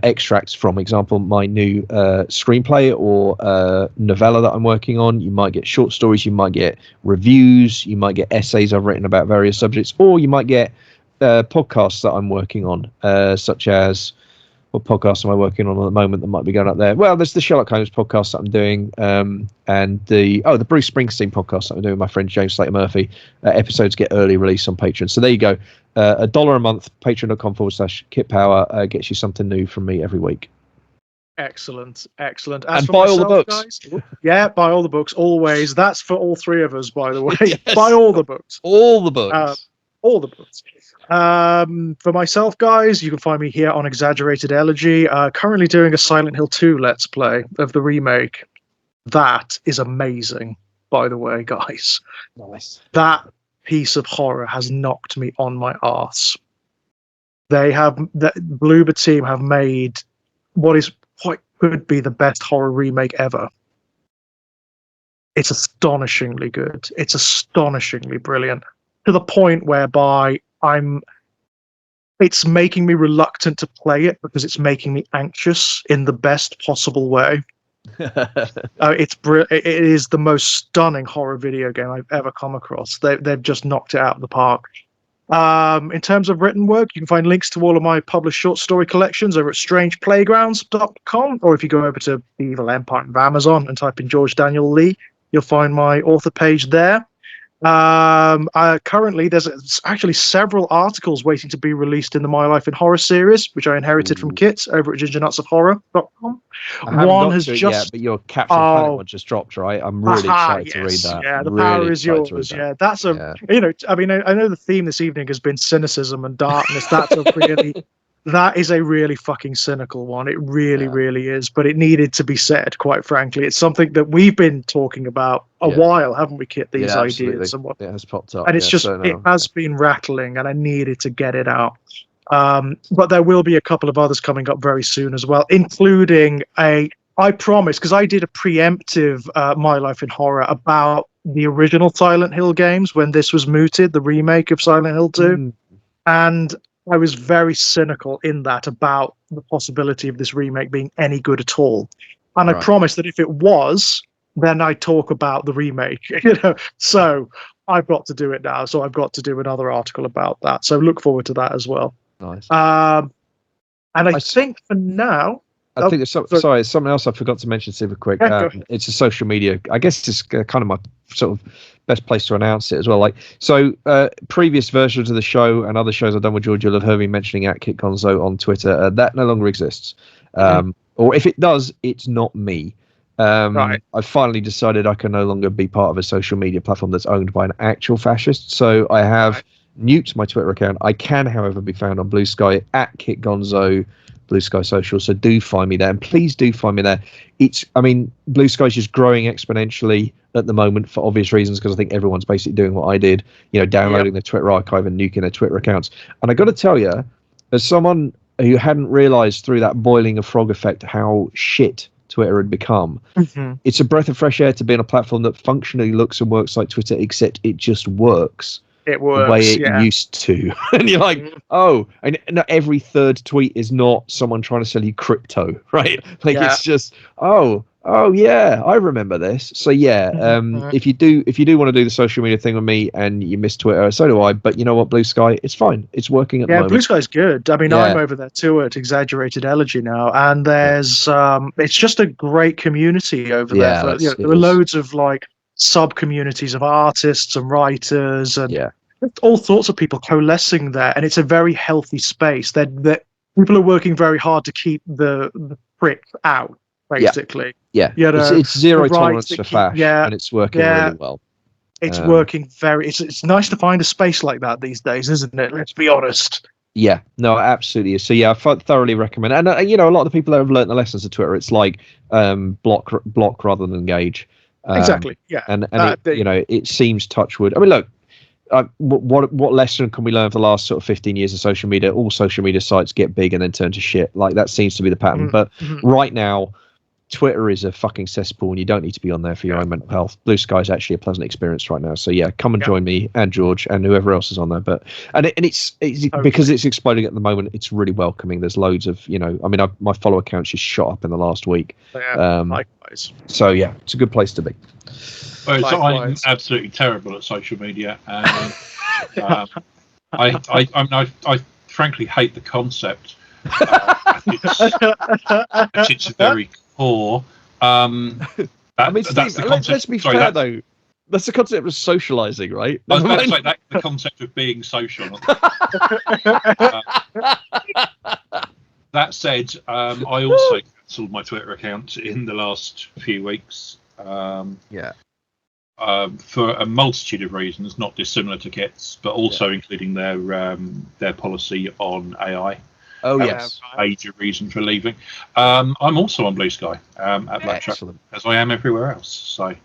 extracts from, example, my new screenplay or novella that I'm working on. You might get short stories, you might get reviews, you might get essays I've written about various subjects, or you might get podcasts that I'm working on, such as, what podcast am I working on at the moment that might be going up there? Well, there's the Sherlock Holmes podcast that I'm doing, and the Bruce Springsteen podcast that I'm doing with my friend James Slater Murphy. Episodes get early release on Patreon. So there you go. $1 a month, patreon.com/kitpower gets you something new from me every week. Excellent. As and for buy myself, all the books. Guys, buy all the books, always. That's for all 3 of us, by the way. Yes. Buy all the books. All the books. All the books. For myself, guys, you can find me here on Exaggerated Elegy. Currently doing a Silent Hill 2 Let's Play of the remake. That is amazing, by the way, guys. Nice. That piece of horror has knocked me on my arse. The Bloober team have made what could be the best horror remake ever. It's astonishingly good. It's astonishingly brilliant, to the point whereby it's making me reluctant to play it because it's making me anxious in the best possible way. It is the most stunning horror video game I've ever come across. They've just knocked it out of the park. In terms of written work, you can find links to all of my published short story collections over at strangeplaygrounds.com, or if you go over to the Evil Empire of Amazon and type in George Daniel Lee, you'll find my author page there. Currently, there's actually several articles waiting to be released in the My Life in Horror series, which I inherited from Kit over at gingernutsofhorror.com. I haven't got to it yet, but your Captain Planet one just dropped, right? I'm really excited to read that. Yeah, the really power is yours. Yeah, that's I mean, I know the theme this evening has been cynicism and darkness. That is a really fucking cynical one. It really, really is. But it needed to be said, quite frankly. It's something that we've been talking about a while, haven't we, Kit? These ideas and what it has popped up, and it's it has been rattling, and I needed to get it out. But there will be a couple of others coming up very soon as well, including I promise, because I did a preemptive My Life in Horror about the original Silent Hill games when this was mooted, the remake of Silent Hill 2. And I was very cynical in that about the possibility of this remake being any good at all. And I promised that if it was, then I talk about the remake. So I've got to do it now. So I've got to do another article about that. So look forward to that as well. Nice. And I think for now, I think there's something else I forgot to mention super quick. It's a social media. I guess it's kind of my sort of best place to announce it as well. Like, so previous versions of the show and other shows I've done with George, you'll have heard me mentioning @KitGonzo on Twitter. That no longer exists. Or if it does, it's not me. I finally decided I can no longer be part of a social media platform that's owned by an actual fascist. So I have nuked my Twitter account. I can, however, be found on Blue Sky @KitGonzo. Blue Sky Social, so do find me there, and please do find me there. Blue Sky is just growing exponentially at the moment for obvious reasons, because I think everyone's basically doing what I did, downloading the Twitter archive and nuking their Twitter accounts. And I got to tell you, as someone who hadn't realized through that boiling of frog effect how shit Twitter had become, it's a breath of fresh air to be on a platform that functionally looks and works like Twitter, except it just works. It works the way it used to. And you're like, and not every third tweet is not someone trying to sell you crypto, right? Like it's just, oh yeah, I remember this. So if you do want to do the social media thing with me and you miss Twitter, so do I. But you know what, Blue Sky, it's fine. It's working at the moment. Blue Sky's good. I mean, I'm over there too at Exaggerated Elegy now, and there's it's just a great community over there. There are loads of like sub communities of artists and writers and all sorts of people coalescing there, and it's a very healthy space. That people are working very hard to keep the prick out, basically. It's zero tolerance for fash, and it's working really well. It's working it's nice to find a space like that these days, isn't it? Let's be honest. Yeah, no, absolutely. So I thoroughly recommend. And a lot of the people that have learned the lessons of Twitter, it's like block rather than engage. Exactly. Yeah. And it seems touchwood. I mean, look, what lesson can we learn for the last sort of 15 years of social media? All social media sites get big and then turn to shit. Like that seems to be the pattern. But right now, Twitter is a fucking cesspool, and you don't need to be on there for your own mental health. Blue Sky is actually a pleasant experience right now. So come and join me and George and whoever else is on there. But it's because it's exploding at the moment. It's really welcoming. There's loads of my follow accounts just shot up in the last week. Likewise. So it's a good place to be. I'm absolutely terrible at social media, and I frankly hate the concept. It's very core. Let's be fair though. That's the concept of socializing, right? I was about to say that's the concept of being social. That said, I also cancelled my Twitter account in the last few weeks. For a multitude of reasons, not dissimilar to Kit's, but also including their policy on AI. Major reason for leaving. I'm also on Blue Sky at Blackchuck, as I am everywhere else. So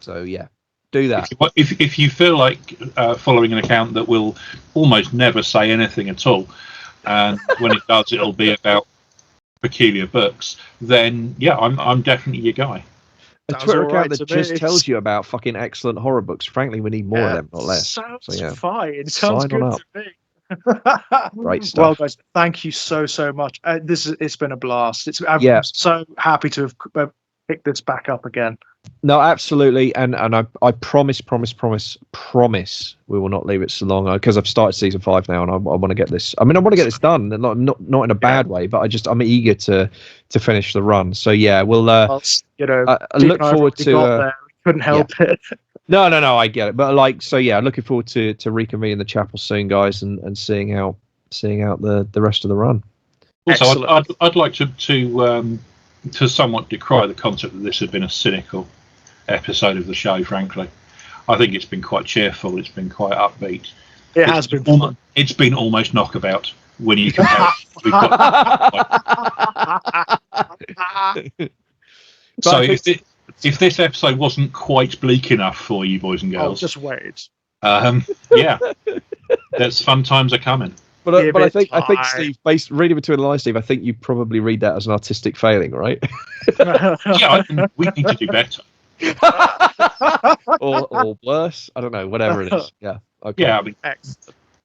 do that. If you feel like following an account that will almost never say anything at all, and when it does, it'll be about peculiar books, then I'm definitely your guy. A Twitter account that just tells you about fucking excellent horror books. Frankly, we need more of them, not less. Sounds fine. Sounds good to me. Great stuff. Well, guys, thank you so much. It's been a blast. I'm so happy to have pick this back up again. No, absolutely, and I promise we will not leave it so long because I've started season 5 now, and I want to get this. I mean, I want to get this done, and not in a bad way, but I'm eager to finish the run. So yeah, we'll I look forward to. Couldn't help it. No, I get it, but looking forward to reconvening the chapel soon, guys, and seeing out the rest of the run. Also, I'd like to somewhat decry the concept that this had been a cynical episode of the show. Frankly, I think it's been quite cheerful. It's been quite upbeat. It has been fun. It's been almost knockabout when you compare. So if this episode wasn't quite bleak enough for you, boys and girls, just wait. Yeah, that's fun times are coming. But I think Steve, reading between the lines, Steve, I think you probably read that as an artistic failing, right? Yeah, we need to do better. or worse. I don't know. Whatever it is. Yeah. Okay. Yeah. I mean,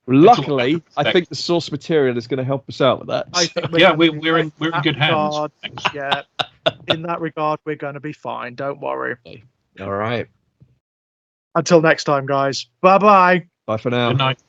luckily, I think the source material is going to help us out with that. I think we're in good hands. Yeah. In that regard, we're going to be fine. Don't worry. All right. Until next time, guys. Bye-bye. Bye for now. Good night.